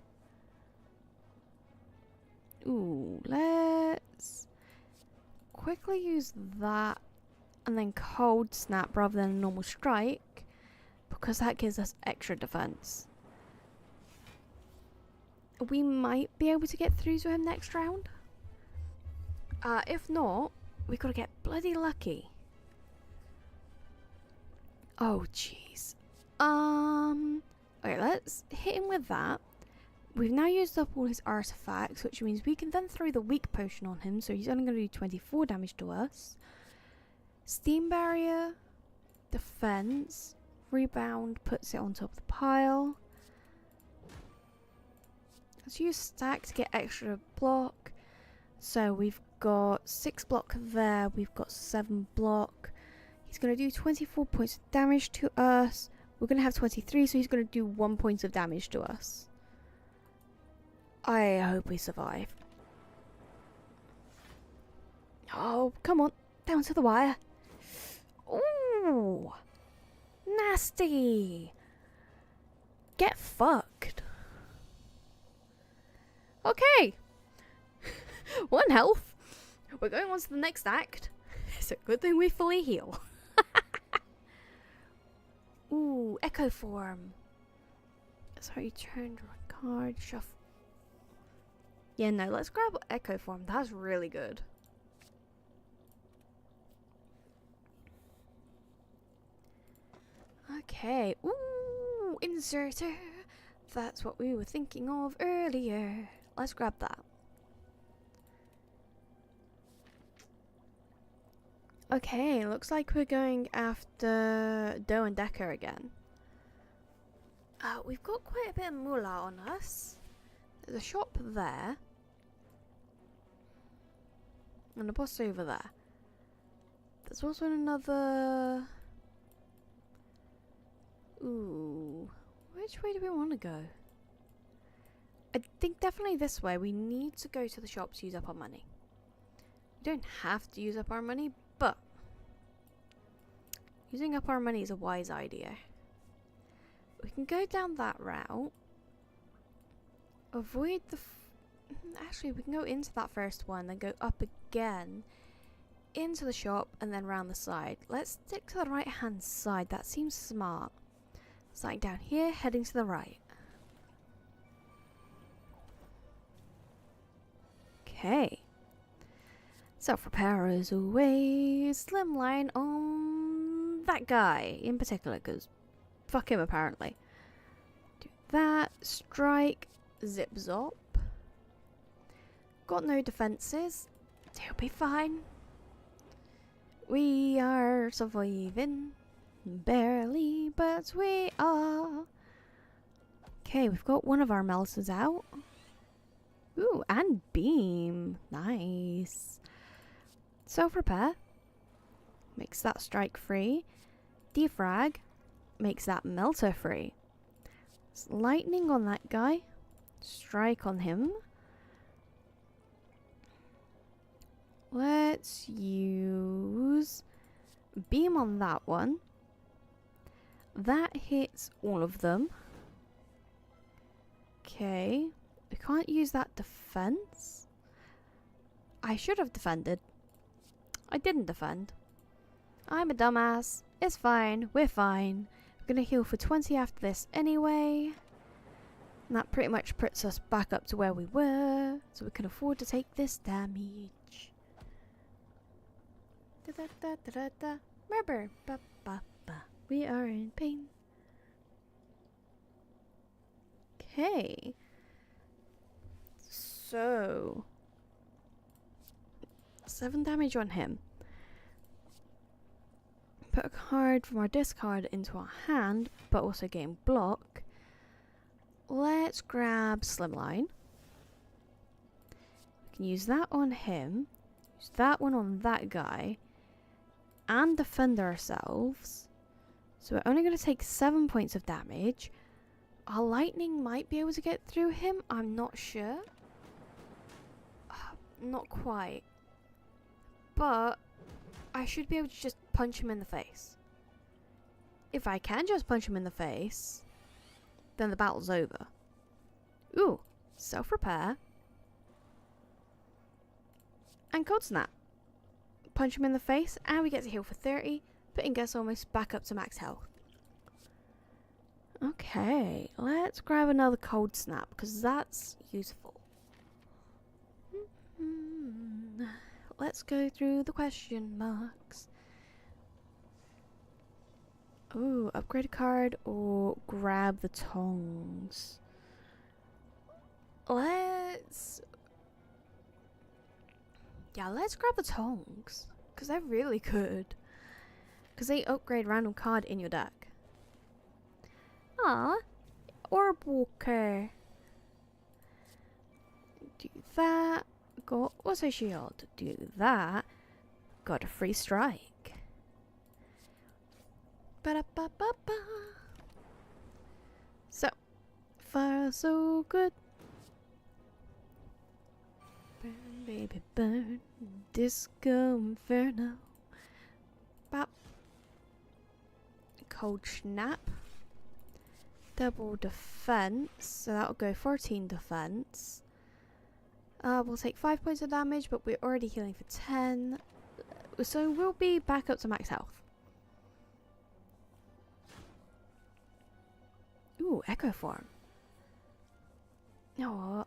Ooh, let's quickly use that and then cold snap rather than a normal strike, because that gives us extra defense. We might be able to get through to him next round. If not, we gotta get bloody lucky. Oh jeez. Okay, let's hit him with that. We've now used up all his artifacts, which means we can then throw the weak potion on him, so he's only going to do 24 damage to us. Steam barrier, defense, rebound, puts it on top of the pile. Let's use stack to get extra block. So we've got 6 block there, we've got 7 block. He's going to do 24 points of damage to us. We're going to have 23, so he's going to do 1 point of damage to us. I hope we survive. Oh, come on. Down to the wire. Ooh. Nasty. Get fucked. Okay. 1 health. We're going on to the next act. It's a good thing we fully heal. Ooh, Echo Form. Sorry, turned one card, shuffle. Yeah, no, let's grab Echo Form. That's really good. Okay. Ooh, inserter. That's what we were thinking of earlier. Let's grab that. Okay, looks like we're going after Doe and Decker again. We've got quite a bit of moolah on us. There's a shop there. And a boss over there. There's also another... Ooh. Which way do we want to go? I think definitely this way. We need to go to the shop to use up our money. We don't have to use up our money, but using up our money is a wise idea. We can go down that route. Avoid the... Actually, we can go into that first one, then go up again into the shop and then round the side. Let's stick to the right hand side. That seems smart. Starting down here, heading to the right. Okay. Self-repair as always. Slimline on that guy in particular, because fuck him apparently. Do that. Strike. Zip zop. Got no defences. He'll be fine. We are surviving. Barely, but we are. Okay, we've got one of our melters out. Ooh, and beam. Nice. Self-repair. Makes that strike free. Defrag. Makes that melter free. It's lightning on that guy. Strike on him. Let's use beam on that one. That hits all of them. Okay. We can't use that defense. I should have defended. I didn't defend. I'm a dumbass. It's fine. We're fine. We're going to heal for 20 after this anyway. And that pretty much puts us back up to where we were. So we can afford to take this damage. Da da da da da da. Murder. Ba ba ba. We are in pain. Okay. So 7 damage on him. Put a card from our discard into our hand, but also gain block. Let's grab Slimline. We can use that on him. Use that one on that guy. And defend ourselves. So we're only going to take 7 points of damage. Our lightning might be able to get through him. I'm not sure. Not quite. But I should be able to just punch him in the face. If I can just punch him in the face, then the battle's over. Ooh, self-repair. And cold snap. Punch him in the face, and we get to heal for 30, putting us almost back up to max health. Okay, let's grab another cold snap, because that's useful. Let's go through the question marks. Ooh, upgrade a card or grab the tongs. Let's grab the tongs. Because they're really good. Because they upgrade random card in your deck. Ah, Orb Walker. Do that. Got also shield. Do that. Got a free strike. Ba-da-ba-ba-ba. So far so good. Burn, baby, burn. Disco Inferno. Bop. Cold snap. Double defense. So that'll go 14 defense. We'll take 5 points of damage, but we're already healing for 10. So we'll be back up to max health. Ooh, Echo Form. Oh,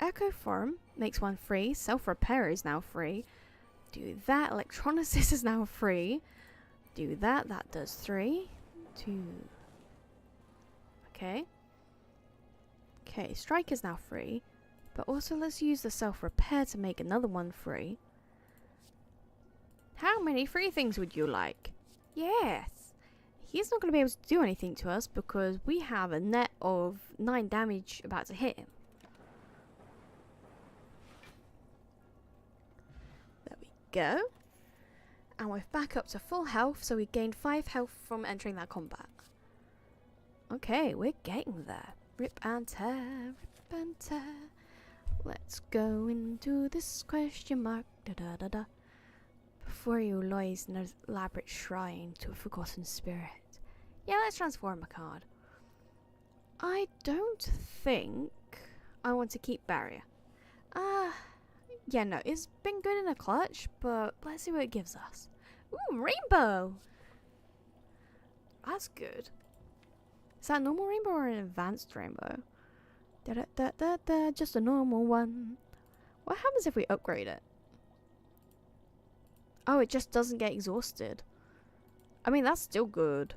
Echo Form makes one free. Self-repair is now free. Do that. Electrolysis is now free. Do that. That does 3. 2. Okay. Okay, Strike is now free. But also let's use the self-repair to make another one free. How many free things would you like? Yes. he's not going to be able to do anything to us because we have a net of 9 damage about to hit him. There we go. And we're back up to full health, so we gained 5 health from entering that combat. Okay, we're getting there. Rip and tear, rip and tear. Let's go into this question mark. Da da da da. Before you lies an elaborate shrine to a forgotten spirit. Yeah, let's transform a card. I don't think I want to keep barrier. Yeah, no, it's been good in a clutch, but let's see what it gives us. Ooh, rainbow! That's good. Is that a normal rainbow or an advanced rainbow? Da da da da da, just a normal one. What happens if we upgrade it? Oh, it just doesn't get exhausted. I mean, that's still good.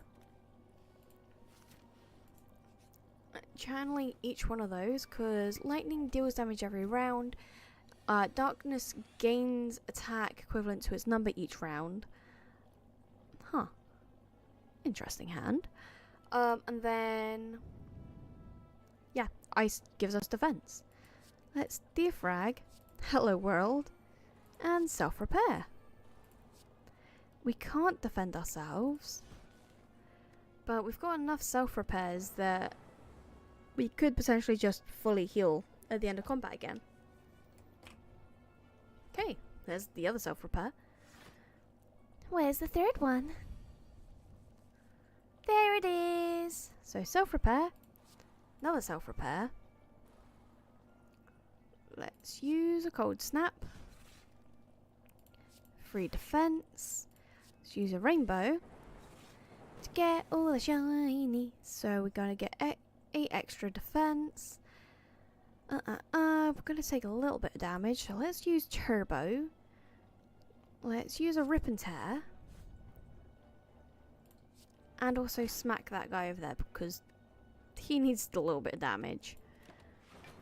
Channeling each one of those, because lightning deals damage every round. Darkness gains attack equivalent to its number each round. Huh. Interesting hand. And then... yeah, ice gives us defense. Let's defrag, hello world, and self-repair. We can't defend ourselves, but we've got enough self-repairs that we could potentially just fully heal at the end of combat again. Okay, there's the other self-repair. Where's the third one? There it is. So self-repair, another self-repair. Let's use a cold snap. Free defense. Let's use a rainbow to get all the shiny. So we're gonna get 8 extra defense. We're gonna take a little bit of damage. So let's use turbo. Let's use a rip and tear. And also smack that guy over there because he needs a little bit of damage.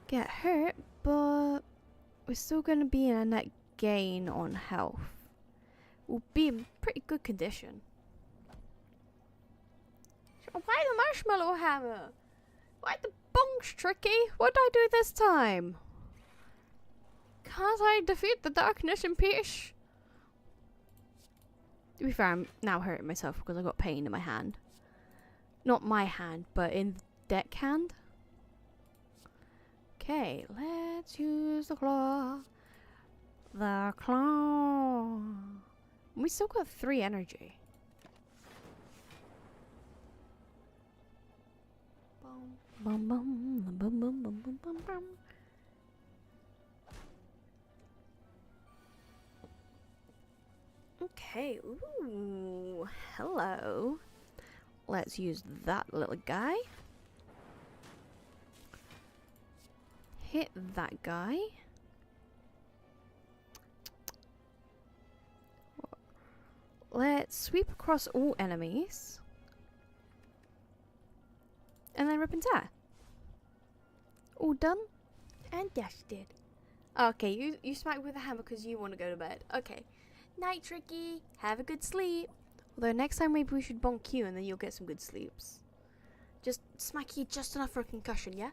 Get hurt, but we're still gonna be in a net gain on health. We'll be in pretty good condition. Why the marshmallow hammer? Why the bonks, Tricky? What did I do this time? Can't I defeat the darkness in peace? To be fair, I'm now hurting myself because I got pain in my hand. Not my hand, but in the deck hand. Okay, let's use the claw. The claw. We still got 3 energy. Bum, bum, bum, bum, bum, bum, bum, bum, bum. Okay, ooh, hello. Let's use that little guy. Hit that guy. Let's sweep across all enemies. And then rip and tear. All done and dusted. Okay, you smack with a hammer because you want to go to bed. Okay. Night, Tricky. Have a good sleep. Although next time maybe we should bonk you and then you'll get some good sleeps. Just smack you just enough for a concussion, yeah?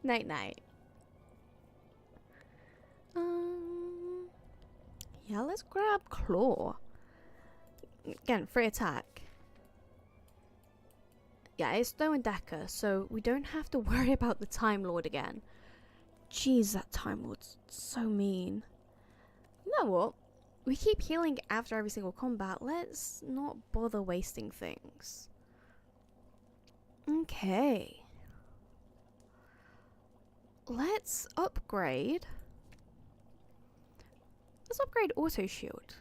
Night night. Yeah, let's grab Claw. Again, free attack. Yeah, it's Snow and Decker, so we don't have to worry about the Time Lord again. Jeez, that Time Lord's so mean. You know what? We keep healing after every single combat. Let's not bother wasting things. Okay. Let's upgrade. Let's upgrade Auto Shield.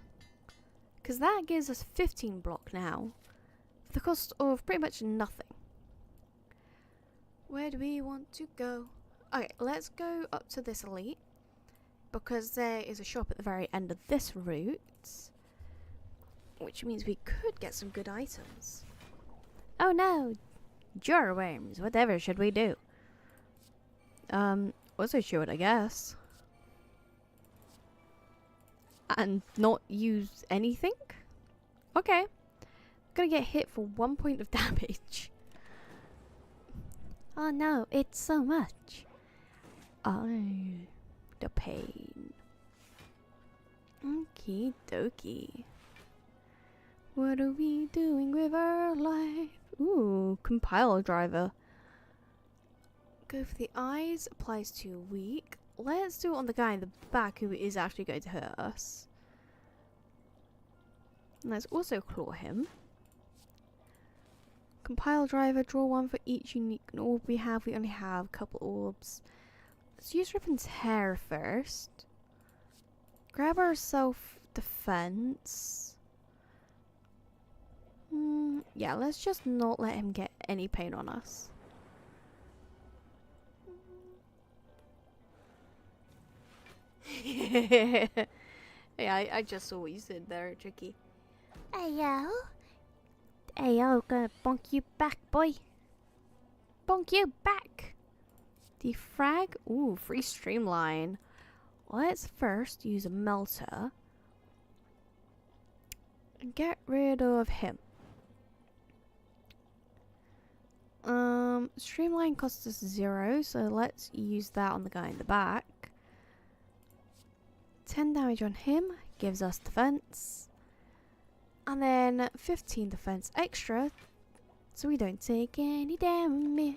Because that gives us 15 block now. For the cost of pretty much nothing. Where do we want to go? Okay, let's go up to this elite. Because there is a shop at the very end of this route. Which means we could get some good items. Oh no! Jar worms, whatever should we do? Also shield, I guess. And not use anything? Okay. Gonna get hit for 1 point of damage. Oh no, it's so much. Oh, the pain. Okie dokie. What are we doing with our life? Ooh, compile driver. Go for the eyes, applies to weak. Let's do it on the guy in the back who is actually going to hurt us. Let's also claw him. Compile driver, draw one for each unique orb we have. We only have a couple orbs. Let's use Rip and Tear first. Grab our self-defense. Yeah, let's just not let him get any pain on us. Yeah, I just saw what you said there, Tricky. Ayo. Ayo, gonna bonk you back, boy. Bonk you back. Defrag? Ooh, free streamline. Let's first use a melter. And get rid of him. Streamline costs us 0, so let's use that on the guy in the back. 10 damage on him, gives us defense. And then 15 defense extra, so we don't take any damage.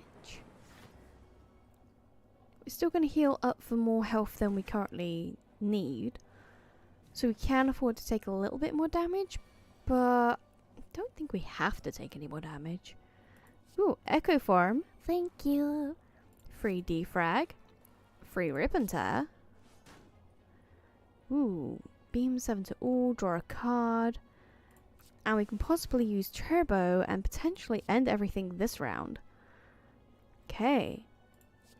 We're still going to heal up for more health than we currently need. So we can afford to take a little bit more damage, but I don't think we have to take any more damage. Ooh, Echo Farm. Thank you. Free defrag. Free Rip and Tear. Ooh, beam 7 to all, draw a card. And we can possibly use Turbo and potentially end everything this round. Okay.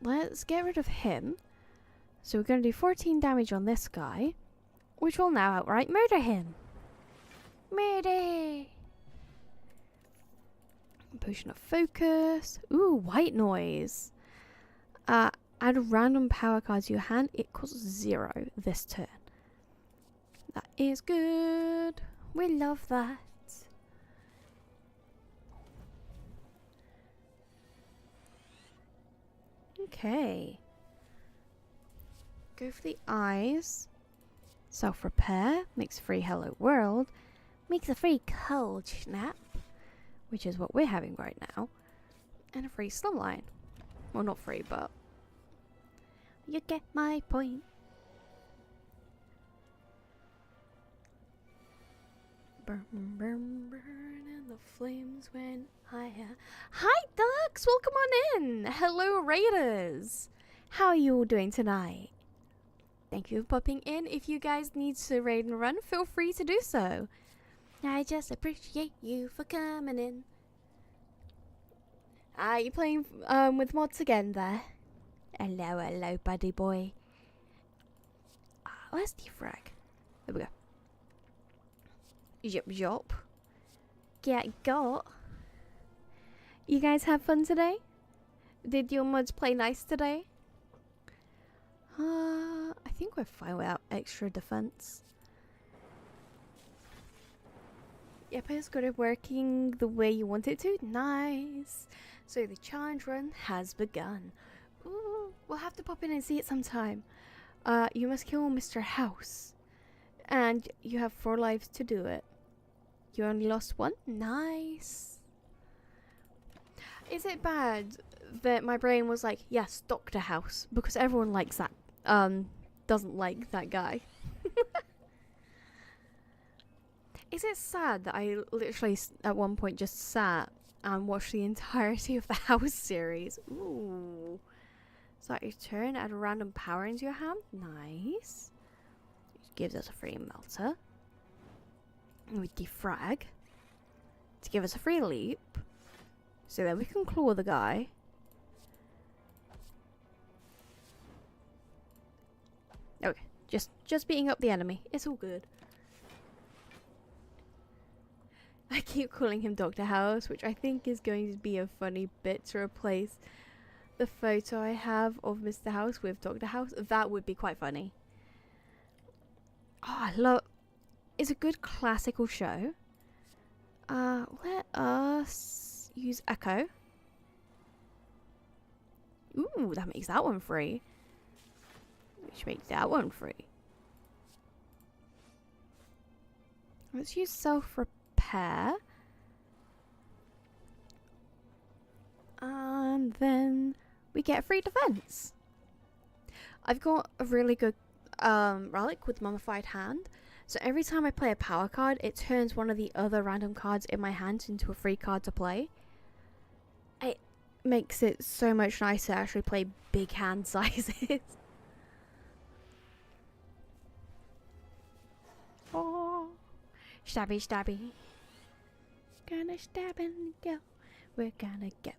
Let's get rid of him. So we're going to do 14 damage on this guy, which will now outright murder him. Murder. Potion of Focus. Ooh, White Noise. Add a random power card to your hand. It costs 0 this turn. That is good. We love that. Okay. Go for the eyes. Self-repair. Makes free Hello World. Makes a free cold snap. Which is what we're having right now. And a free Slumline. Well, not free, but... You get my point. Burn, burn, burn, and the flames went higher. Hi, ducks! Welcome on in! Hello, Raiders! How are you all doing tonight? Thank you for popping in. If you guys need to raid and run, feel free to do so. I just appreciate you for coming in. Are you playing with mods again there? Hello, hello, buddy boy. Let's defrag. There we go. Yep, yep. Get got. You guys have fun today? Did your mods play nice today? I think we're fine without extra defense. Yep, it's got it working the way you want it to. Nice. So the challenge run has begun. Ooh, we'll have to pop in and see it sometime. You must kill Mr. House. And you have 4 lives to do it. You only lost 1? Nice. Is it bad that my brain was like, yes, Dr. House, because everyone likes that, doesn't like that guy? Is it sad that I literally at one point just sat and watched the entirety of the House series? Ooh. Start your turn, add a random power into your hand. Nice. Gives us a free melter. And we defrag to give us a free leap. So then we can claw the guy. Okay, just beating up the enemy. It's all good. I keep calling him Dr. House, which I think is going to be a funny bit to replace the photo I have of Mr. House with Dr. House. That would be quite funny. Oh, I love... It's a good classical show. Let us use Echo. Ooh, that makes that one free. Which makes that one free. Let's use self-repair. And then we get free defense. I've got a really good relic with Mummified Hand. So every time I play a power card, it turns one of the other random cards in my hand into a free card to play. It makes it so much nicer to actually play big hand sizes. Oh, stabby, stabby. Gonna stab and go. We're gonna get.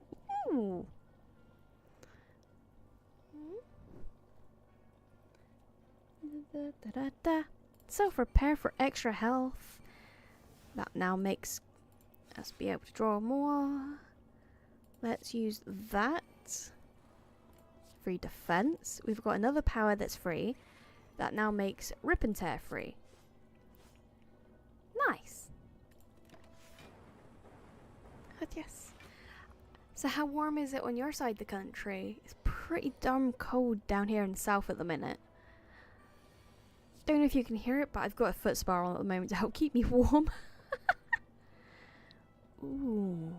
Ooh. Da, da, da, da. Self-repair for extra health. That now makes us be able to draw more. Let's use that. Free defense. We've got another power that's free. That now makes Rip and Tear free. Nice. But yes. So how warm is it on your side of the country? It's pretty darn cold down here in the south at the minute. Don't know if you can hear it, but I've got a foot spar on at the moment to help keep me warm. Ooh.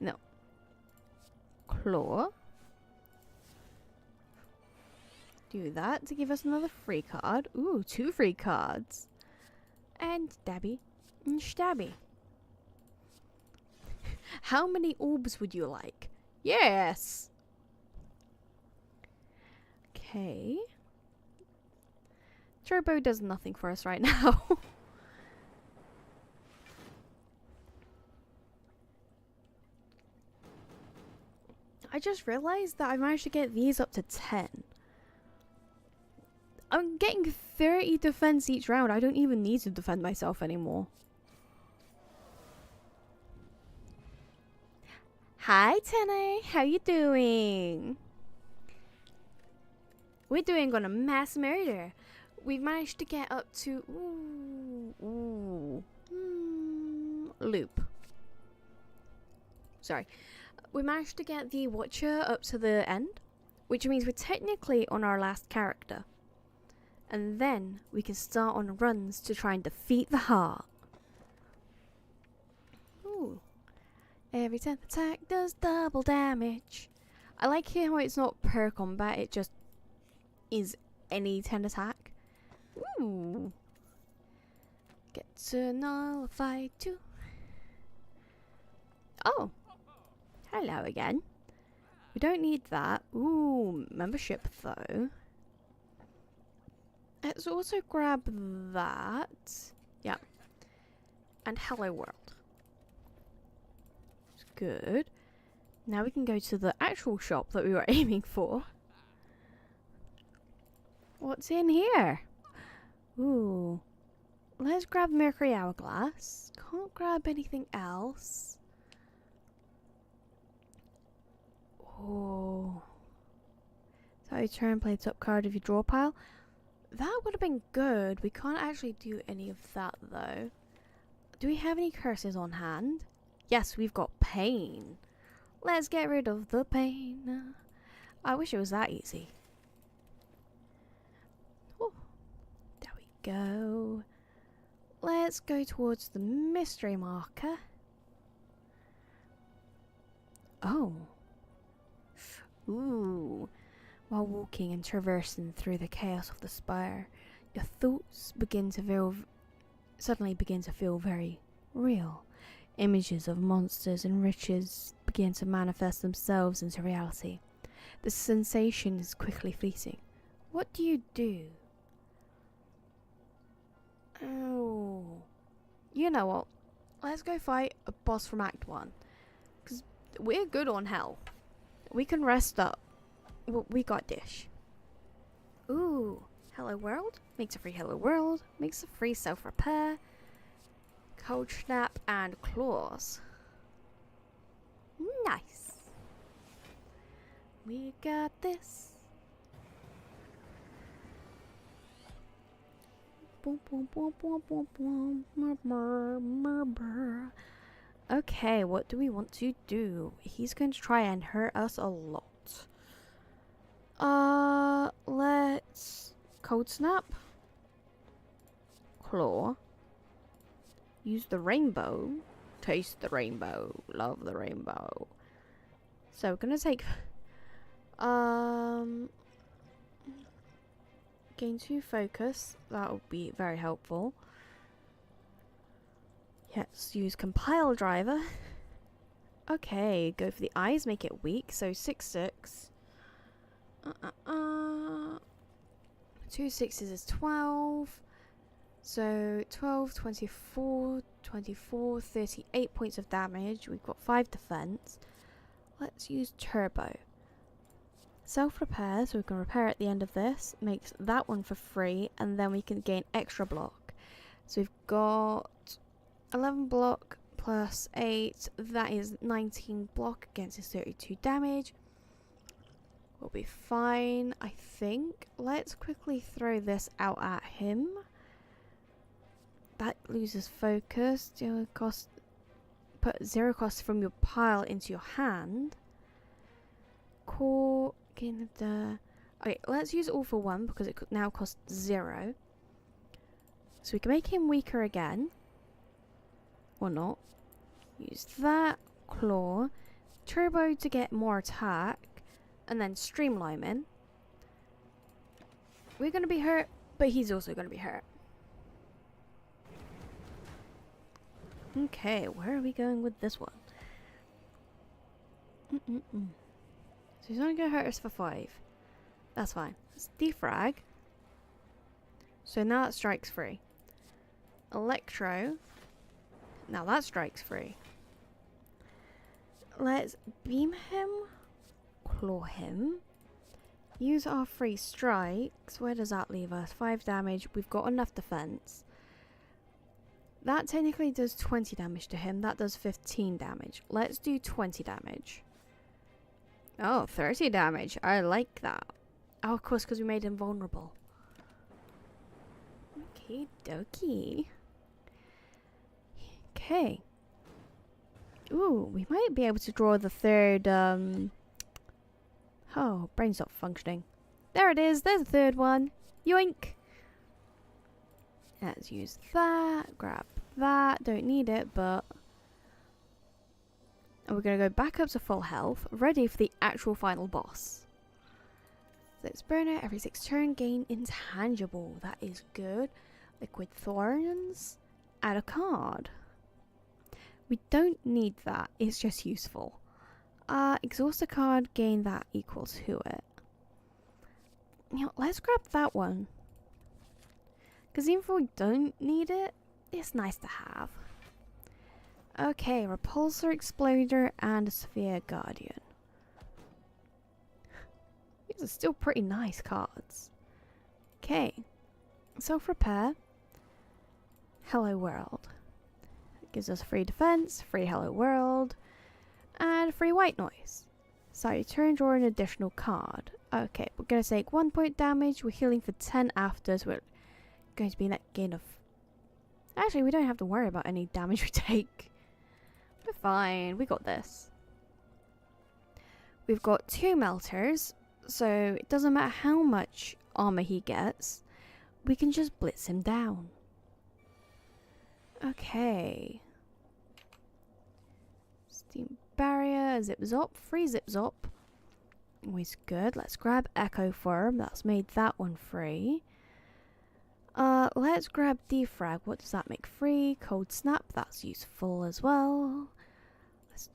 No. Claw. Do that to give us another free card. Ooh, 2 free cards. And stabby. And stabby. How many orbs would you like? Yes! Okay. Turbo does nothing for us right now. I just realized that I managed to get these up to 10. I'm getting 30 defense each round. I don't even need to defend myself anymore. Hi, Tene. How you doing? We're doing on a mass murder. We've managed to get up to loop. Sorry. We managed to get the Watcher up to the end, which means we're technically on our last character. And then we can start on runs to try and defeat the heart. Ooh. Every 10th attack does double damage. I like how it's not per combat, it just is any 10 attack. Ooh. Get to nullify too. Oh. Hello again. We don't need that. Ooh, membership though. Let's also grab that. Yeah. And hello world. It's good. Now we can go to the actual shop that we were aiming for. What's in here? Ooh. Let's grab Mercury Hourglass. Can't grab anything else. Oh. So you turn play top card of your draw pile. That would have been good. We can't actually do any of that though. Do we have any curses on hand? Yes, we've got pain. Let's get rid of the pain. I wish it was that easy. Oh, there we go. Let's go towards the mystery marker. Oh. Ooh. While walking and traversing through the chaos of the spire, your thoughts suddenly begin to feel very real. Images of monsters and riches begin to manifest themselves into reality. The sensation is quickly fleeting. What do you do? Oh. You know what? Let's go fight a boss from Act 1. Because we're good on health. We can rest up. We got dish. Ooh. Hello world. Makes a free hello world. Makes a free self-repair. Cold snap and claws. Nice. We got this. Okay, what do we want to do? He's going to try and hurt us a lot. Let's cold snap. Claw. Use the rainbow. Taste the rainbow. Love the rainbow. So we're gonna take gain 2 focus. That'll be very helpful. Let's use compile driver. Okay, go for the eyes, make it weak. So 6/6. 2 6s is 12. So 12, 24, 24, 38 points of damage. We've got 5 defense. Let's use turbo. Self-repair, so we can repair at the end of this. Makes that one for free, and then we can gain extra block. So we've got 11 block plus 8. That is 19 block against his 32 damage. We'll be fine, I think. Let's quickly throw this out at him. That loses focus. Put 0 cost from your pile into your hand. Core. Okay, let's use all for 1 because it now costs 0. So we can make him weaker again. Or not. Use that. Claw. Turbo to get more attack. And then streamlining. We're going to be hurt, but he's also going to be hurt. Okay, where are we going with this one? So he's only going to hurt us for 5. That's fine. Let's defrag. So now that strikes free. Electro. Now that strikes free. Let's beam him. Claw him. Use our 3 strikes. Where does that leave us? 5 damage. We've got enough defense. That technically does 20 damage to him. That does 15 damage. Let's do 20 damage. Oh, 30 damage. I like that. Oh, of course, because we made him vulnerable. Okie dokie. Okay. Ooh, we might be able to draw the third, Oh, brain's not functioning. There it is. There's the third one. Yoink. Let's use that. Grab that. Don't need it, but... And we're going to go back up to full health. Ready for the actual final boss. Let's burn it. Every 6 turn, gain intangible. That is good. Liquid Thorns. Add a card. We don't need that. It's just useful. Exhaust a card, gain that equal to it. You know, let's grab that one. Because even if we don't need it, it's nice to have. Okay, Repulsor, Exploder, and Sphere Guardian. These are still pretty nice cards. Okay. Self-repair. Hello World. It gives us free defense, free Hello World, and free white noise. So you turn, draw an additional card. Okay, we're going to take 1 point damage. We're healing for 10 after, so we're going to be net gain of... Actually, we don't have to worry about any damage we take. We're fine. We got this. We've got 2 melters, so it doesn't matter how much armor he gets. We can just blitz him down. Okay. Steam barrier, zip zop, free zip zop. Always good. Let's grab Echo Form. That's made that one free. Let's grab Defrag. What does that make free? Cold Snap. That's useful as well. Let's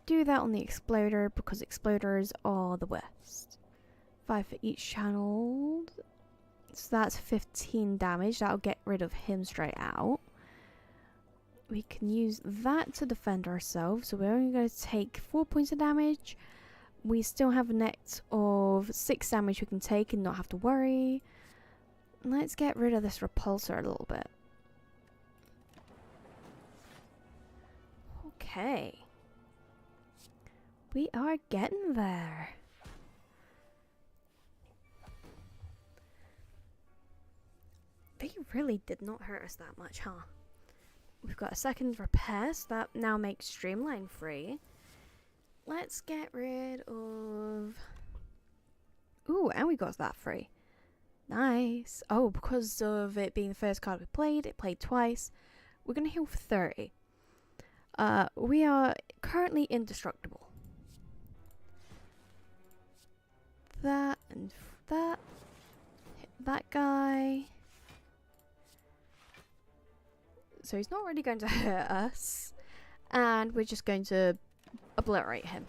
do that on the Exploder because Exploders are the worst. 5 for each channeled. So that's 15 damage. That'll get rid of him straight out. We can use that to defend ourselves. So we're only going to take 4 points of damage. We still have a net of 6 damage we can take and not have to worry. Let's get rid of this repulsor a little bit. Okay. We are getting there. They really did not hurt us that much, huh? We've got a second repair, so that now makes Streamline free. Let's get rid of... Ooh, and we got that free. Nice. Oh, because of it being the first card we played, it played twice. We're going to heal for 30. We are currently indestructible. That and that. Hit that guy. So he's not really going to hurt us. And we're just going to obliterate him.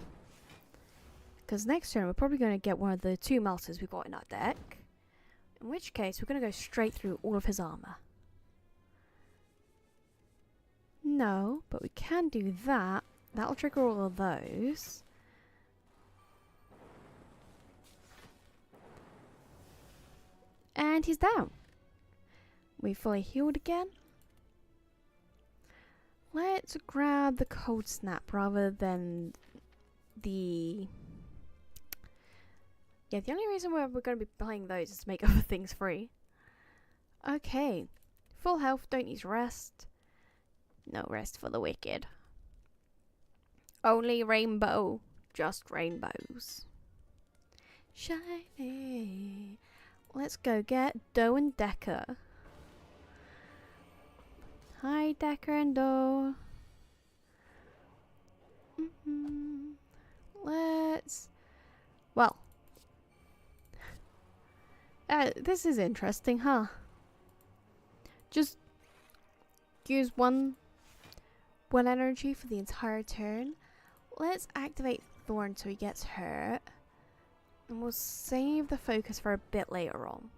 Because next turn we're probably going to get one of the 2 melters we've got in our deck. In which case we're going to go straight through all of his armor. No, but we can do that. That'll trigger all of those. And he's down. We fully healed again. Let's grab the cold snap rather than the... Yeah, the only reason we're going to be playing those is to make other things free. Okay. Full health, don't need rest. No rest for the wicked. Only rainbow. Just rainbows. Shiny. Let's go get Doe and Decker. Hi, Decker and Doe. Let's... Well. This is interesting, huh? Just use one energy for the entire turn. Let's activate Thorn so he gets hurt. And we'll save the focus for a bit later on.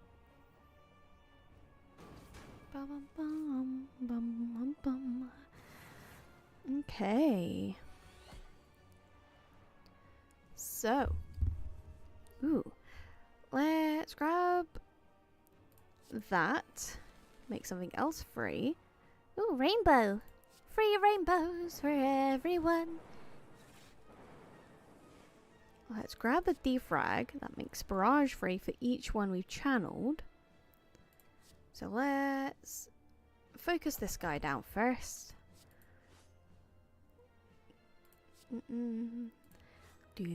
Okay. So. Ooh. Let's grab that. Make something else free. Ooh, rainbow. Free rainbows for everyone. Let's grab the defrag. That makes barrage free for each one we've channeled. So let's focus this guy down first. Do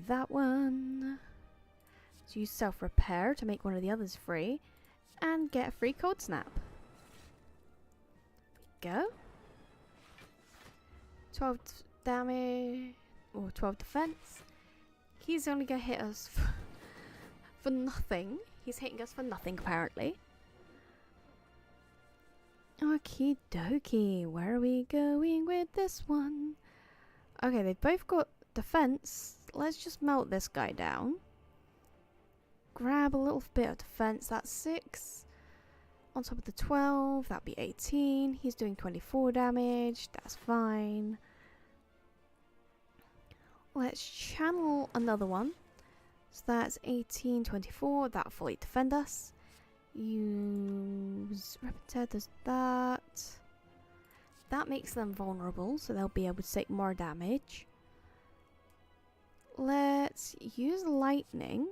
that one. Let's use self-repair to make one of the others free. And get a free cold snap. There we go. 12 damage. Or 12 defense. He's only going to hit us for nothing. He's hitting us for nothing, apparently. Okie dokie. Where are we going with this one? Okay, they've both got defense. Let's just melt this guy down. Grab a little bit of defense. That's 6. On top of the 12, that'd be 18. He's doing 24 damage. That's fine. Let's channel another one. So that's 18, 24. That'll fully defend us. Use Repeter does that. That makes them vulnerable, so they'll be able to take more damage. Let's use lightning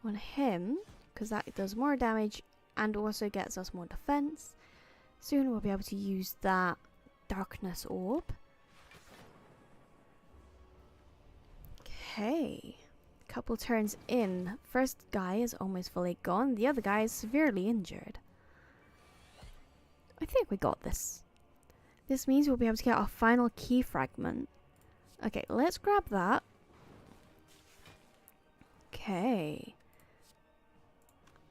on him, because that does more damage and also gets us more defense. Soon we'll be able to use that darkness orb. Okay, couple turns in. First guy is almost fully gone. The other guy is severely injured. I think we got this. This means we'll be able to get our final key fragment. Okay, let's grab that. Okay.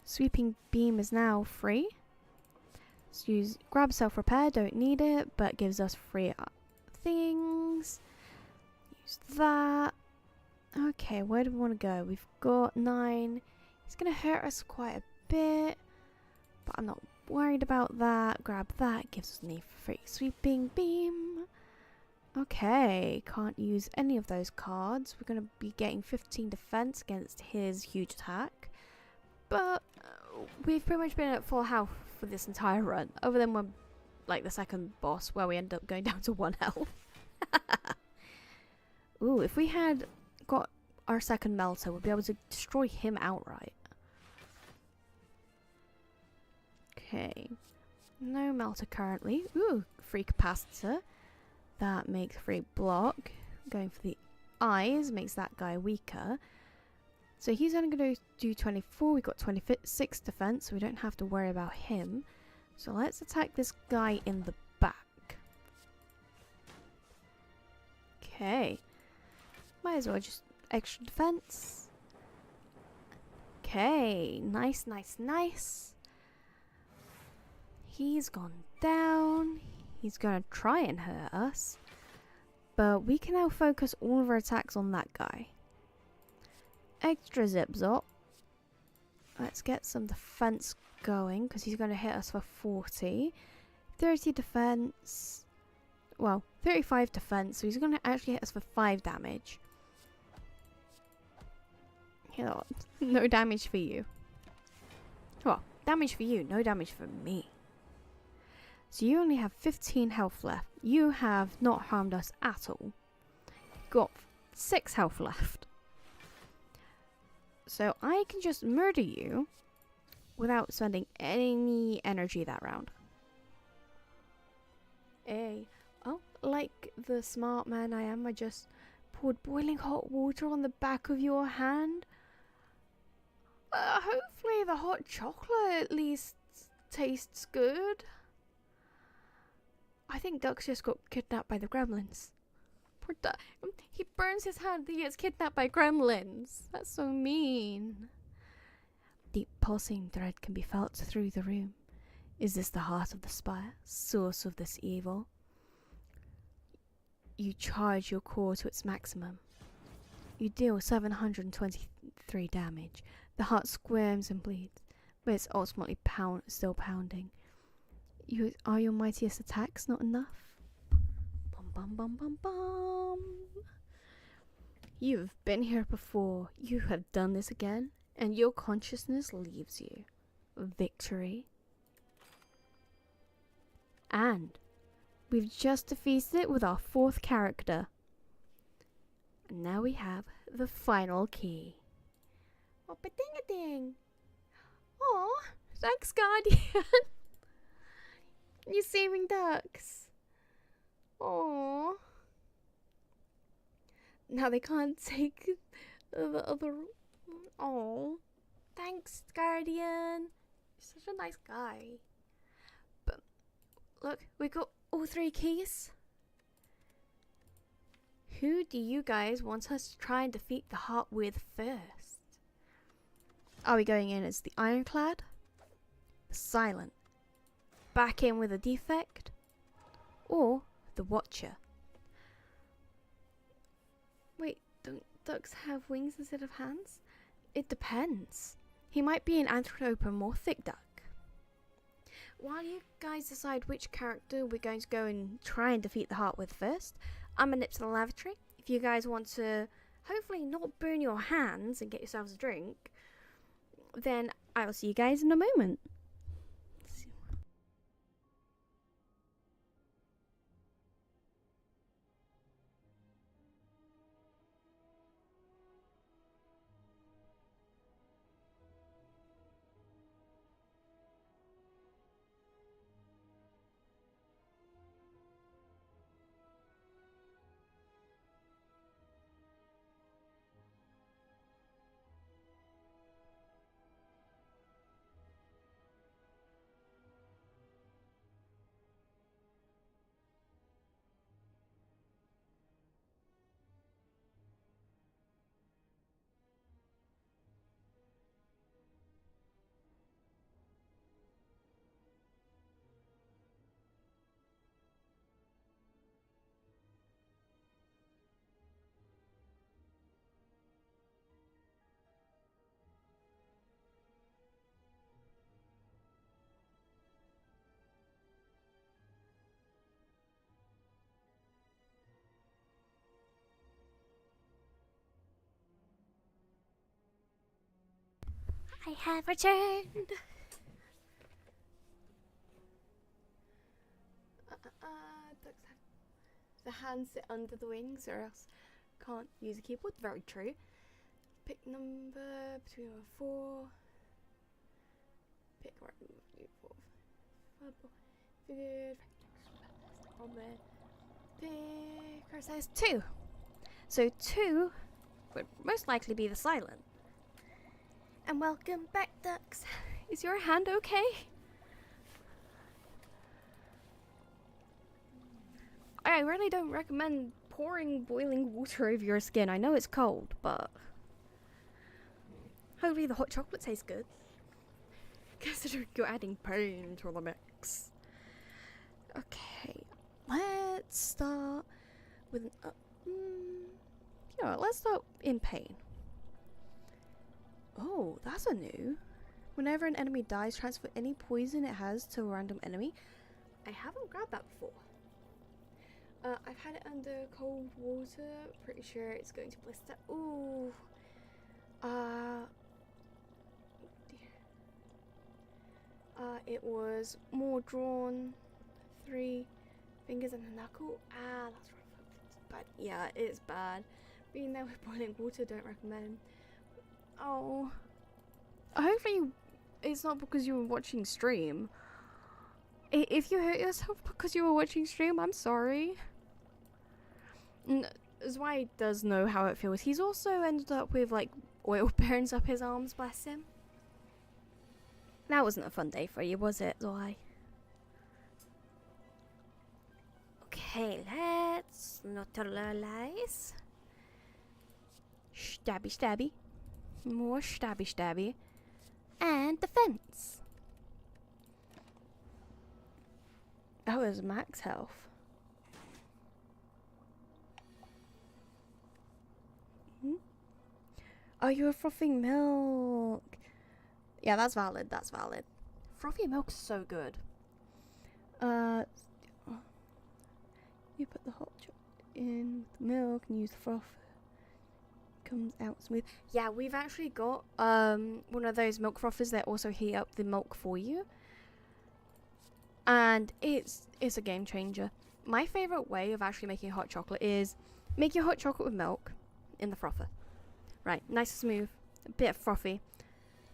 Sweeping beam is now free. Let's grab self-repair, don't need it, but gives us free things. Use that. Okay, where do we want to go? We've got 9. He's going to hurt us quite a bit, but I'm not worried about that. Grab that, gives us a free sweeping beam. Okay, can't use any of those cards. We're going to be getting 15 defense against his huge attack. But we've pretty much been at full health for this entire run, other than when, like, the second boss where we end up going down to 1 health. Ooh, if we had got our second melter, we'll be able to destroy him outright. Okay. No melter currently. Ooh, free capacitor. That makes free block. Going for the eyes makes that guy weaker. So he's only going to do 24. We've got 26 defense, so we don't have to worry about him. So let's attack this guy in the back. Okay. Might as well just extra defense. Okay. Nice, nice, nice. He's gone down. He's going to try and hurt us. But we can now focus all of our attacks on that guy. Extra zip zop. Let's get some defense going because he's going to hit us for 40. 30 defense. Well, 35 defense. So he's going to actually hit us for 5 damage. You know what? No damage for you. Well, damage for you, no damage for me. So you only have 15 health left. You have not harmed us at all. Got 6 health left. So I can just murder you without spending any energy that round. Oh, like the smart man I am, I just poured boiling hot water on the back of your hand. Hopefully the hot chocolate at least tastes good. I think Duck's just got kidnapped by the gremlins. Poor Duck. He burns his hand, he gets kidnapped by gremlins. That's so mean. Deep pulsing thread can be felt through the room. Is this the heart of the spire, source of this evil? You charge your core to its maximum. You deal 723 damage. The heart squirms and bleeds, but it's ultimately still pounding. Are your mightiest attacks not enough? Bum bum bum bum bum. You've been here before. You have done this again, and your consciousness leaves you. Victory. And we've just defeated it with our 4th character. And now we have the final key. Oh, ba-ding-a-ding. Aw, thanks, Guardian. You're saving ducks. Aww. Now they can't take the other... Aww. Thanks, Guardian. You're such a nice guy. But, look, we got all 3 keys. Who do you guys want us to try and defeat the heart with first? Are we going in as the Ironclad? The Silent? Back in with a defect? Or the Watcher? Wait, don't ducks have wings instead of hands? It depends. He might be an anthropomorphic duck. While you guys decide which character we're going to go and try and defeat the heart with first, I'm gonna nip to the lavatory. If you guys want to hopefully not burn your hands and get yourselves a drink, then I will see you guys in a moment. I have returned. Ducks have the hands sit under the wings or else can't use a keyboard. Very true. Pick number between 1 and 4. Pick right number between 4. on the picker says 2. So 2 would most likely be the silent. And welcome back, ducks. Is your hand okay? I really don't recommend pouring boiling water over your skin. I know it's cold, but hopefully the hot chocolate tastes good. Considering you're adding pain to the mix. Okay, let's start with an you know what, let's start in pain. Oh, that's a new. Whenever an enemy dies, transfer any poison it has to a random enemy. I haven't grabbed that before. I've had it under cold water. Pretty sure it's going to blister. Ooh. It was more drawn. 3 fingers and a knuckle. That's rough. But yeah, it's bad. Being there with boiling water, don't recommend. Oh. Hopefully it's not because you were watching stream. If you hurt yourself because you were watching stream, I'm sorry. Zwei does know how it feels. He's also ended up with like oil burns up his arms, bless him. That wasn't a fun day for you, was it, Zwei? Okay, let's neutralize. Stabby stabby. More stabby stabby. And defense. That was max health. Oh, you were frothing milk. Yeah, that's valid. That's valid. Frothy milk's so good. You put the hot chocolate in with the milk and use the froth. Comes out smooth. Yeah, we've actually got one of those milk frothers that also heat up the milk for you. And it's a game changer. My favorite way of actually making hot chocolate is make your hot chocolate with milk in the frother. Right, nice and smooth, a bit frothy.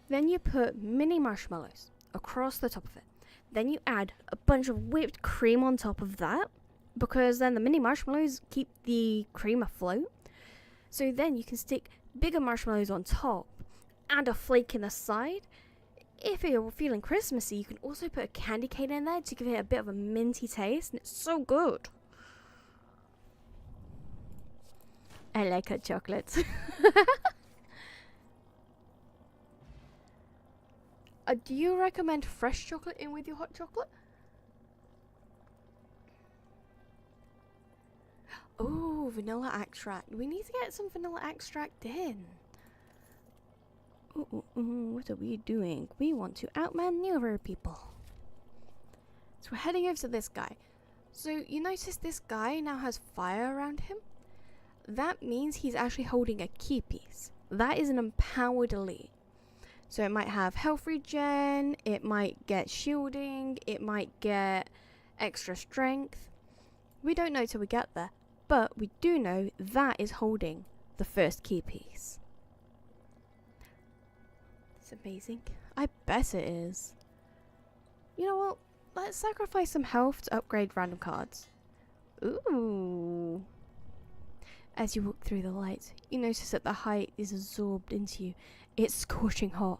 Then you put mini marshmallows across the top of it. Then you add a bunch of whipped cream on top of that, because then the mini marshmallows keep the cream afloat. So then you can stick bigger marshmallows on top and a flake in the side. If you're feeling Christmassy, you can also put a candy cane in there to give it a bit of a minty taste, and it's so good. I like hot chocolate. Do you recommend fresh chocolate in with your hot chocolate? Oh, vanilla extract. We need to get some vanilla extract in. What are we doing? We want to outmaneuver people. So we're heading over to this guy. So you notice this guy now has fire around him? That means he's actually holding a key piece. That is an empowered elite. So it might have health regen, it might get shielding, it might get extra strength. We don't know till we get there, but we do know that is holding the first key piece. It's amazing. I bet it is. You know what? Let's sacrifice some health to upgrade random cards. Ooh. As you walk through the light, you notice that the height is absorbed into you. It's scorching hot.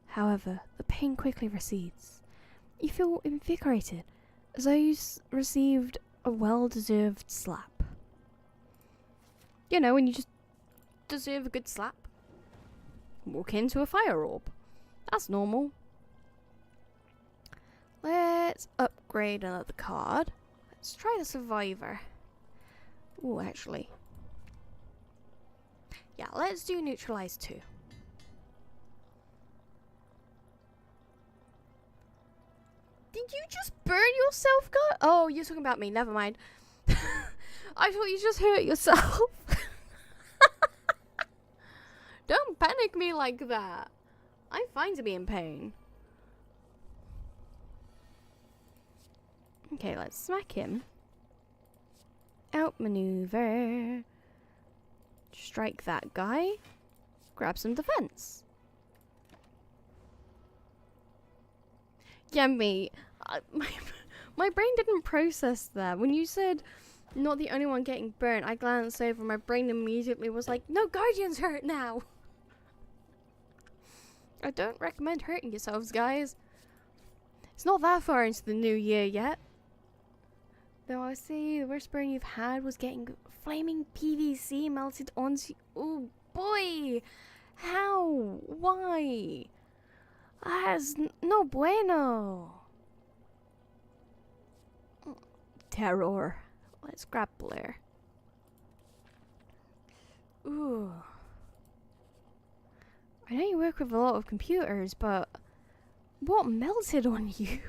However, the pain quickly recedes. You feel invigorated, as though you received a well-deserved slap. You know, when you just deserve a good slap. Walk into a fire orb. That's normal. Let's upgrade another card. Let's try the Survivor. Ooh, actually. Yeah, let's do Neutralize 2. Did you just burn yourself, God? Oh, you're talking about me. Never mind. I thought you just hurt yourself. Don't panic me like that. I'm fine to be in pain. Okay, let's smack him. Outmaneuver. Strike that guy. Grab some defense. Yeah, mate. My brain didn't process that. When you said not the only one getting burnt, I glanced over. My brain immediately was like, no, Guardian's hurt now. I don't recommend hurting yourselves, guys. It's not that far into the new year yet. Though I see the worst burn you've had was getting flaming PVC melted onto... Oh, boy! How? Why? That's no bueno. Terror. Let's grab Blair. Ooh. I know you work with a lot of computers, but what melted on you?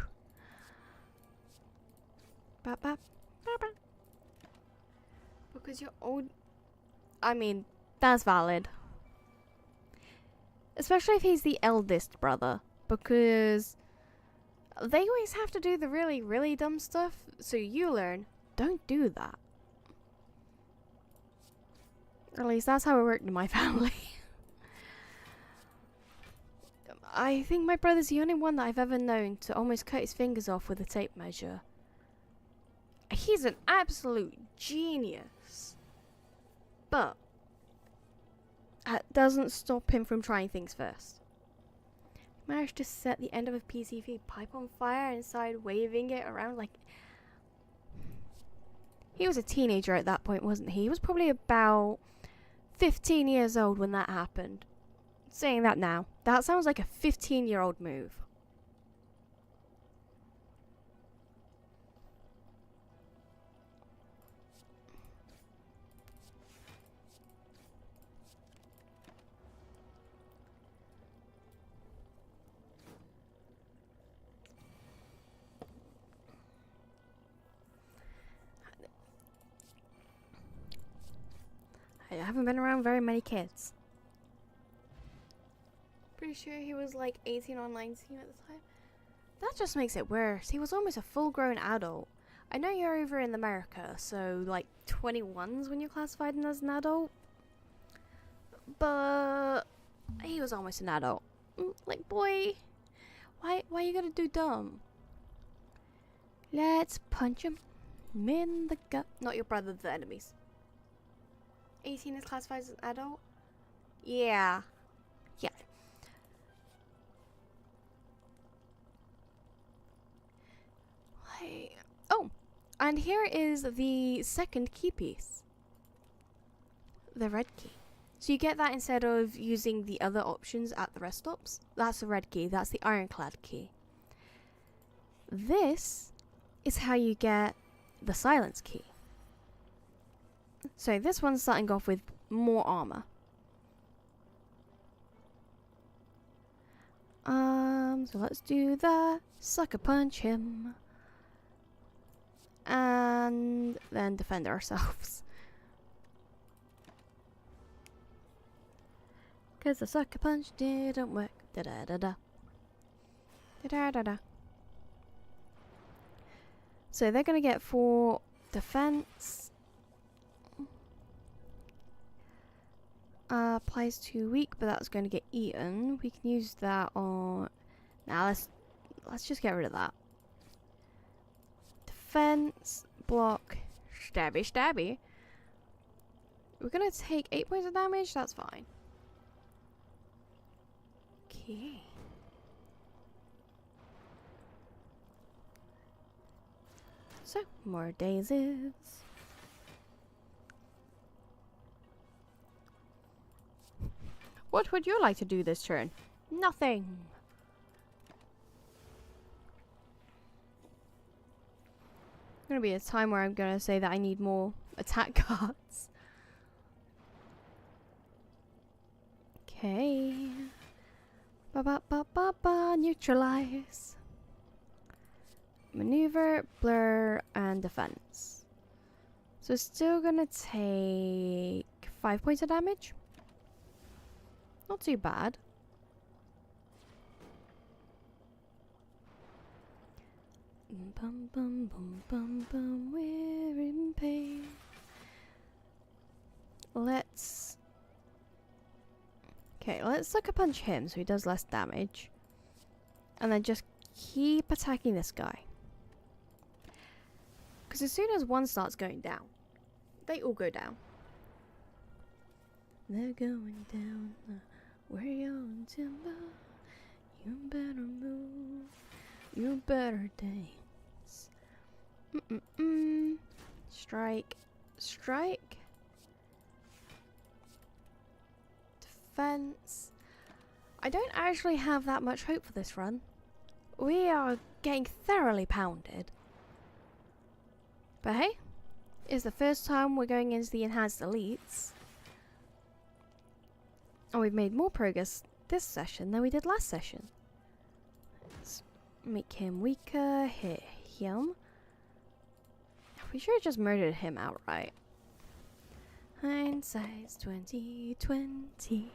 Because you're old. I mean, that's valid. Especially if he's the eldest brother, because they always have to do the really, really dumb stuff, so you learn, don't do that. Or at least that's how it worked in my family. I think my brother's the only one that I've ever known to almost cut his fingers off with a tape measure. He's an absolute genius. But that doesn't stop him from trying things first. He managed to set the end of a PCV pipe on fire and started waving it around like... He was a teenager at that point, wasn't he? He was probably about 15 years old when that happened. Saying that now, that sounds like a 15-year-old move. I haven't been around very many kids. Pretty sure he was like 18 or 19 at the time. That just makes it worse. He was almost a full-grown adult. I know you're over in America, so like 21's when you're classified as an adult. But he was almost an adult. Like, boy, why you gotta do dumb? Let's punch him in the gut. Not your brother, the enemies. 18 is classified as an adult? Yeah. Yeah. Oh, and here is the second key piece. The red key. So you get that instead of using the other options at the rest stops. That's the red key. That's the ironclad key. This is how you get the silence key. So this one's starting off with more armor. So let's do the sucker punch him. And then defend ourselves. Because the sucker punch didn't work. Da da da da. Da da da da. So they're gonna get 4 defense. Applies to weak, but that's going to get eaten. We can use that on... Now let's just get rid of that. Defense, block, stabby, stabby. We're going to take 8 points of damage. That's fine. Okay. So, more daisies. What would you like to do this turn? Nothing. Gonna be a time where I'm gonna say that I need more attack cards. Okay. Neutralize. Maneuver, blur, and defense. So it's still gonna take 5 points of damage. Not too bad. Bum bum bum bum bum, we're in pain. Let's sucker punch him so he does less damage. And then just keep attacking this guy. Because as soon as one starts going down, they all go down. They're going down. Where you on timber? You better move. You better dance. Strike. Strike. Defense. I don't actually have that much hope for this run. We are getting thoroughly pounded. But hey, it's the first time we're going into the enhanced elites. And we've made more progress this session than we did last session. Let's make him weaker, hit him. We should have just murdered him outright. Hindsight's 2020.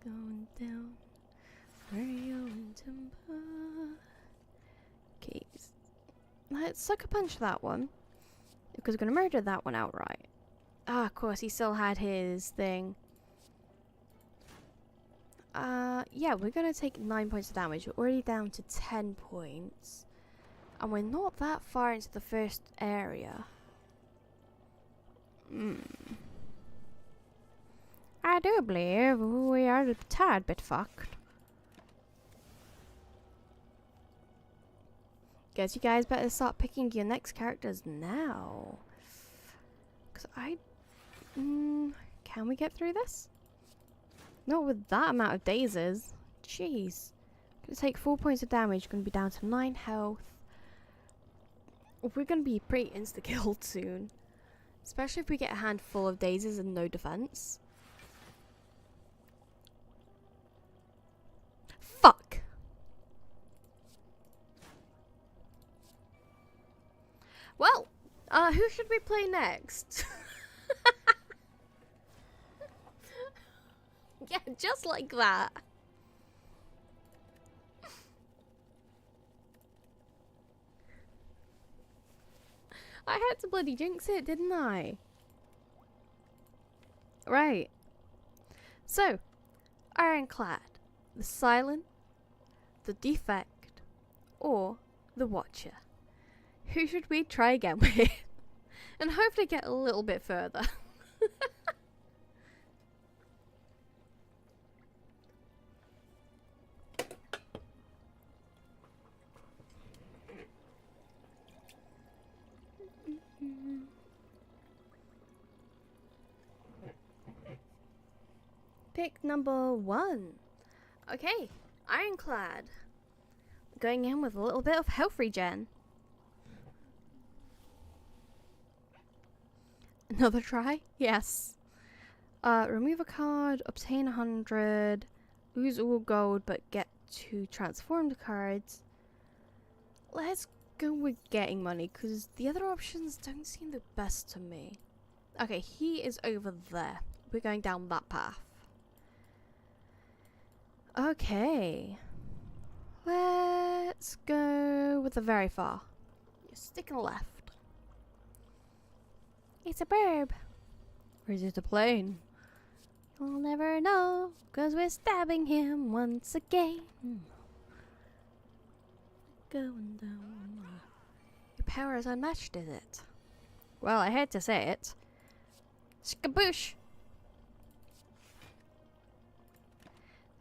Going down. Where you in timber? Okay, let's sucker punch that one. Because we're going to murder that one outright. Ah, of course, he still had his thing. Yeah, we're going to take 9 points of damage. We're already down to 10 points. And we're not that far into the first area. I do believe we are a tad bit fucked. Guess you guys better start picking your next characters now. Because can we get through this? Not with that amount of dazes. Jeez. Gonna take 4 points of damage, gonna be down to 9 health. We're gonna be pretty insta-killed soon. Especially if we get a handful of dazes and no defense. Fuck! Well, who should we play next? Yeah, just like that. I had to bloody jinx it, didn't I? Right. So, Ironclad, the Silent, the Defect, or the Watcher. Who should we try again with? And hopefully get a little bit further. Pick number 1. Okay, Ironclad. Going in with a little bit of health regen. Another try? Yes. Remove a card, obtain 100, lose all gold but get 2 transformed cards. Let's go with getting money because the other options don't seem the best to me. Okay, he is over there. We're going down that path. Okay. Let's go with the very far. You're sticking left. It's a bird. Or is it a plane? You'll never know, cause we're stabbing him once again. Going down. Your power is unmatched, is it? Well, I hate to say it. Skaboosh!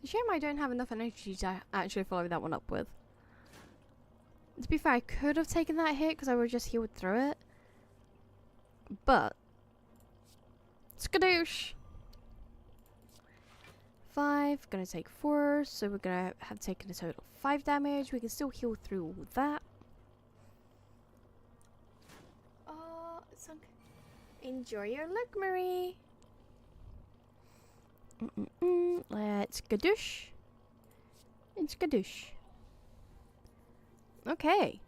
It's a shame I don't have enough energy to actually follow that one up with. To be fair, I could have taken that hit because I would just healed through it. But skadoosh! 5, gonna take 4, so we're gonna have taken a total of 5 damage. We can still heal through all that. Enjoy your look, Marie. Let's skadoosh. And skadoosh. Okay.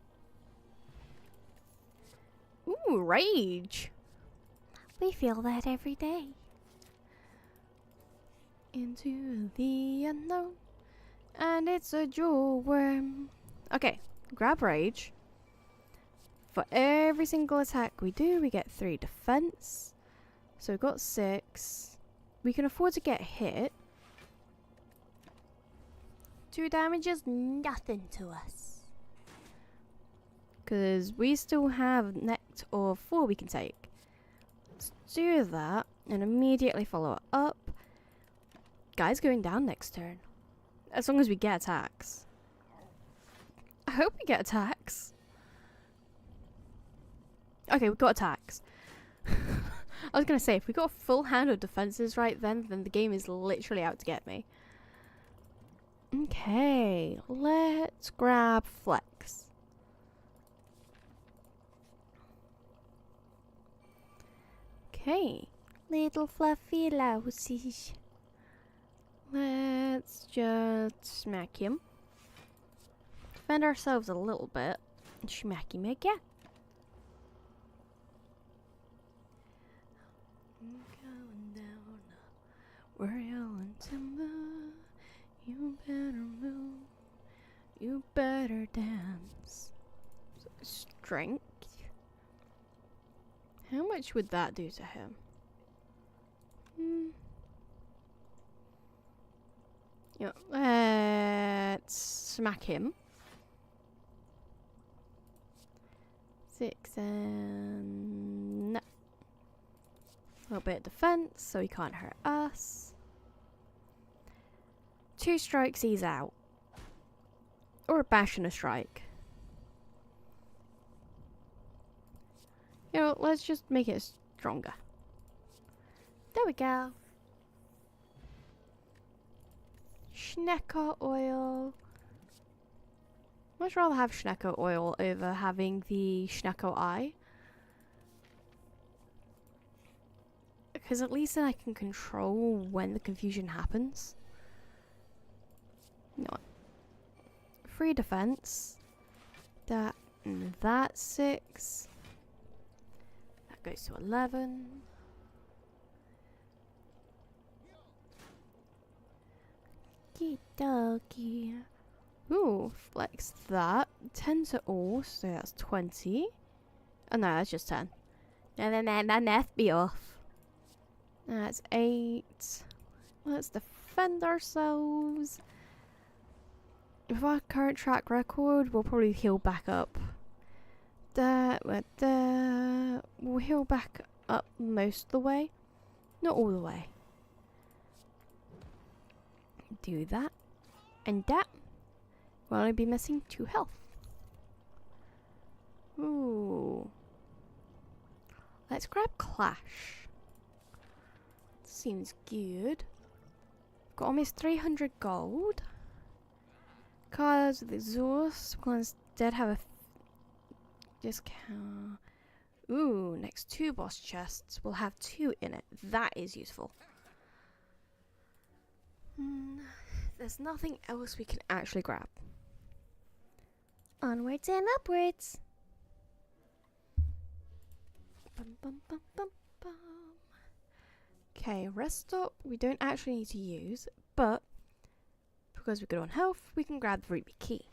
Ooh, rage. We feel that every day. Into the unknown. And it's a jewel worm. Okay, grab rage. For every single attack we do, we get 3 defense. So we've got 6. we can afford to get hit. 2 damage is nothing to us. Because we still have net of 4 we can take. Let's do that and immediately follow it up. Guy's going down next turn. As long as we get attacks. I hope we get attacks. Okay, we got attacks. I was going to say, if we got a full hand of defenses right then the game is literally out to get me. Okay, let's grab Flex. Okay. Little fluffy lousies. Let's just smack him. Defend ourselves a little bit. And smack him again. Going down. We're yelling timber. You better move. You better dance. Strength. How much would that do to him? Yeah, let's smack him. 6 and no. A little bit of defense, so he can't hurt us. 2 strikes, he's out. Or a bash and a strike. You know, let's just make it stronger. There we go. Schnecker oil. Much rather have Schnecker oil over having the Schnecker eye. Because at least then I can control when the confusion happens. No. 3 defense. That and that 6. That goes to 11. Doggy. Ooh, flex that. 10 to all, so that's 20. Oh no, that's just 10. No, my math be off. That's 8. Let's defend ourselves. With our current track record, we'll probably heal back up. We'll heal back up most of the way. Not all the way. Do that. And that. We'll only be missing 2 health. Ooh. Let's grab Clash. Seems good. Got almost 300 gold. Cards with exhaust. We'll instead have a discount. Ooh, next 2 boss chests will have 2 in it. That is useful. There's nothing else we can actually grab. Onwards and upwards. Bum, bum, bum, bum, bum. Okay, rest stop we don't actually need to use, but because we're good on health, we can grab the Ruby Key.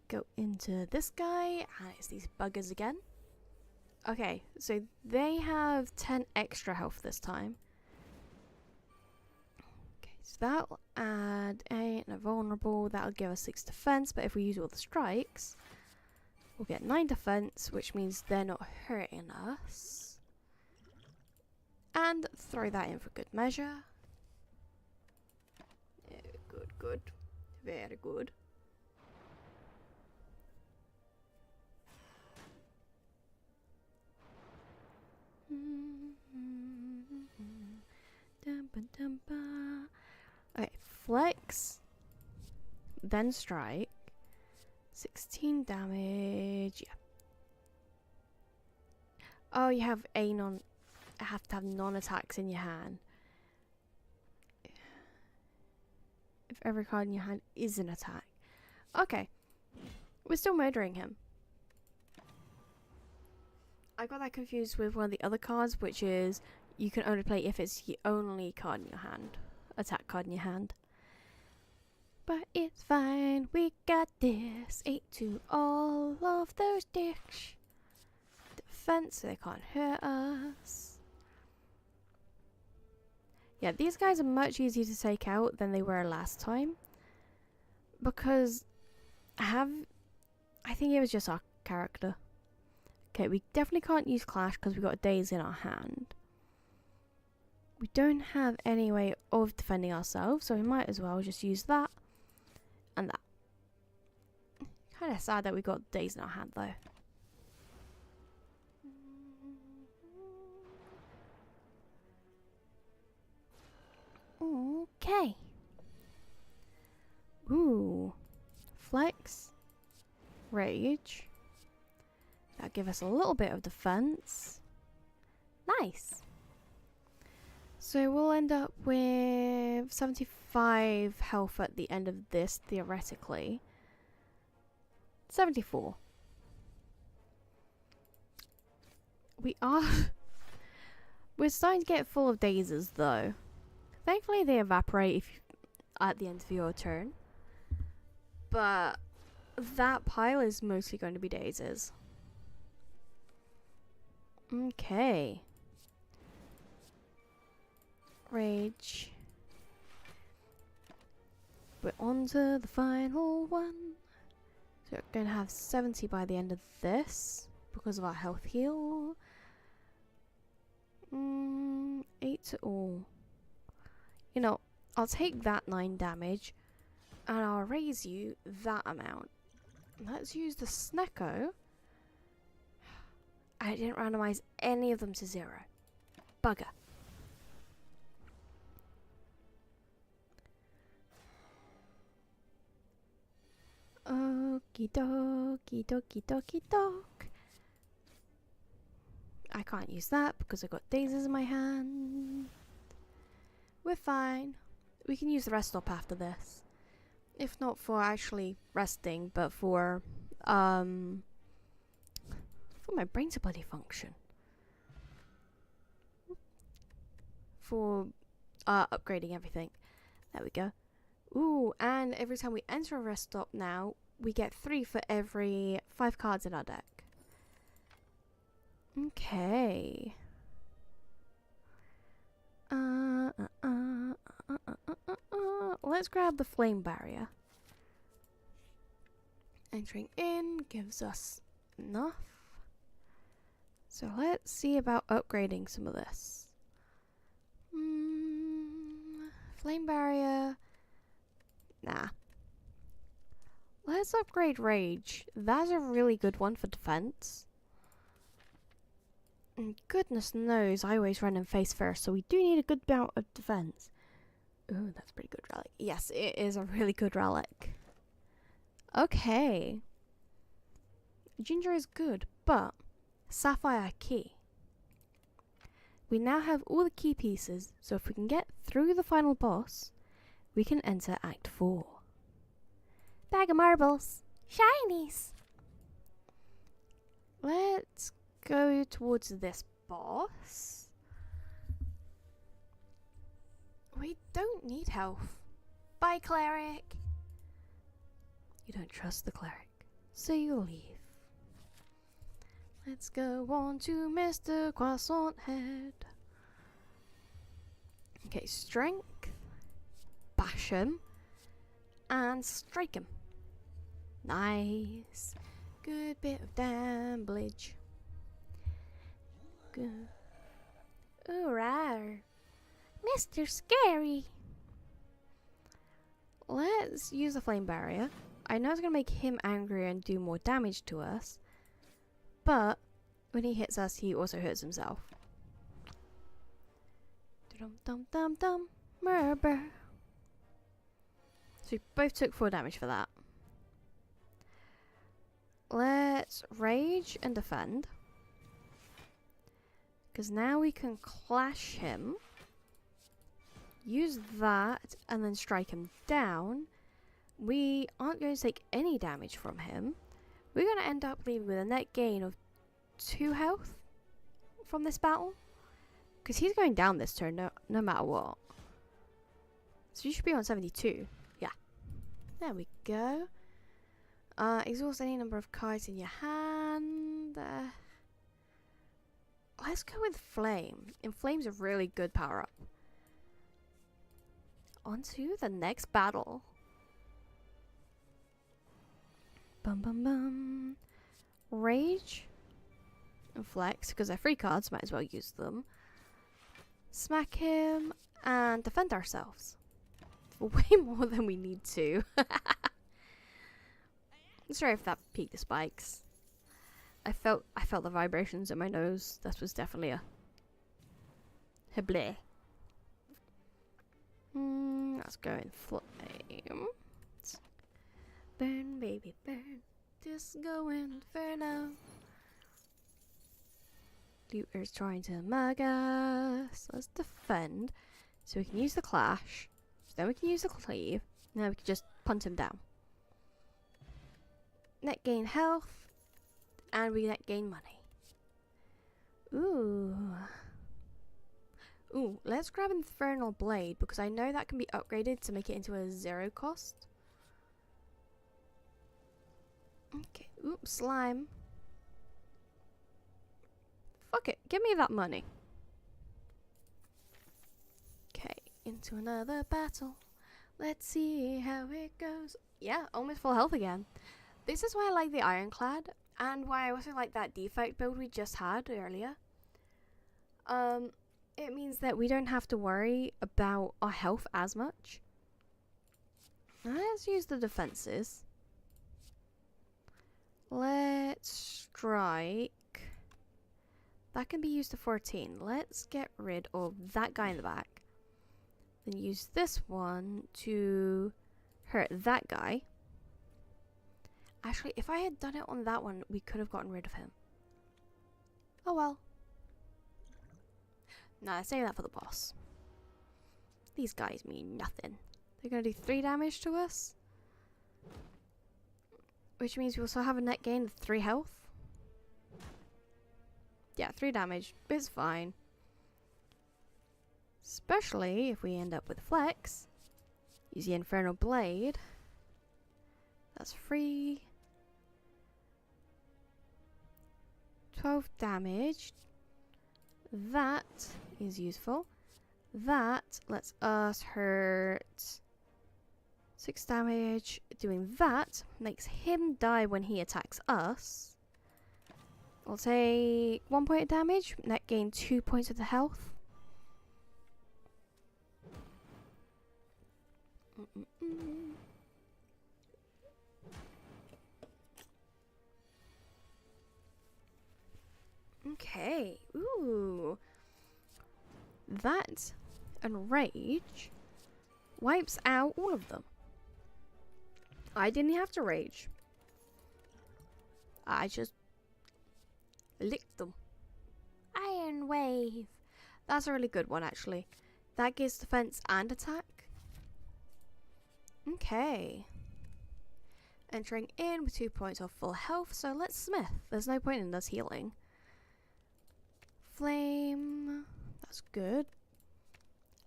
Go into this guy, and it's these buggers again. Okay, so they have 10 extra health this time. Okay, so that'll add 8 and a vulnerable. That'll give us 6 defense, but if we use all the strikes, we'll get 9 defense, which means they're not hurting us. And throw that in for good measure. Yeah, good, good. Very good. Okay, flex, then strike, 16 damage, yeah. Oh, you have have to have non-attacks in your hand. If every card in your hand is an attack. Okay, we're still murdering him. I got that confused with one of the other cards, which is you can only play if it's the only card in your hand. Attack card in your hand. But it's fine, we got this. 8 to all of those dicks. defense so they can't hurt us. Yeah, these guys are much easier to take out than they were last time. Because I think it was just our character. Okay, we definitely can't use Clash because we've got days in our hand. We don't have any way of defending ourselves, so we might as well just use that and that. Kind of sad that we got days in our hand though. Okay. Ooh. Flex. Rage. That'll give us a little bit of defense. Nice. So we'll end up with 75 health at the end of this, theoretically. 74. We're starting to get full of dazes though. Thankfully they evaporate at the end of your turn. But that pile is mostly going to be dazes. Okay. Rage. We're on to the final one. So we're going to have 70 by the end of this because of our health heal. 8 to all. You know, I'll take that 9 damage and I'll raise you that amount. Let's use the Snecko. I didn't randomize any of them to 0. Bugger. Okie dokie dokie dokie doke. I can't use that because I've got daisies in my hand. We're fine. We can use the rest stop after this. If not for actually resting, but for my brain to bloody function. For upgrading everything. There we go. Ooh, and every time we enter a rest stop now, we get 3 for every 5 cards in our deck. Okay. Let's grab the flame barrier. Entering in gives us enough. So let's see about upgrading some of this. Flame barrier. Nah. Let's upgrade Rage. That's a really good one for defense. And goodness knows I always run in face first, so we do need a good bout of defense. Ooh, that's a pretty good relic. Yes, it is a really good relic. Okay. Ginger is good, but Sapphire key. We now have all the key pieces, so if we can get through the final boss, we can enter Act 4. Bag of marbles. Shinies. Let's go towards this boss. We don't need health. Bye, cleric. You don't trust the cleric, so you leave. Let's go on to Mr. Croissant Head. Okay, strength, bash him, and strike him. Nice. Good bit of damage. Good. Ooh, rawr. Mr. Scary. Let's use the flame barrier. I know it's going to make him angrier and do more damage to us, but when he hits us, he also hurts himself. Dum dum dum dum. Murder. So we both took 4 damage for that. Let's rage and defend. Because now we can clash him. Use that and then strike him down. We aren't going to take any damage from him. We're going to end up leaving with a net gain of 2 health from this battle. Because he's going down this turn no matter what. So you should be on 72. Yeah. There we go. Exhaust any number of cards in your hand. Let's go with Flame. Inflame's a really good power up. On to the next battle. Bum bum bum. Rage and Flex, because they're free cards, might as well use them. Smack him and defend ourselves. Way more than we need to. Sorry if that peaked the spikes. I felt the vibrations in my nose. That was definitely a bleh. Let's go in Flame. Burn, baby, burn. Just go inferno. Looter's trying to mug us. Let's defend. So we can use the Clash. So then we can use the Cleave. And then we can just punt him down. Net gain health. And we net gain money. Ooh. Ooh, let's grab Infernal Blade because I know that can be upgraded to make it into a 0 cost. Okay, oops, slime. Fuck it, give me that money. Okay, into another battle. Let's see how it goes. Yeah, almost full health again. This is why I like the Ironclad, and why I also like that defect build we just had earlier. It means that we don't have to worry about our health as much. Let's use the defenses. Let's strike. That can be used to 14. Let's get rid of that guy in the back. Then use this one to hurt that guy. Actually, if I had done it on that one, we could have gotten rid of him. Oh well. Nah, save that for the boss. These guys mean nothing. They're gonna do 3 damage to us. Which means we also have a net gain of 3 health. Yeah, 3 damage. It's fine. Especially if we end up with Flex. Use the Infernal Blade. That's free. 12 damage. That is useful. That lets us hurt 6 damage. Doing that makes him die when he attacks us. I'll take 1 point of damage. Net gain 2 points of the health. Okay. Ooh. That and Rage wipes out all of them. I didn't have to rage. I just licked them. Iron Wave. That's a really good one, actually. That gives defense and attack. Okay. Entering in with 2 points of full health, so let's smith. There's no point in us healing. Flame. That's good.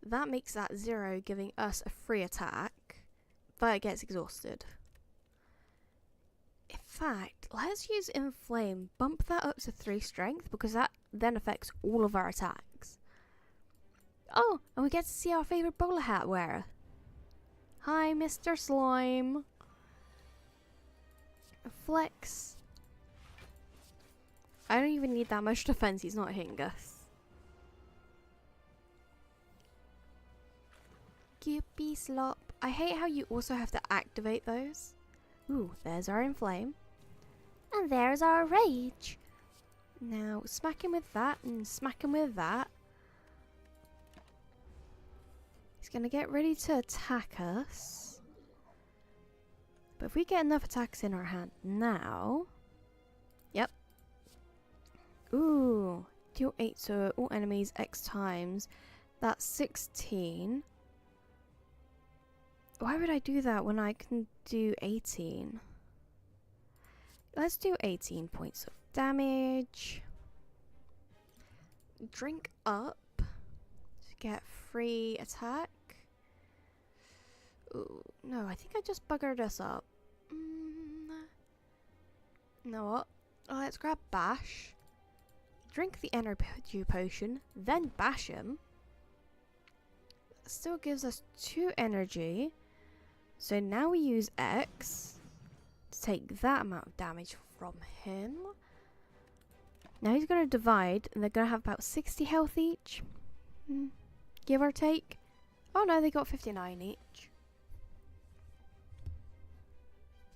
That makes that 0, giving us a free attack. But it gets exhausted. In fact, let's use Inflame. Bump that up to 3 strength because that then affects all of our attacks. Oh, and we get to see our favourite bowler hat wearer. Hi, Mr. Slime. Flex. I don't even need that much defense, he's not hitting us. Gippy Slop. I hate how you also have to activate those. Ooh, there's our Inflame. And there's our Rage. Now, smack him with that and smack him with that. He's going to get ready to attack us. But if we get enough attacks in our hand now... Yep. Ooh. Deal 8 to all enemies X times. That's 16. Why would I do that when I can do 18? Let's do 18 points of damage. Drink up to get free attack. Ooh, no, I think I just buggered us up. You know what? Let's grab Bash. drink the energy potion, then bash him. Still gives us 2 energy. So now we use X to take that amount of damage from him. Now he's going to divide, and they're going to have about 60 health each. Give or take. Oh no, they got 59 each.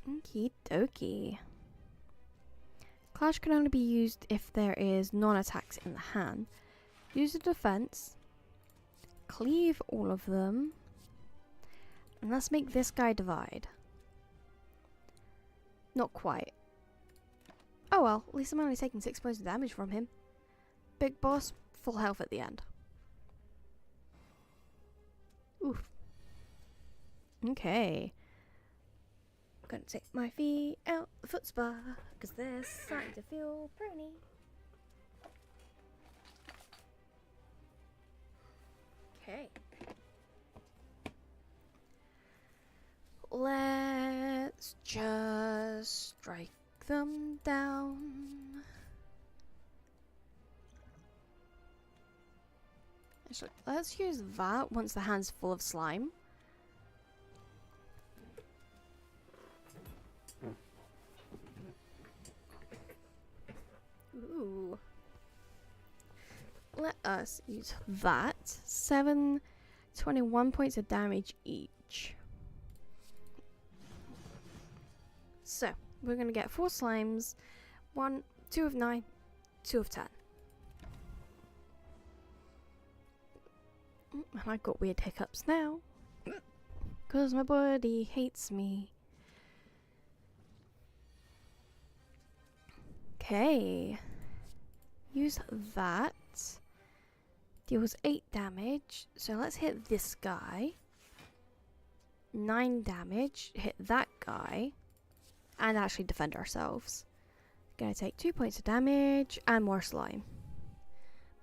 Okie dokie. Clash can only be used if there is non-attacks in the hand. Use the defense. Cleave all of them. And let's make this guy divide. Not quite. Oh well, at least I'm only taking 6 points of damage from him. Big boss, full health at the end. Oof. Okay. I'm gonna take my feet out the foot spa, because they're starting to feel pruny. Okay. Let's just strike them down. Actually, let's use that once the hand's full of slime. Ooh. Let us use that. 21 points of damage each. So, we're going to get 4 slimes. 2 of 9, 2 of 10. And I've got weird hiccups now. Because my body hates me. Okay. Use that. Deals 8 damage. So let's hit this guy. 9 damage. Hit that guy. And actually defend ourselves. Gonna take 2 points of damage and more slime.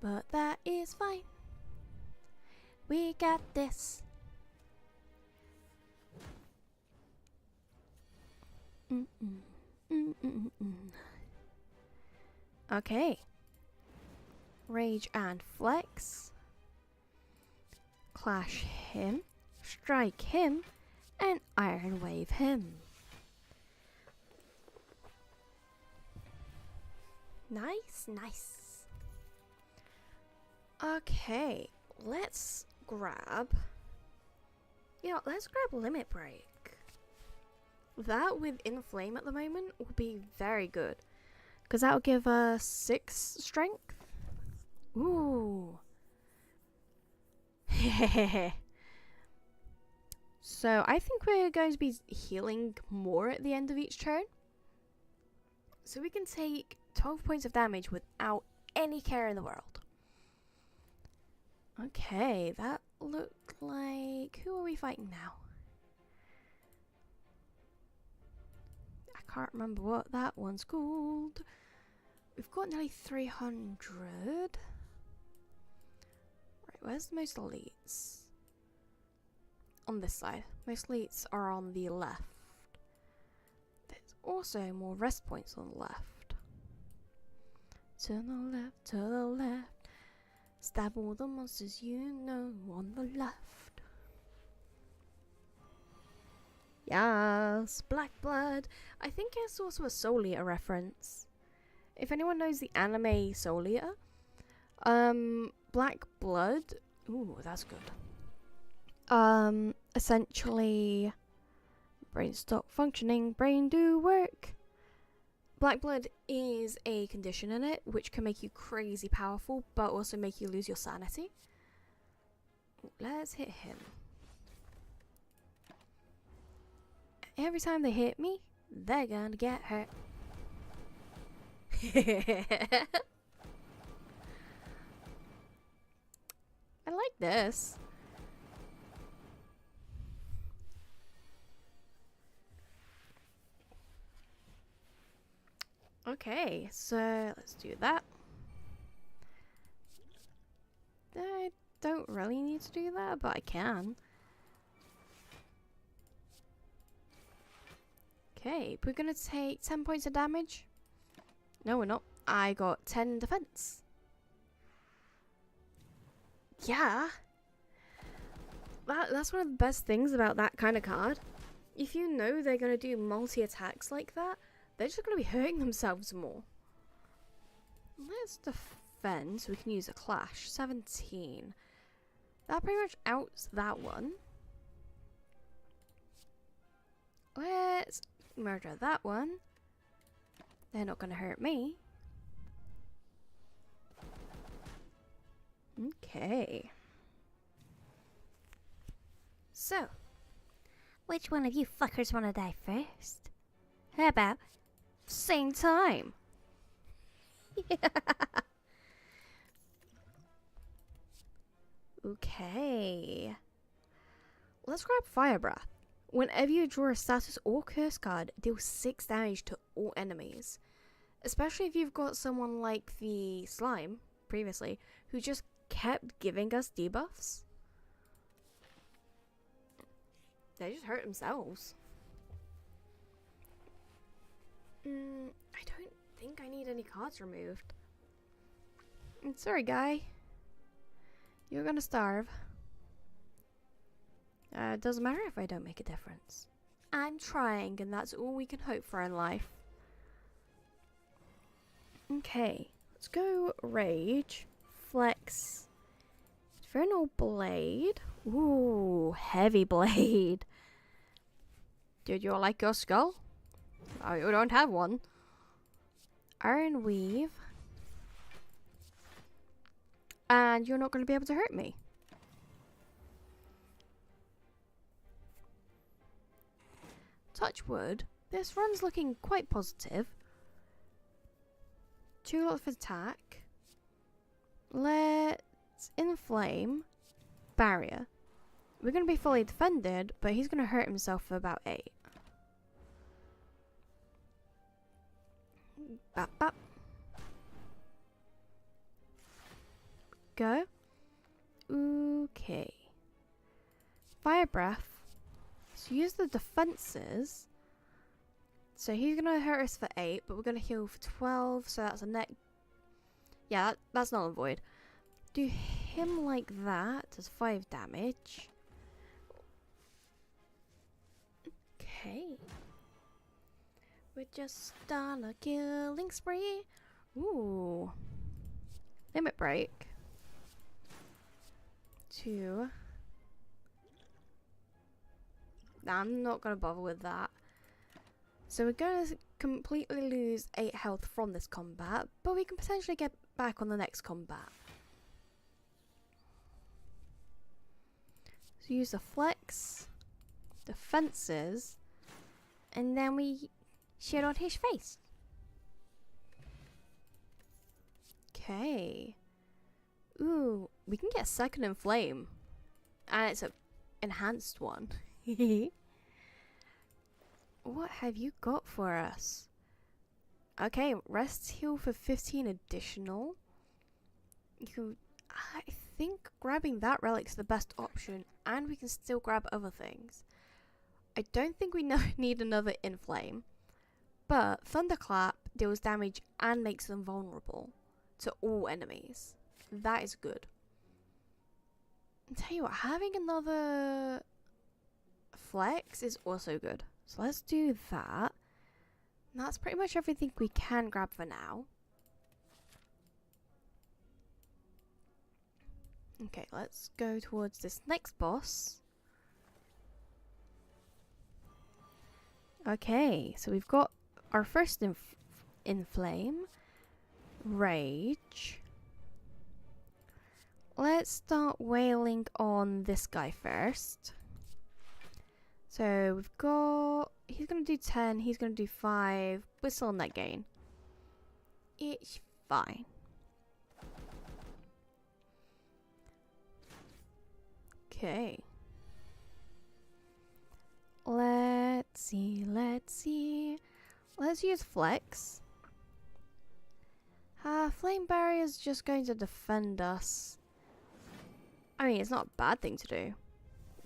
But that is fine. We got this. Okay. Rage and flex. Clash him. Strike him. And iron wave him. Nice, nice. Okay, let's grab... let's grab Limit Break. That with Inflame at the moment will be very good. Because that'll give us 6 strength. Ooh. So I think we're going to be healing more at the end of each turn. So we can take 12 points of damage without any care in the world. Okay, that looked like... Who are we fighting now? I can't remember what that one's called. We've got nearly 300. Right, where's the most elites? On this side. Most elites are on the left. There's also more rest points on the left. To the left, to the left. Stab all the monsters you know on the left. Yes, Black Blood. I think it's also a Soul Eater reference. If anyone knows the anime Soul Eater, Black Blood. Ooh, that's good. Essentially, brain stop functioning, brain do work. Black Blood is a condition in it which can make you crazy powerful, but also make you lose your sanity. Let's hit him. Every time they hit me, they're gonna get hurt. I like this. Okay, so let's do that. I don't really need to do that, but I can. Okay, we're gonna take 10 points of damage. No, we're not. I got 10 defense. Yeah. That's one of the best things about that kind of card. If you know they're going to do multi-attacks like that, they're just going to be hurting themselves more. Let's defend so we can use a clash. 17. That pretty much outs that one. Let's murder that one. They're not going to hurt me. Okay. So, Which one of you fuckers want to die first? How about same time. Okay. Let's grab Fire Breath. Whenever you draw a status or curse card, deal 6 damage to all enemies. Especially if you've got someone like the slime, previously, who just kept giving us debuffs. They just hurt themselves. I don't think I need any cards removed. Sorry, guy. You're gonna starve. It doesn't matter if I don't make a difference. I'm trying, and that's all we can hope for in life. Okay, let's go Rage, Flex, Infernal Blade. Ooh, Heavy Blade. Dude, you like your skull? Oh, you don't have one. Iron Weave. And you're not going to be able to hurt me. Touch wood. This run's looking quite positive. 2 lots of attack. Let's inflame. Barrier. We're going to be fully defended, but he's going to hurt himself for about 8. Bap bap. Go. Okay. Fire Breath. So use the defenses. So he's going to hurt us for 8, but we're going to heal for 12, so that's a net. Yeah, that's null and void. Do him like that, does 5 damage. Okay. We're just on a killing spree. Ooh. Limit break. 2. Nah, I'm not going to bother with that. So we're going to completely lose 8 health from this combat, but we can potentially get back on the next combat. So use the flex, defenses, and then we shit on his face. Okay. Ooh, we can get a second inflame. And it's an enhanced one. What have you got for us? Okay, rest heal for 15 additional. You can, I think grabbing that relic's the best option, and we can still grab other things. I don't think we need another inflame, but Thunderclap deals damage and makes them vulnerable to all enemies. That is good. I'll tell you what, having another flex is also good. So let's do that. And that's pretty much everything we can grab for now. Okay, let's go towards this next boss. Okay, so we've got our first inflame. Rage. Let's start wailing on this guy first. So we've got, he's going to do 10, he's going to do 5, we're still on net gain. It's fine. Okay. Let's see. Let's use flex. Flame barrier is just going to defend us. I mean, it's not a bad thing to do.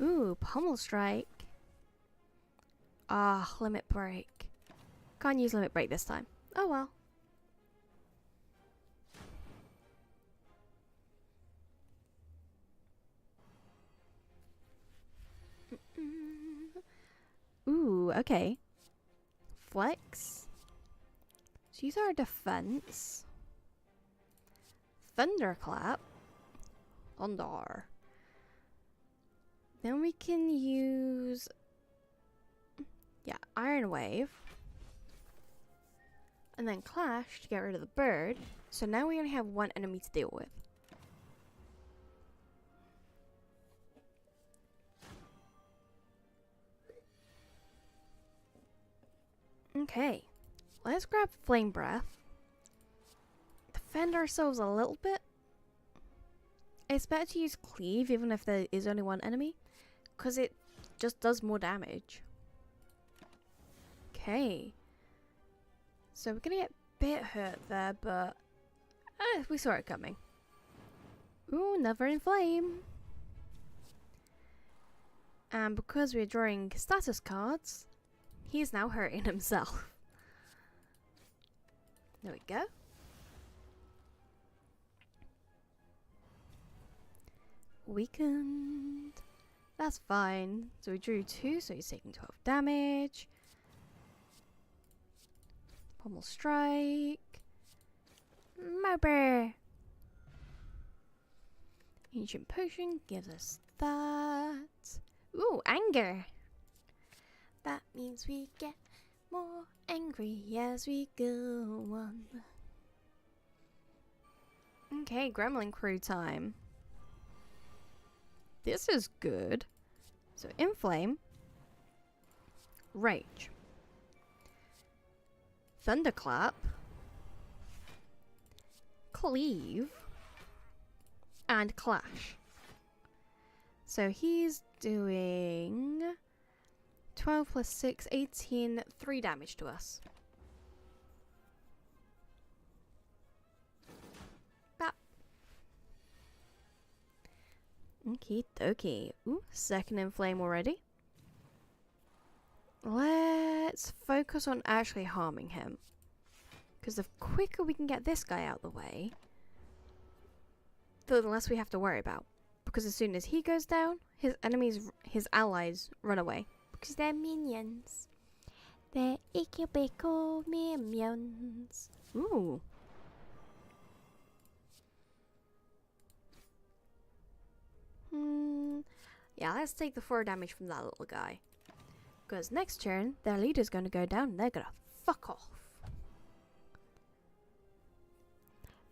Ooh, pummel strike. Limit break. Can't use limit break this time. Oh well. okay. Flex. Let's use our defense. Thunderclap. Thunder. Then we can use... yeah, Iron Wave. And then Clash to get rid of the bird. So now we only have one enemy to deal with. Okay, let's grab Flame Breath. Defend ourselves a little bit. It's better to use Cleave even if there is only one enemy, because it just does more damage. Okay. So we're gonna get a bit hurt there, but we saw it coming. Ooh, Never Inflame. And because we're drawing status cards, he's now hurting himself. There we go. Weakened. That's fine. So we drew 2, so he's taking 12 damage. Pommel Strike. Murder. Ancient Potion gives us that. Ooh, Anger. That means we get more angry as we go on. Okay, Gremlin Crew time. This is good. So Inflame. Rage. Thunderclap. Cleave. And Clash. So he's doing 12 plus 6, 18, 3 damage to us. Bap. Okie dokie. Ooh, second Inflame already. Let's focus on actually harming him. Because the quicker we can get this guy out of the way, the less we have to worry about. Because as soon as he goes down, his enemies, his allies run away. Because they're minions. They're Ikebeko minions. Ooh. Yeah, let's take the 4 damage from that little guy. Because next turn, their leader's going to go down and they're going to fuck off.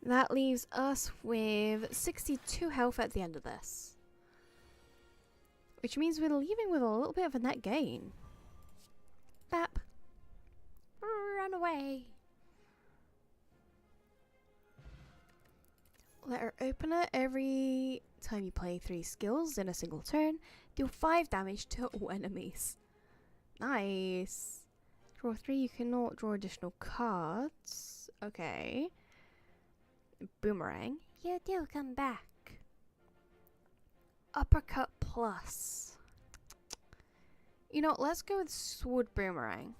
That leaves us with 62 health at the end of this. Which means we're leaving with a little bit of a net gain. Bap. Run away. Letter Opener. Every time you play 3 skills in a single turn, deal 5 damage to all enemies. Nice. Draw 3. You cannot draw additional cards. Okay. Boomerang. You do come back. Uppercut plus. You know, let's go with Sword Boomerang.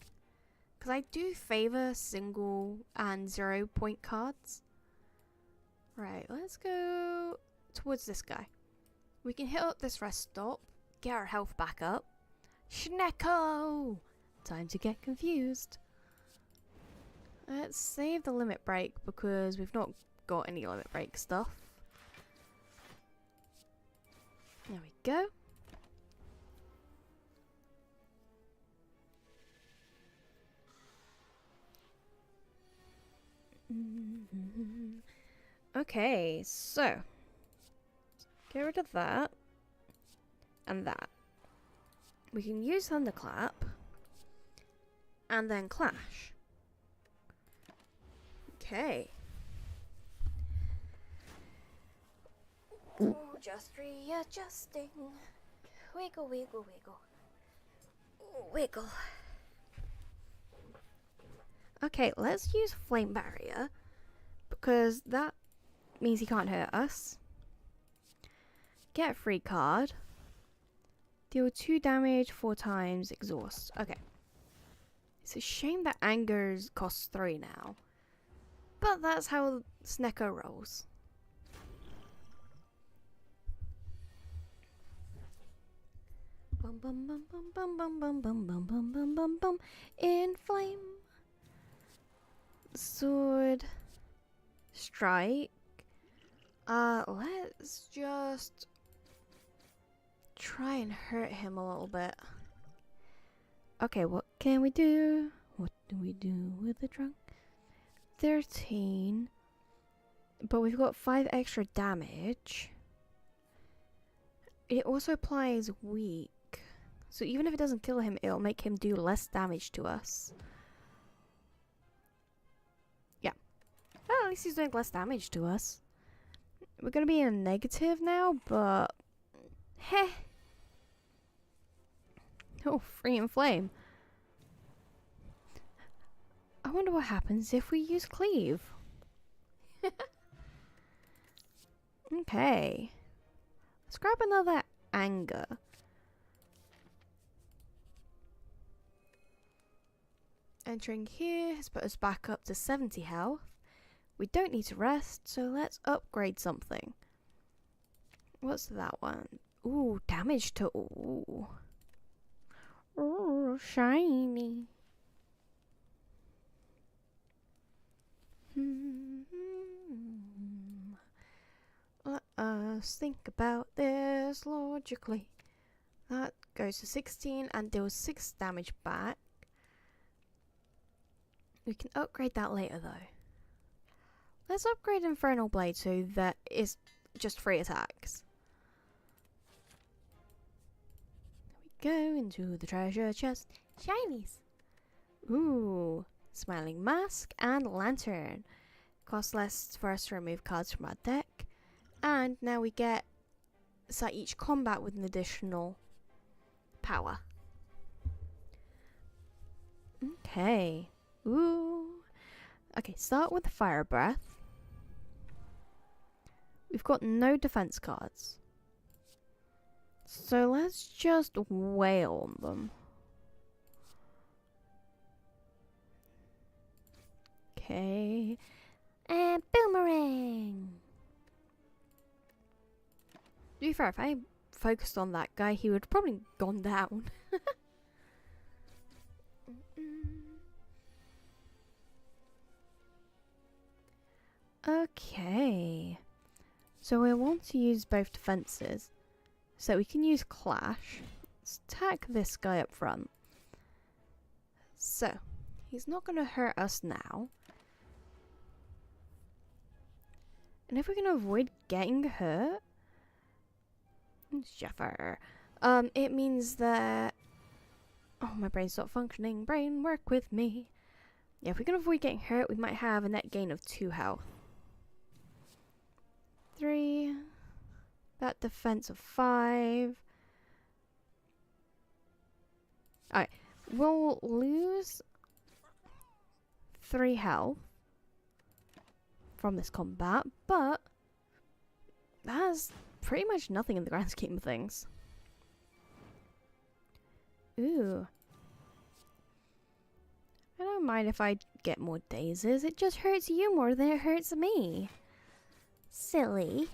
Because I do favour single and 0 point cards. Right, let's go towards this guy. We can hit up this rest stop, get our health back up. Schnecko! Time to get confused. Let's save the limit break because we've not got any limit break stuff. There we go. Okay, so get rid of that and that. We can use Thunderclap and then Clash. Okay. Ooh, just readjusting. Wiggle, wiggle, wiggle. Ooh, wiggle. Okay, let's use Flame Barrier because that means he can't hurt us. Get a free card. Deal 2 damage 4 times. Exhaust. Okay. It's a shame that Angers costs 3 now. But that's how Snecko rolls. Bum bum bum bum bum bum bum bum bum bum bum bum bum. Inflame. Sword. Strike. Let's just try and hurt him a little bit. Okay, what can we do? What do we do with the drunk? 13. But we've got 5 extra damage. It also applies weak. So even if it doesn't kill him, it'll make him do less damage to us. Yeah. Well, at least he's doing less damage to us. We're gonna be in a negative now, but... Heh. Oh, free and flame. I wonder what happens if we use cleave. Okay. Let's grab another anger. Entering here has put us back up to 70 health. We don't need to rest, so let's upgrade something. What's that one? Ooh, damage to... Ooh. Ooh, shiny. Let us think about this logically. That goes to 16 and deals 6 damage back. We can upgrade that later though. Let's upgrade Infernal Blade so that it's just 3 attacks. There we go into the treasure chest. Shinies. Ooh, Smiling Mask and Lantern. Costs less for us to remove cards from our deck. And now we get start each combat with an additional power. Okay. Ooh. Okay, start with Fire Breath. We've got no defense cards. So let's just wail on them. Okay. And boomerang. To be fair, if I focused on that guy, he would have probably gone down. Okay. So we want to use both defenses. So we can use Clash. Let's attack this guy up front. So, he's not going to hurt us now. And if we can avoid getting hurt... Sheffer. It means that... Oh, my brain's not functioning. Brain, work with me. Yeah, if we can avoid getting hurt, we might have a net gain of 2 health. 3. That defense of 5. Alright. We'll lose 3 health from this combat, but that's pretty much nothing in the grand scheme of things. Ooh. I don't mind if I get more dazes. It just hurts you more than it hurts me. Silly.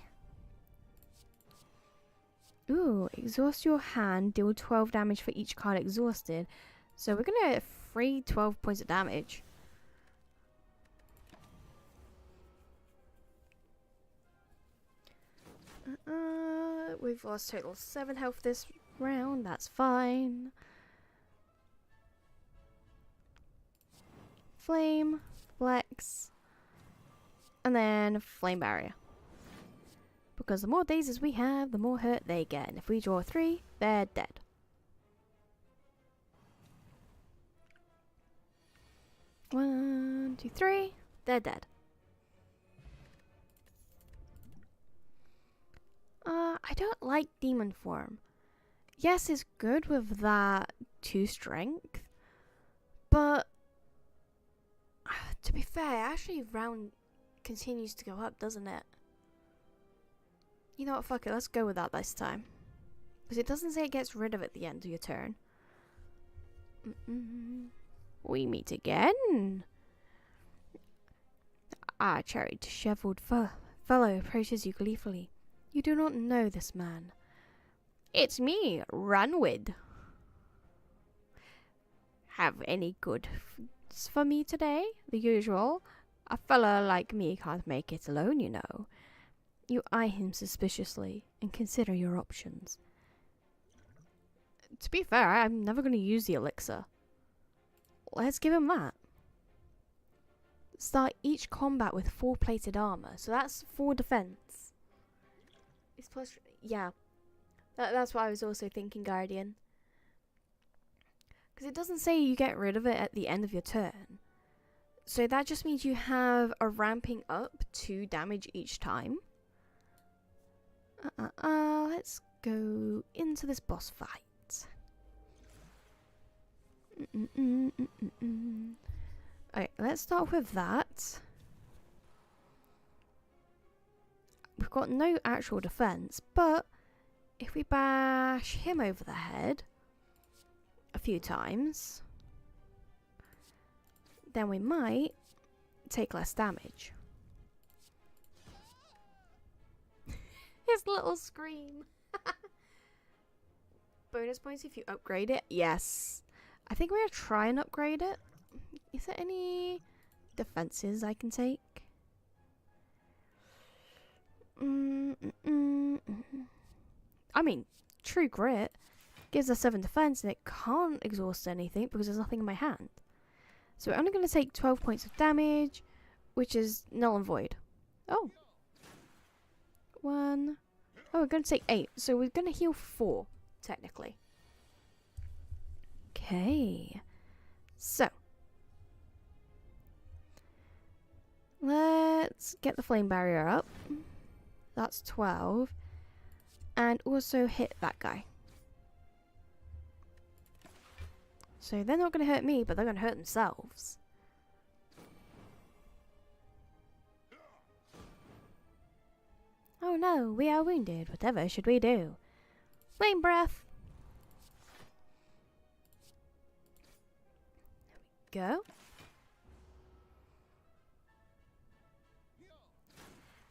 Ooh, exhaust your hand, deal 12 damage for each card exhausted. So we're gonna get free 12 points of damage. We've lost total 7 health this round, that's fine. Flame, Flex, and then Flame Barrier. Because the more dazes we have, the more hurt they get. And if we draw 3, they're dead. One, 2, 3, they're dead. I don't like Demon Form. Yes, it's good with that 2 strength. But, to be fair, actually round continues to go up, doesn't it? You know what, fuck it, let's go with that this time. Because it doesn't say it gets rid of it at the end of your turn. We meet again. Ah, cherry dishevelled fellow approaches you gleefully. You do not know this man. It's me, Runwid. Have any good foods for me today? The usual. A fella like me can't make it alone, you know. You eye him suspiciously and consider your options. To be fair, I'm never going to use the elixir. Let's give him that. Start each combat with 4 plated armor, so that's 4 defense. It's plus, yeah. That's what I was also thinking, Guardian. Because it doesn't say you get rid of it at the end of your turn. So that just means you have a ramping up 2 damage each time. Let's go into this boss fight. Okay, let's start with that. We've got no actual defense, but if we bash him over the head a few times, then we might take less damage. His little scream. Bonus points if you upgrade it? Yes. I think we're going to try and upgrade it. Is there any defenses I can take? I mean, True Grit gives us 7 defense and it can't exhaust anything because there's nothing in my hand. So we're only going to take 12 points of damage, which is null and void. Oh. 1. Oh, we're going to take 8. So we're going to heal 4, technically. Okay. So. Let's get the flame barrier up. That's 12. And also hit that guy. So they're not going to hurt me, but they're going to hurt themselves. Oh no, we are wounded. Whatever should we do? Flame breath. There we go.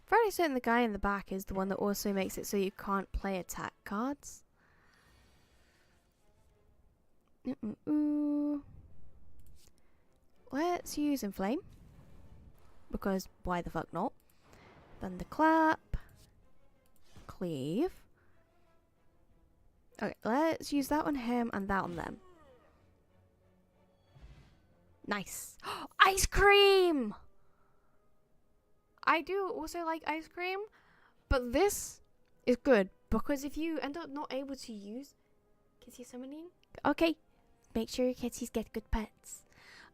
Fairly certain the guy in the back is the one that also makes it so you can't play attack cards. Let's use Inflame. Because why the fuck not? Thunderclap. Cleave. Okay, let's use that on him and that on them. Nice. Ice cream! I do also like ice cream, but this is good because if you end up not able to use Kitty summoning, okay, make sure your kitties get good pets.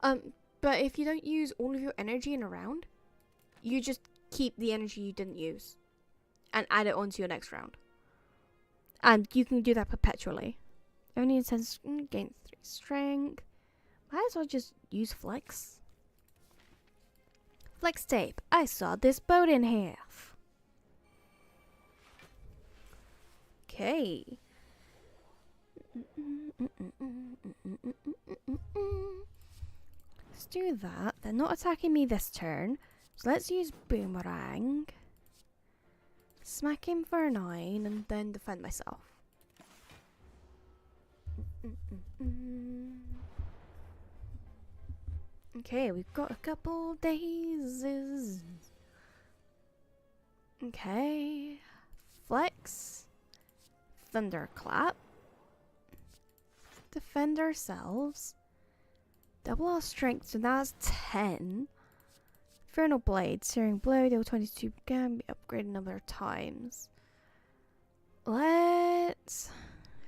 But if you don't use all of your energy in a round, you just keep the energy you didn't use and add it onto your next round. And you can do that perpetually. Only intense gain 3 strength. Might as well just use Flex. Flex tape. I saw this boat in half. Okay. Let's do that. They're not attacking me this turn. So let's use Boomerang. Smack him for 9 and then defend myself. Okay, we've got a couple days. Okay. Flex. Thunderclap. Defend ourselves. Double our strength, so that's 10. Infernal Blade. Searing Blow. Deal 22 can be upgraded a number of times. Let's...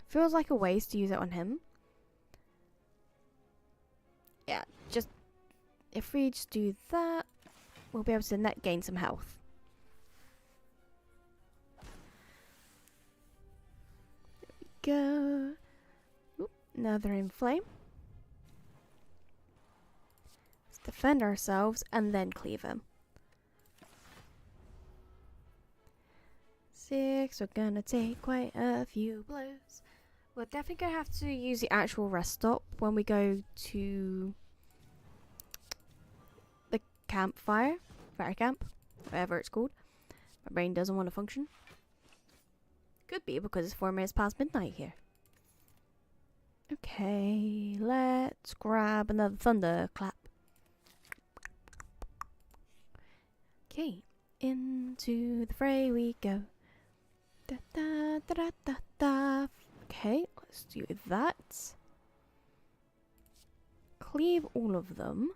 Feels like a waste to use it on him. Yeah, just... If we just do that, we'll be able to net gain some health. There we go. Oop, another Inflame. Let's defend ourselves and then cleave him. 6, we're gonna take quite a few blows. We're definitely gonna have to use the actual rest stop when we go to the campfire, fire camp, whatever it's called. My brain doesn't want to function. Could be because it's 4 minutes past midnight here. Okay, let's grab another thunderclap. Okay, into the fray we go. Da, da, da, da, da, da. Okay, let's do that. Cleave all of them.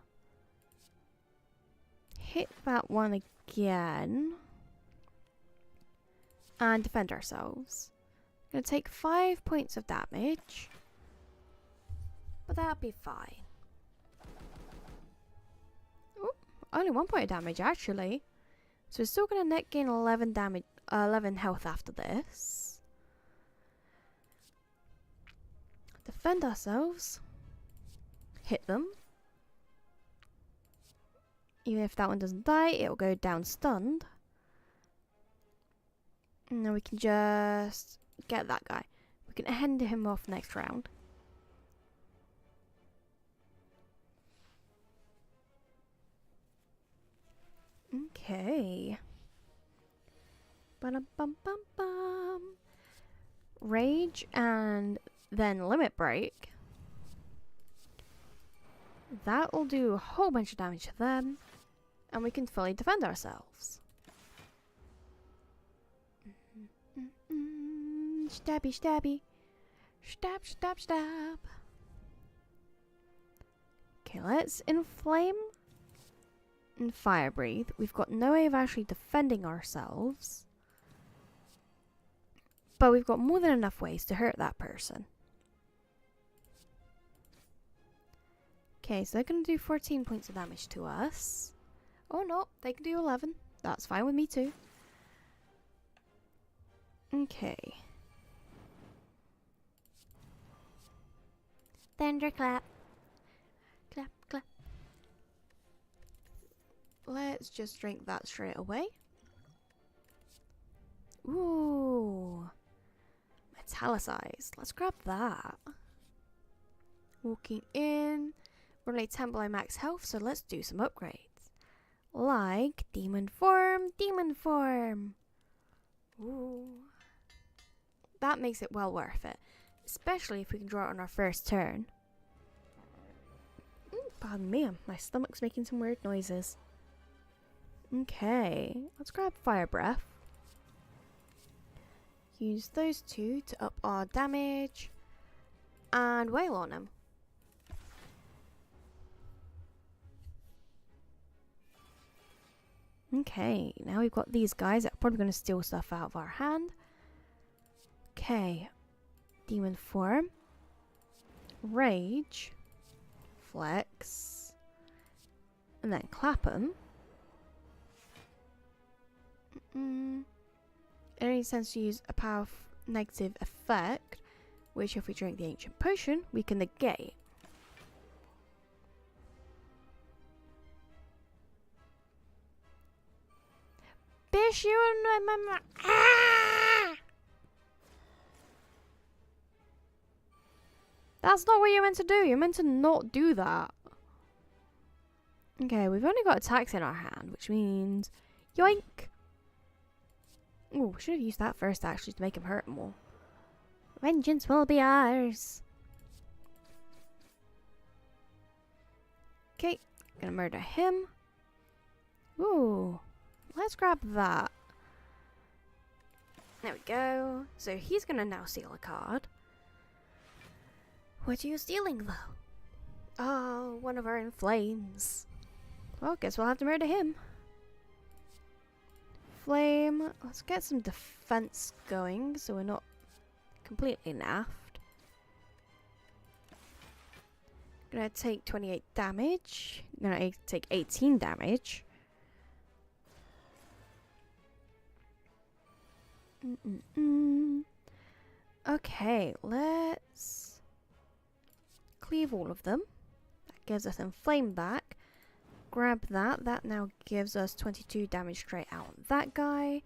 Hit that one again. And defend ourselves. Gonna take 5 points of damage. But that'll be fine. Oh, only 1 point of damage actually. So we're still gonna net gain 11 damage, 11 health after this. Defend ourselves. Hit them. Even if that one doesn't die, it'll go down stunned. And then we can just get that guy. We can end him off next round. Okay. Ba-dum-bum-bum-bum. Rage and then limit break. That'll do a whole bunch of damage to them. And we can fully defend ourselves. Stabby, stabby. Stab, stab, stab. Okay, let's inflame and fire breathe. We've got no way of actually defending ourselves. But we've got more than enough ways to hurt that person. Okay, so they're going to do 14 points of damage to us. Oh no, they can do 11. That's fine with me too. Okay. Thunderclap. Clap, clap. Let's just drink that straight away. Ooh. Metallicized. Let's grab that. Walking in. We're only 10 below max health, so let's do some upgrades. Like demon form, demon form. Ooh. That makes it well worth it. Especially if we can draw it on our first turn. Pardon me, my stomach's making some weird noises. Okay, let's grab Fire Breath. Use those two to up our damage. And wail on him. Okay, now we've got these guys that are probably going to steal stuff out of our hand. Okay, demon form, rage, flex, and then clap them. It only sense to use a powerful negative effect, which if we drink the ancient potion, we can negate. Bish, you and my ah! That's not what you're meant to do. You're meant to not do that. Okay, we've only got attacks in our hand, which means yoink. Oh, should have used that first actually to make him hurt more. Vengeance will be ours. Okay, gonna murder him. Ooh, let's grab that. There we go. So he's gonna now steal a card. What are you stealing though? Oh, one of our in flames. Well, guess we'll have to murder him. Flame. Let's get some defense going so we're not completely naffed. Gonna take 28 damage. Gonna take 18 damage. Okay, let's cleave all of them. That gives us inflame back. Grab that. That now gives us 22 damage straight out on that guy.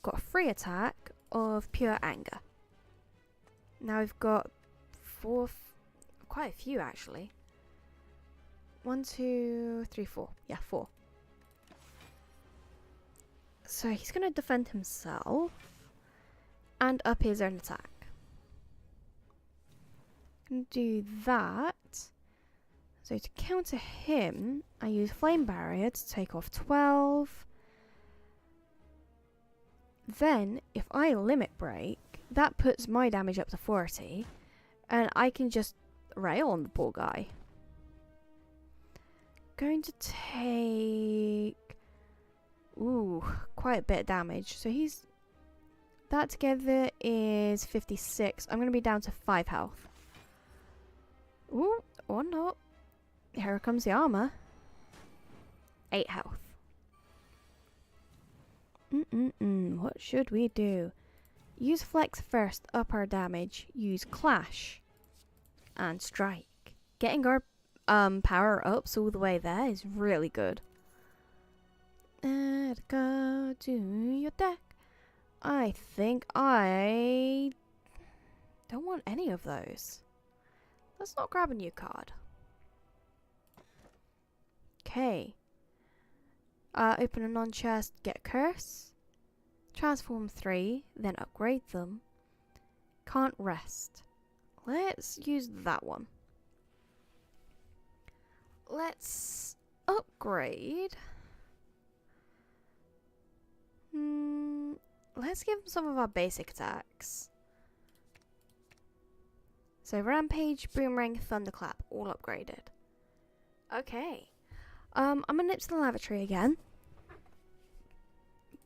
Got a free attack of pure anger. Now we've got quite a few actually. 1, 2, 3, 4. Yeah, 4. So he's going to defend himself. and up his own attack. Gonna do that. So to counter him, I use Flame Barrier to take off 12. Then, if I Limit Break, that puts my damage up to 40, and I can just rail on the poor guy. Going to take... ooh, quite a bit of damage. So he's... that together is 56. I'm going to be down to 5 health. Ooh, or not. Here comes the armor. 8 health. What should we do? Use Flex first, up our damage. Use Clash. And Strike. Getting our power ups all the way there is really good. Add a card to your deck. I think I don't want any of those. Let's not grab a new card. Okay. Open a non-chest, get a curse. Transform 3, then upgrade them. Can't rest. Let's use that one. Let's upgrade. Let's give him some of our basic attacks. So Rampage, Boomerang, Thunderclap, all upgraded. Okay. I'm gonna nip to the lavatory again.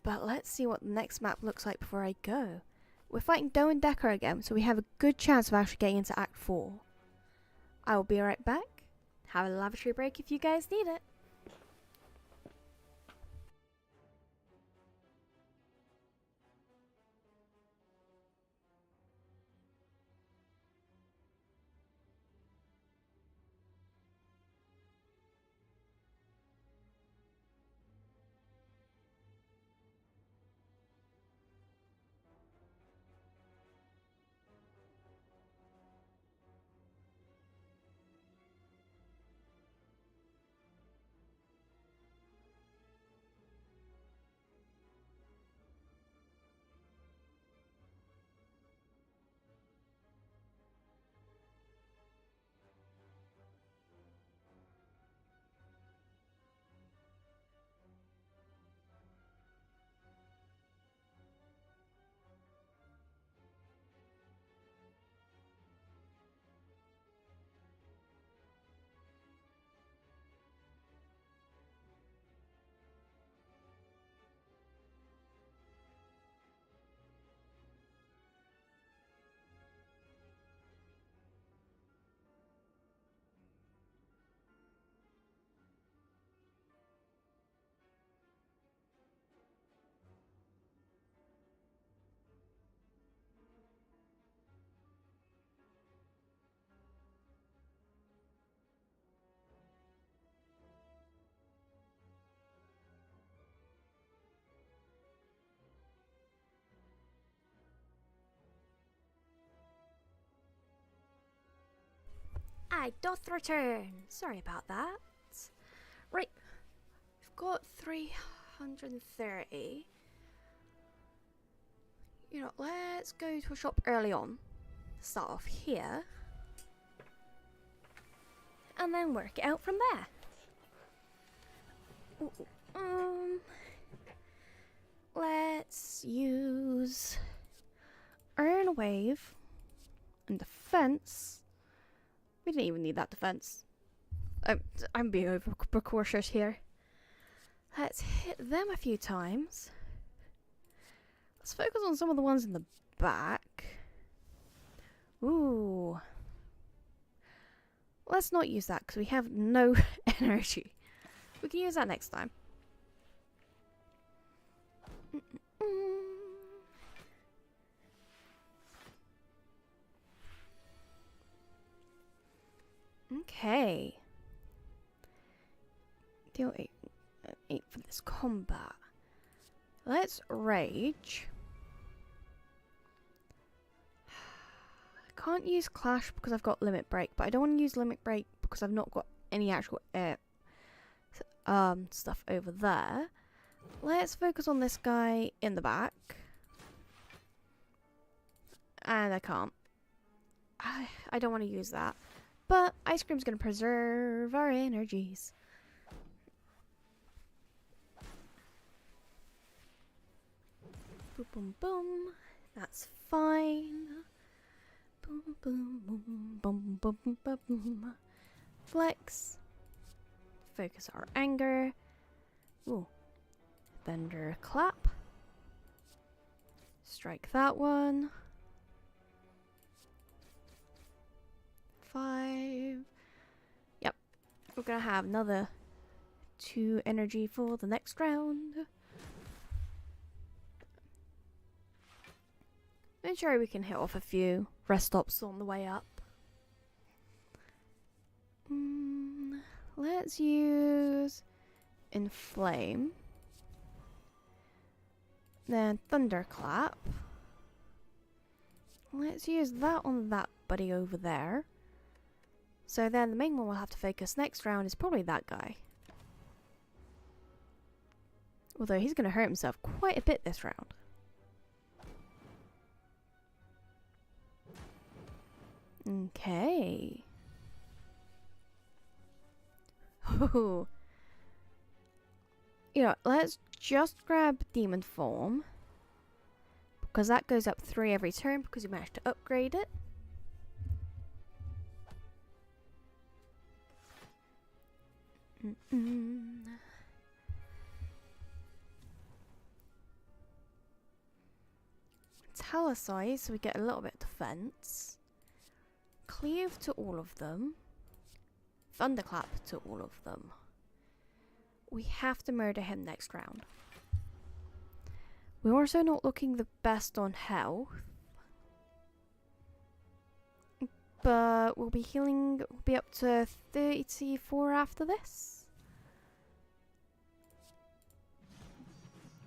But let's see what the next map looks like before I go. We're fighting Doe and Decker again, so we have a good chance of actually getting into Act 4. I will be right back. Have a lavatory break if you guys need it. I doth return. Sorry about that. Right. We've got 330. You know, let's go to a shop early on. Start off here. And then work it out from there. Let's use Iron Wave and Defense. We didn't even need that defense. I'm being over precautious here. Let's hit them a few times. Let's focus on some of the ones in the back. Ooh. Let's not use that because we have no energy. We can use that next time. Okay. Deal 8 for this combat. Let's rage. I can't use Clash because I've got Limit Break, but I don't want to use Limit Break because I've not got any actual stuff over there. Let's focus on this guy in the back. And I can't. I don't want to use that. But ice cream's going to preserve our energies. Boom, boom, boom. That's fine. Boom, boom, boom, boom, boom, boom, boom, boom. Flex. Focus our anger. Ooh. Thunderclap. Strike that one. 5. Yep. We're gonna have another 2 energy for the next round. And sure, we can hit off a few rest stops on the way up. Let's use Inflame. Then Thunderclap. Let's use that on that buddy over there. So then the main one we'll have to focus next round is probably that guy. Although he's going to hurt himself quite a bit this round. Okay. Oh. You know, let's just grab Demon Form. Because that goes up 3 every turn because you managed to upgrade it. Talisize, so we get a little bit of defense. Cleave to all of them. Thunderclap to all of them. We have to murder him next round. We're also not looking the best on health. But we'll be healing, we'll be up to 34 after this.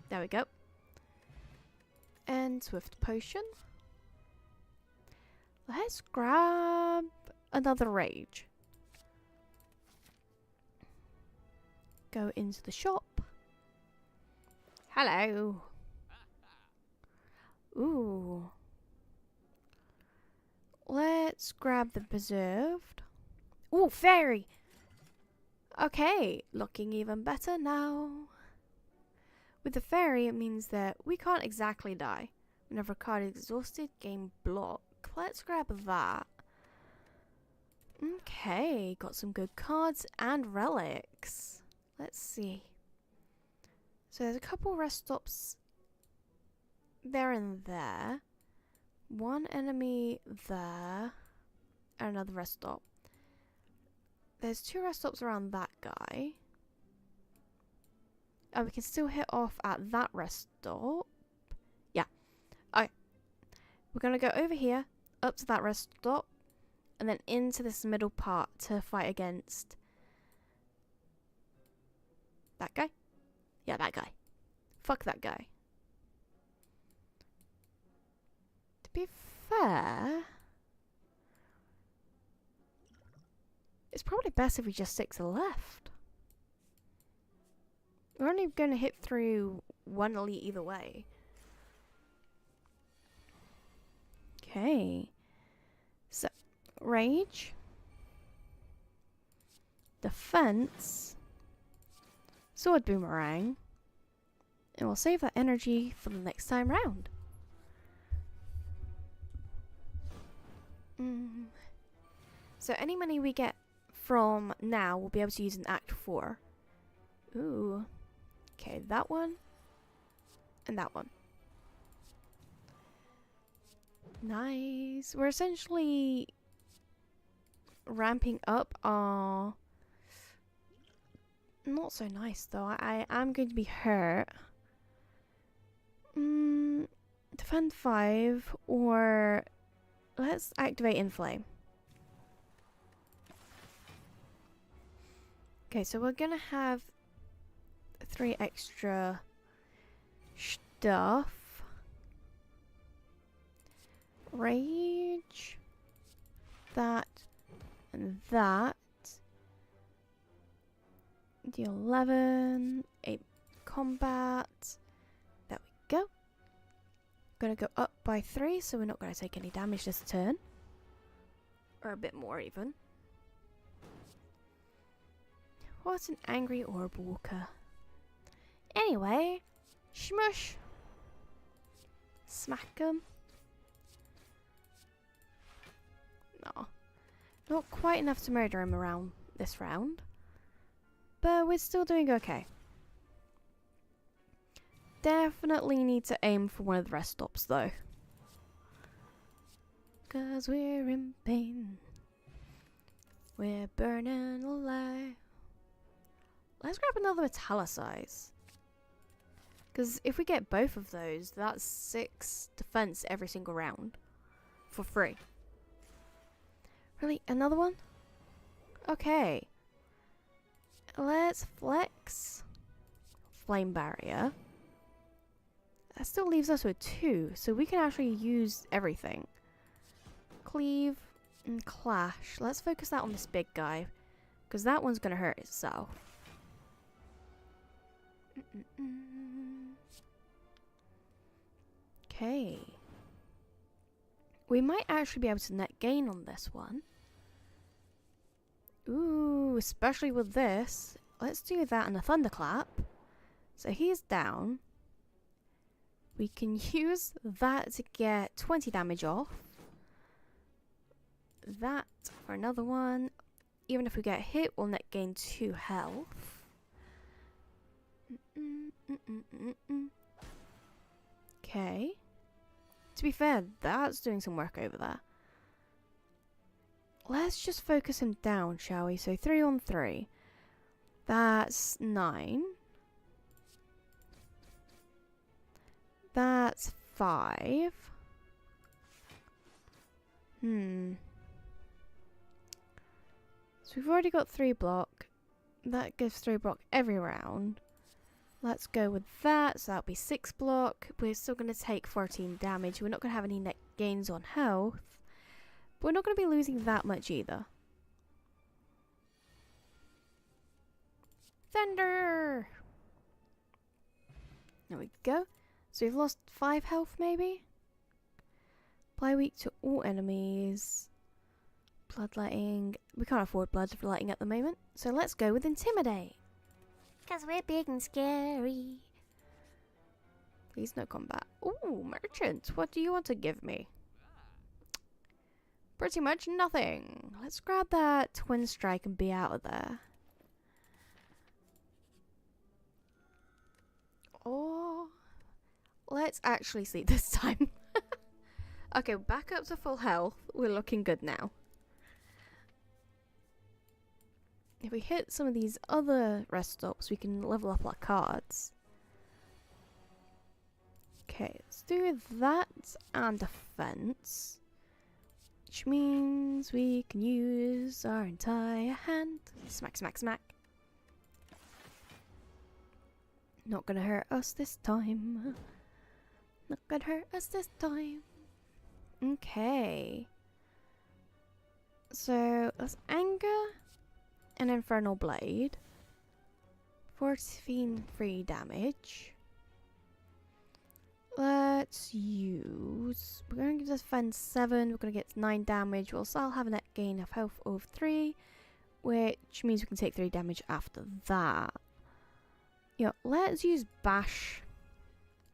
There we go. And Swift Potion. Let's grab another Rage. Go into the shop. Hello. Ooh. Let's grab the Preserved. Ooh, Fairy! Okay, looking even better now. With the Fairy, it means that we can't exactly die. Whenever a card is exhausted, gain block. Let's grab that. Okay, got some good cards and relics. Let's see. So there's a couple rest stops there and there. One enemy there. And another rest stop. There's 2 rest stops around that guy. And we can still hit off at that rest stop. Yeah. Alright. We're going to go over here, up to that rest stop, and then into this middle part to fight against that guy? Yeah, that guy. Fuck that guy. To be fair, it's probably best if we just stick to the left. We're only going to hit through one elite either way. Okay. So, Rage. Defense. Sword Boomerang. And we'll save that energy for the next time round. So any money we get from now, we'll be able to use in Act 4. Ooh. Okay, that one. And that one. Nice. We're essentially ramping up our... Not so nice though. I am going to be hurt. Defend 5 or let's activate Inflame. Okay, so we're gonna have 3 extra stuff. Rage. That. And that. Deal 11. 8 combat. There we go. Gonna go up by 3, so we're not gonna take any damage this turn. Or a bit more even. What an angry orb walker. Anyway, smush. Smack him. No. Not quite enough to murder him around this round. But we're still doing okay. Definitely need to aim for one of the rest stops though. 'Cause we're in pain. We're burning alive. Let's grab another metallicize. Because if we get both of those, that's 6 defense every single round. For free. Really? Another one? Okay. Let's flex. Flame barrier. That still leaves us with 2, so we can actually use everything. Cleave and clash. Let's focus that on this big guy, because that one's going to hurt itself. Okay. We might actually be able to net gain on this one. Ooh, especially with this. Let's do that and a thunderclap. So he's down. We can use that to get 20 damage off. That for another one. Even if we get hit, we'll net gain 2 health. Okay. To be fair, that's doing some work over there. Let's just focus him down, shall we? So 3 on 3. That's 9. That's 5. So we've already got 3 block. That gives 3 block every round. Let's go with that. So that'll be 6 block. We're still going to take 14 damage. We're not going to have any net gains on health. But we're not going to be losing that much either. Thunder! There we go. So we've lost 5 health maybe? Apply weak to all enemies. Bloodletting. We can't afford bloodletting at the moment. So let's go with Intimidate. 'Cause we're big and scary. Please no combat. Ooh, merchant. What do you want to give me? Pretty much nothing. Let's grab that twin strike and be out of there. Or let's actually sleep this time. Okay, back up to full health. We're looking good now. If we hit some of these other rest stops, we can level up our cards. Okay, let's do that and defense. Which means we can use our entire hand. Smack, smack, smack. Not gonna hurt us this time. Not gonna hurt us this time. Okay. So, let's anger an infernal blade. 14 free damage. Let's use... We're going to defend 7. We're going to get 9 damage. We'll still have a net gain of health of 3. Which means we can take 3 damage after that. Yeah, let's use Bash.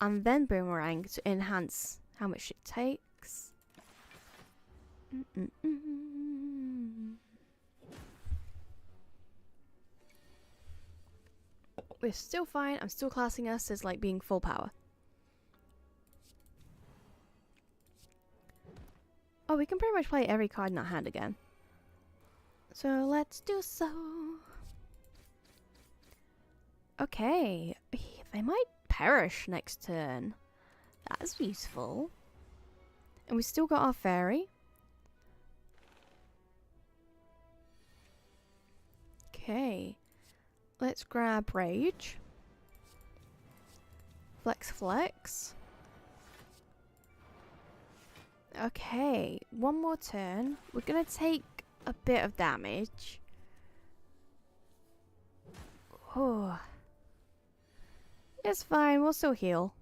And then Boomerang to enhance how much it takes. We're still fine. I'm still classing us as like being full power. Oh, we can pretty much play every card in our hand again. So let's do so. Okay. They might perish next turn. That's useful. And we still got our fairy. Okay. Let's grab Rage. Flex, flex. Okay, one more turn. We're gonna take a bit of damage. Oh. It's fine, we'll still heal.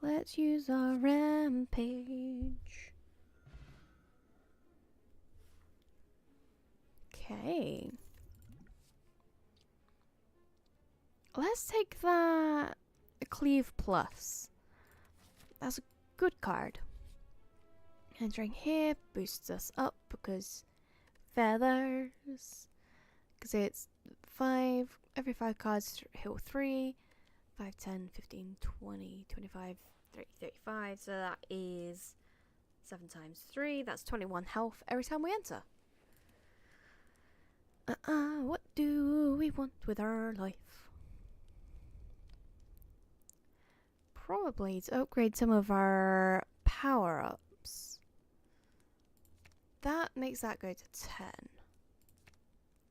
Let's use our rampage. Okay. Let's take that Cleave Plus. That's a good card. Entering here boosts us up because feathers. Because it's 5, every 5 cards heal 3, 5, 10, 15, 20, 25, 30, 35. So that is 7 times 3. That's 21 health every time we enter. What do we want with our life? Probably to upgrade some of our power-ups. That makes that go to 10.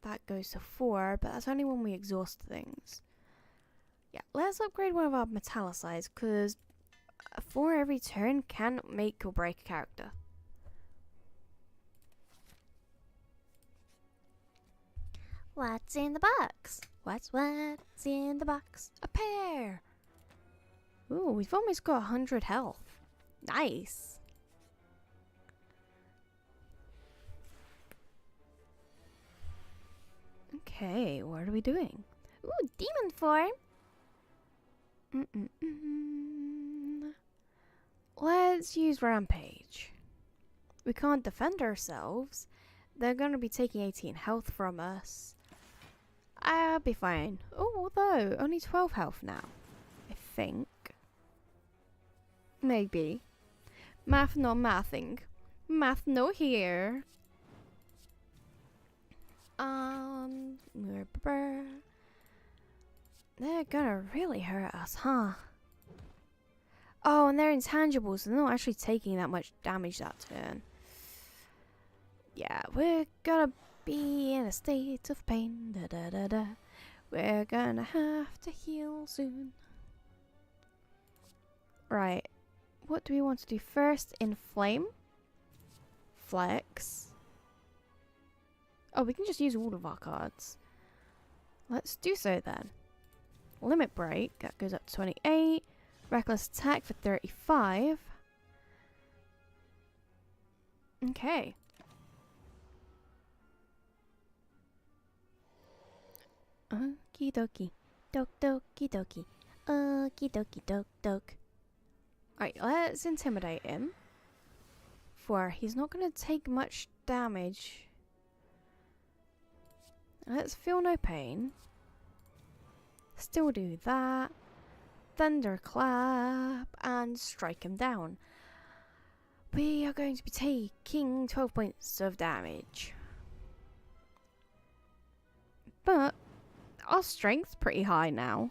That goes to 4, but that's only when we exhaust things. Yeah, let's upgrade one of our metallicize, because 4 every turn can make or break a character. What's in the box? What's in the box? A pear! Ooh, we've almost got 100 health. Nice! Okay, what are we doing? Ooh, demon form. Let's use Rampage. We can't defend ourselves. They're going to be taking 18 health from us. I'll be fine. Oh, although, only 12 health now. I think. Maybe. Math no mathing. Math no here. They're gonna really hurt us, huh? Oh, and they're intangibles, so they're not actually taking that much damage that turn. Yeah, we're gonna be in a state of pain. Da da da da. We're gonna have to heal soon. Right. What do we want to do first? Inflame? Flex? Oh, we can just use all of our cards. Let's do so then. Limit Break, that goes up to 28. Reckless Attack for 35. Okay. Okie dokie. Dok doki doki. Okie dokie dok dok. Alright, let's intimidate him. For he's not going to take much damage. Let's feel no pain. Still do that. Thunderclap and strike him down. We are going to be taking 12 points of damage. But our strength's pretty high now.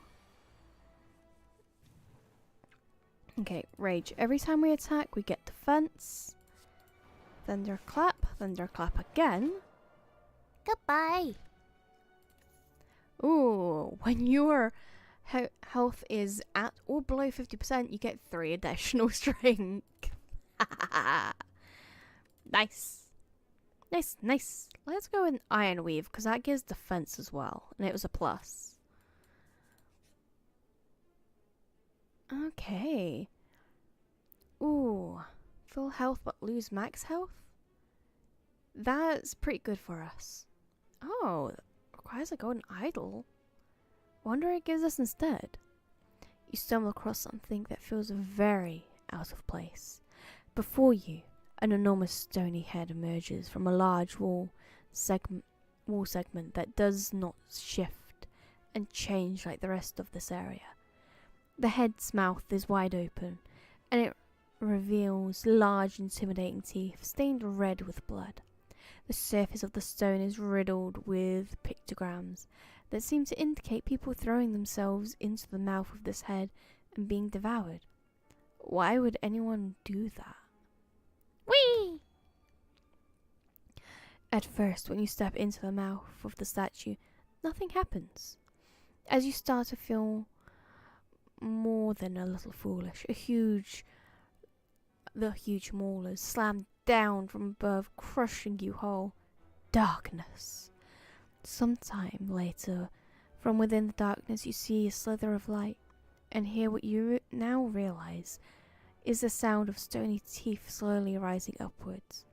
Okay, Rage. Every time we attack, we get defense. Thunderclap. Thunderclap again. Goodbye. Ooh, when your health is at or below 50%, you get 3 additional strength. Nice. Nice, nice. Let's go with Iron Weave, because that gives defense as well. And it was a plus. Okay. Ooh. Full health but lose max health? That's pretty good for us. Oh, requires a golden idol. Wonder what it gives us instead. You stumble across something that feels very out of place. Before you, an enormous stony head emerges from a large wall segment that does not shift and change like the rest of this area. The head's mouth is wide open, and it reveals large, intimidating teeth stained red with blood. The surface of the stone is riddled with pictograms that seem to indicate people throwing themselves into the mouth of this head and being devoured. Why would anyone do that? Whee! At first, when you step into the mouth of the statue, nothing happens. As you start to feel more than a little foolish, the huge maulers slam down from above, crushing you whole. Darkness. Sometime later, from within the darkness, you see a slither of light. and hear what you now realize is the sound of stony teeth slowly rising upwards.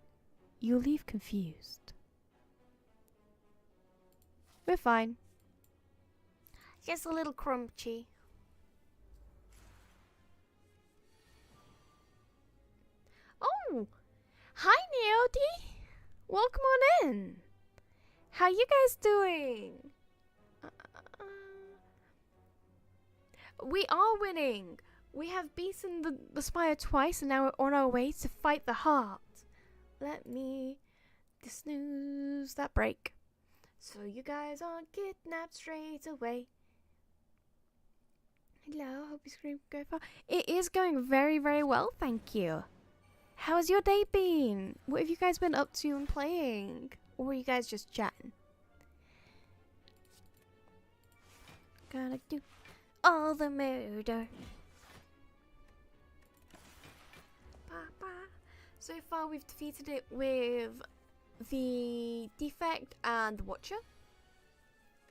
You leave confused. We're fine. Just a little crunchy. Oh! Hi, Naomi! Welcome on in! How you guys doing? We are winning! We have beaten the Spire twice and now we're on our way to fight the heart. Let me snooze that break. So you guys aren't kidnapped straight away. Hello, hope you scream go far. It is going very, very well, thank you. How's your day been? What have you guys been up to and playing? Or were you guys just chatting? Gotta do all the murder. So far we've defeated it with the Defect and the Watcher.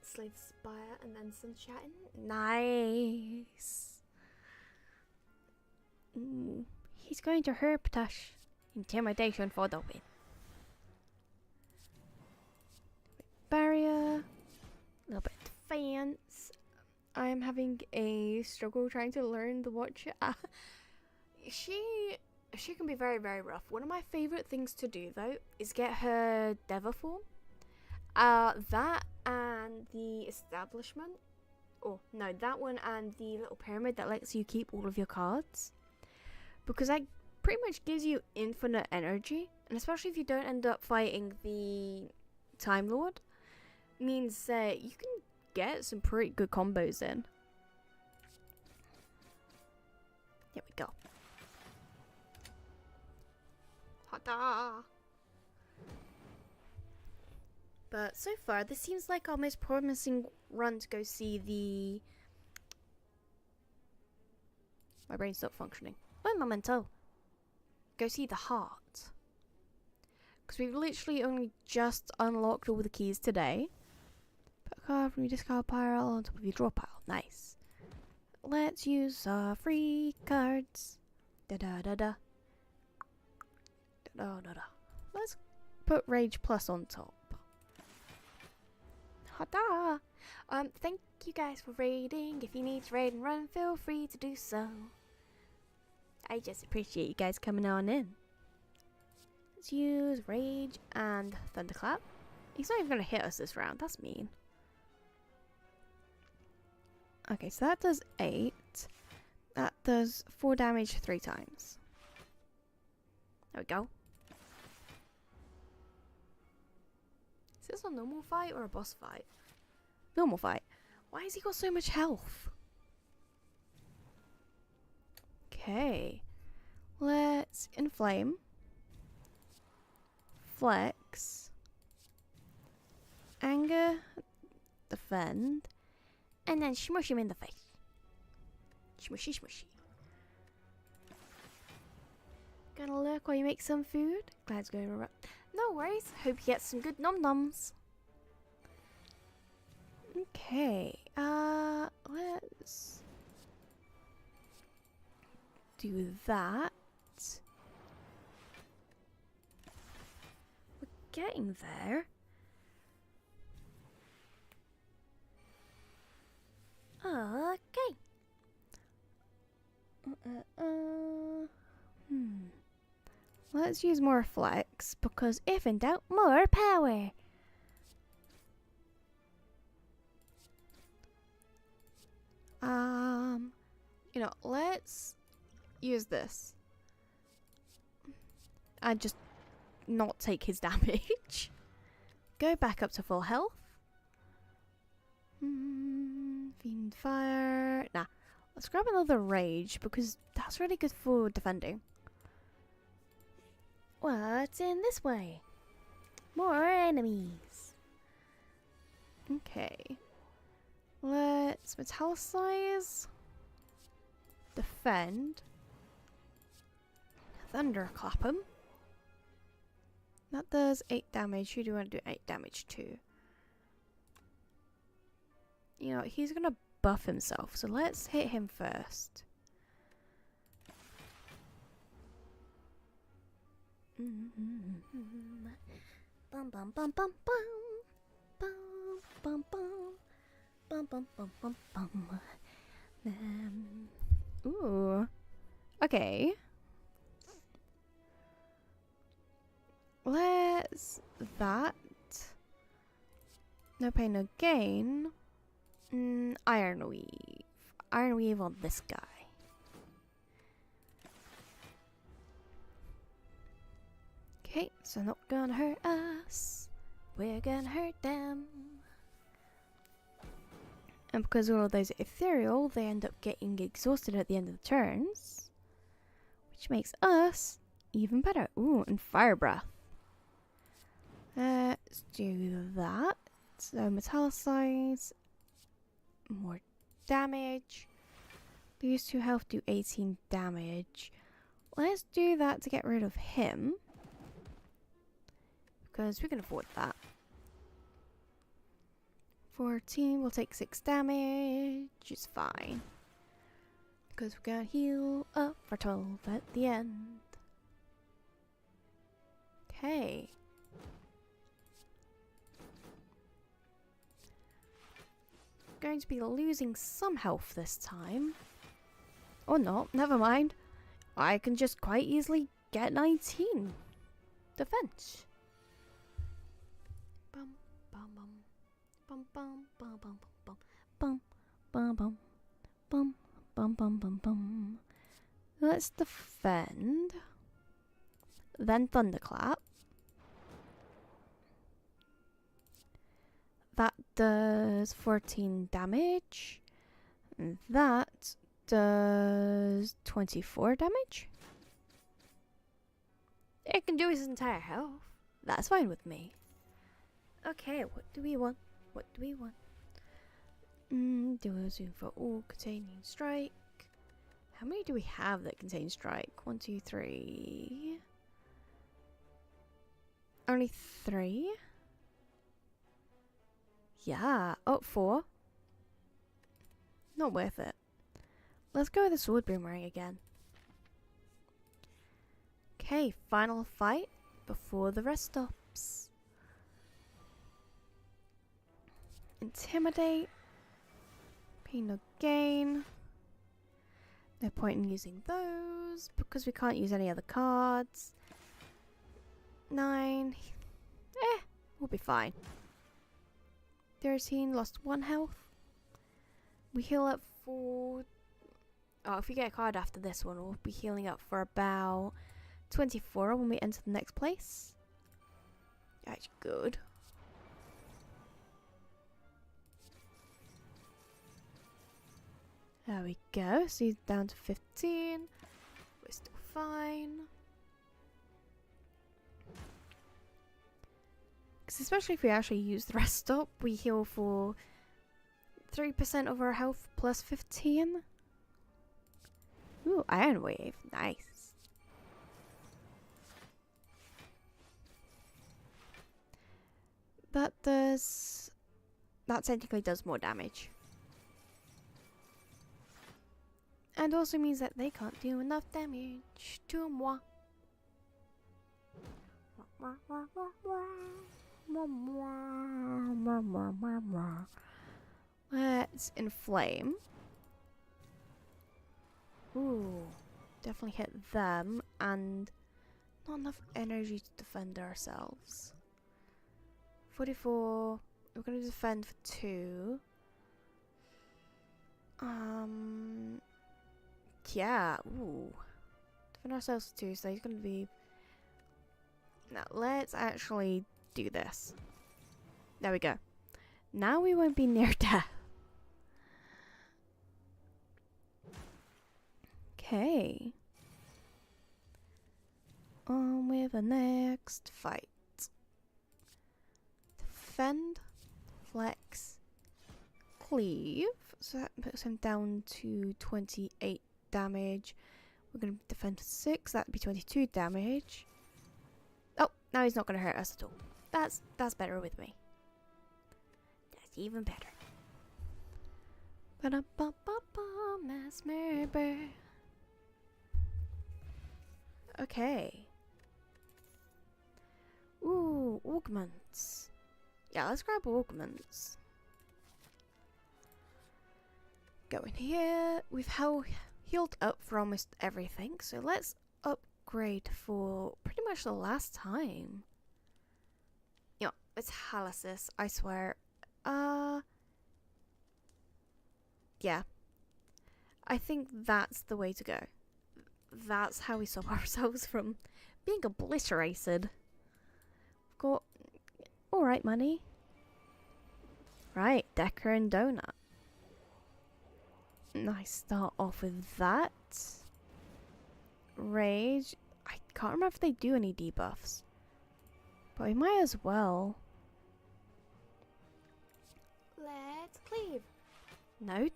Slay the Spire and then some chatting. Nice. Ooh, he's going to Herptash. Intimidation for the win. Barrier. A little bit of defense. I am having a struggle trying to learn the Watcher. She can be very, very rough. One of my favourite things to do, though, is get her Deva form. That and the establishment. Oh, no, that one and the little pyramid that lets you keep all of your cards. Because that pretty much gives you infinite energy. And especially if you don't end up fighting the Time Lord. Means that you can get some pretty good combos in. Here we go. Hada! But so far, this seems like our most promising run to go see the... My brain stopped functioning. Un momento. Go see the heart. Because we've literally only just unlocked all the keys today. Put a card from your discard pile on top of your draw pile. Nice. Let's use our free cards. Da-da-da-da. Da-da-da-da. Let's put Rage Plus on top. Hada! Thank you guys for raiding. If you need to raid and run, feel free to do so. I just appreciate you guys coming on in. Let's use Rage and Thunderclap. He's not even going to hit us this round. That's mean. Okay, so that does 8. That does 4 damage 3 times. There we go. Is this a normal fight or a boss fight? Normal fight. Why has he got so much health? Okay. Let's inflame. Flex. Anger. Defend. And then smush him in the face. Smushy smushy. Gonna lurk while you make some food? Glad it's going around. No worries. Hope you get some good nom noms. Okay. Let's do that. We're getting there. Okay. Let's use more flex, because if in doubt, more power. You know, let's use this. And just not take his damage. Go back up to full health. Fiend fire. Nah. Let's grab another rage, because that's really good for defending. What's in this way? More enemies. Okay. Let's metallicize. Defend. Thunderclap him. That does 8 damage. Who do you want to do 8 damage to? You know, he's gonna buff himself. So let's hit him first. Bum bum bum bum bum. Bum bum bum. Bum bum bum bum bum. Ooh. Okay. Let's that. No pain, no gain. Iron Weave. Iron Weave on this guy. Okay, so not gonna hurt us. We're gonna hurt them. And because all of those are ethereal, they end up getting exhausted at the end of the turns. Which makes us even better. Ooh, and Fire Breath. Let's do that. So Metallicize. More damage. These 2 health do 18 damage. Let's do that to get rid of him. Because we can afford that. 14 will take 6 damage. It's fine. Because we're going to heal up for 12 at the end. Okay. Going to be losing some health this time. Or not, never mind. I can just quite easily get 19 defense. Bum bum bum bum bum bum bum bum bum bum bum bum bum bum bum. Let's defend. Then Thunderclap. That does 14 damage. And that does 24 damage. It can do his entire health. That's fine with me. Okay, what do we want? What do we want? Do a zoom for all containing strike. How many do we have that contain strike? 1, 2, 3. Only 3? Yeah. Oh, 4. Not worth it. Let's go with the sword boomerang again. Okay, final fight before the rest stops. Intimidate. Pain no gain. No point in using those because we can't use any other cards. 9. We'll be fine. 13, lost 1 health. We heal up for... Oh, if we get a card after this one, we'll be healing up for about 24 when we enter the next place. That's good. There we go. So he's down to 15. We're still fine. Because especially if we actually use the rest up, we heal for 3% of our health plus 15. Ooh, Iron Wave. Nice. That technically does more damage. And also means that they can't do enough damage to moi. Let's inflame. Ooh, definitely hit them, and not enough energy to defend ourselves. 44. We're gonna defend for 2. Yeah. Ooh, defend ourselves for 2. So he's gonna be. Now let's actually do this. There we go. Now we won't be near death. Okay. On with the next fight. Defend, flex, cleave. So that puts him down to 28 damage. We're going to defend for 6. That'd be 22 damage. Oh, now he's not going to hurt us at all. That's better with me. That's even better. Ba-da-ba-ba-ba, Mesmer. Okay. Ooh, augments. Yeah, let's grab augments. Go in here. We've healed up for almost everything, so let's upgrade for pretty much the last time. Yeah, it's Halasis, I swear. Yeah. I think that's the way to go. That's how we stop ourselves from being obliterated. We've got alright money. Right, Decker and Donut. Nice start off with that. Rage. I can't remember if they do any debuffs. But we might as well. Let's cleave. No,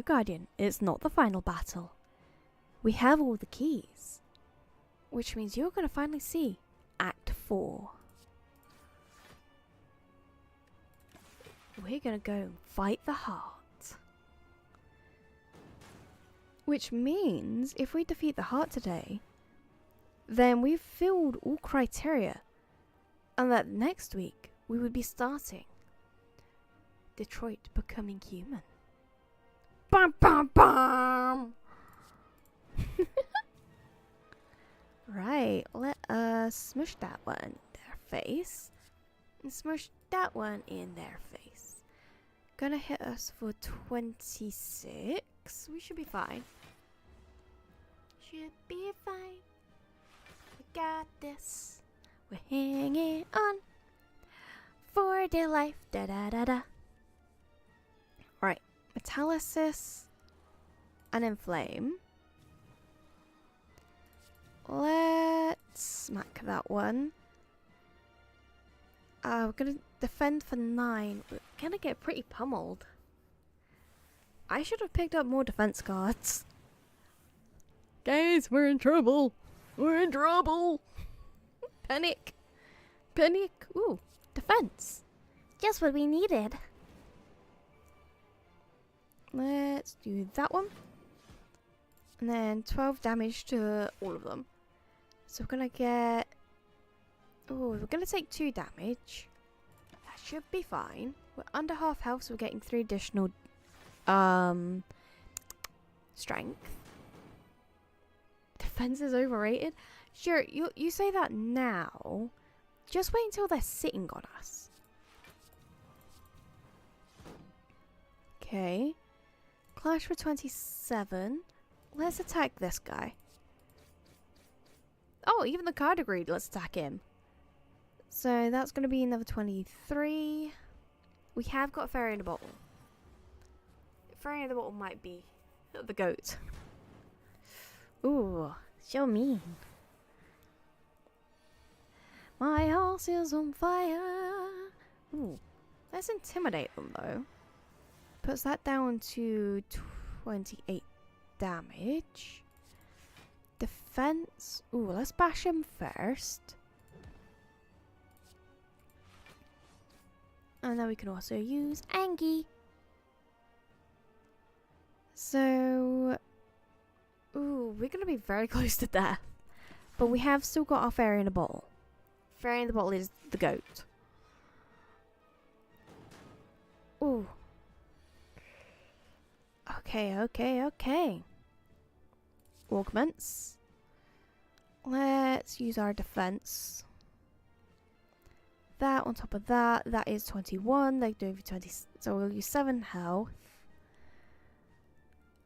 Guardian. It's not the final battle. We have all the keys. Which means you're going to finally see Act 4. We're going to go and fight the heart. Which means if we defeat the heart today, then we've filled all criteria. And that next week we would be starting Detroit Becoming Human. Bam bam bam! Right, let us smush that one in their face. And smush that one in their face. Gonna hit us for 26. We should be fine. Should be fine. We got this. We're hanging on for dear life. Da da da da. Right, Metallicis and Inflame. Let's smack that one. We're gonna defend for 9. We're gonna get pretty pummeled. I should have picked up more defense cards. Guys, we're in trouble. We're in trouble. Panic. Panic. Ooh, defense. Just what we needed. Let's do that one. And then 12 damage to all of them. So we're gonna get... Oh, we're gonna take 2 damage. That should be fine. We're under half health, so we're getting 3 additional strength. Defense is overrated? Sure, you say that now. Just wait until they're sitting on us. Okay. Clash for 27. Let's attack this guy. Oh, even the card agreed. Let's attack him. So that's going to be another 23. We have got a fairy in a bottle. Fairy in the bottle might be the goat. Ooh, so mean. My house is on fire. Ooh, let's intimidate them though. Puts that down to 28 damage. Defense. Ooh, let's bash him first. And then we can also use Angie. So, ooh, we're going to be very close to death. But we have still got our fairy in a bottle. Fairy in the bottle is the goat. Ooh. Okay. Augments. Let's use our defense. That on top of that, that is 21. They do 20, so we'll use 7 health.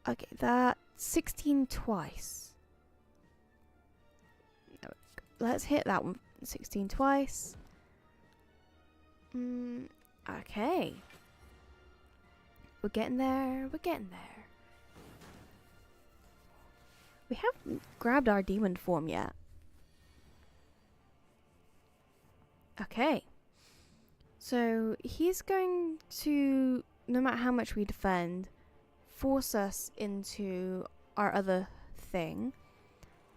Okay, that 16 twice. Let's hit that one 16 twice. Okay. We're getting there. We haven't grabbed our demon form yet. Okay. So he's going to, no matter how much we defend, force us into our other thing.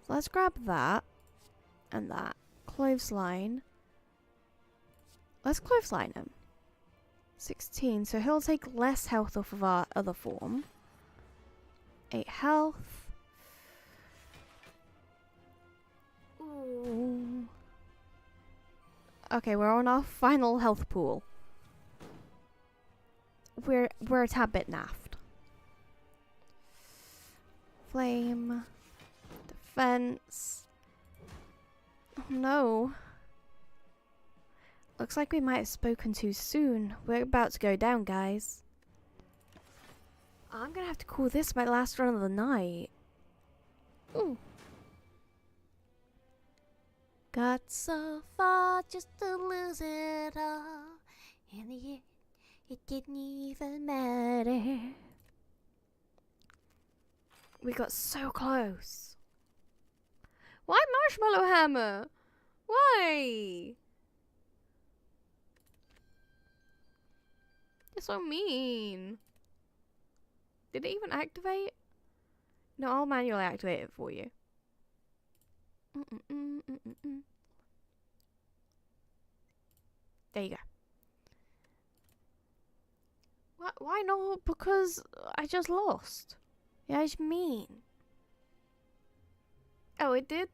So let's grab that and that. Clothesline. Let's clothesline him. 16, so he'll take less health off of our other form. 8 health. Ooh. Okay, we're on our final health pool. We're a tad bit naffed. Flame. Defense. Oh no. Looks like we might have spoken too soon. We're about to go down, guys. I'm gonna have to call this my last run of the night. Ooh. Got so far just to lose it all. In the end, it didn't even matter. We got so close. Why Marshmallow Hammer? Why? You're so mean. Did it even activate? No, I'll manually activate it for you. There you go. Why not? Because I just lost. Yeah, it's mean. Oh, it did?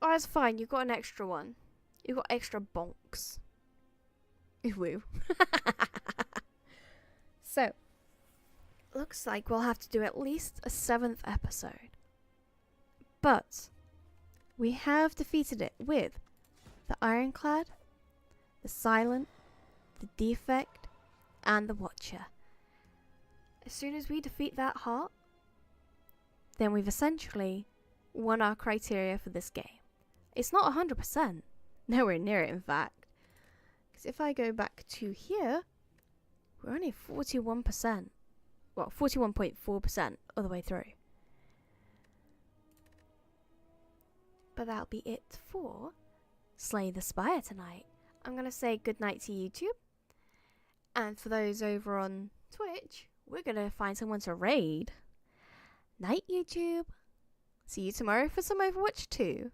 Oh, that's fine. You got an extra one. You got extra bonks. Woo. So, looks like we'll have to do at least a 7th episode. But we have defeated it with the Ironclad, the Silent, the Defect, and the Watcher. As soon as we defeat that heart, then we've essentially won our criteria for this game. It's not 100%. Nowhere near it, in fact. Because if I go back to here, we're only 41%. Well, 41.4% all the way through. But that'll be it for Slay the Spire tonight. I'm going to say goodnight to YouTube. And for those over on Twitch, we're going to find someone to raid. Night, YouTube. See you tomorrow for some Overwatch 2.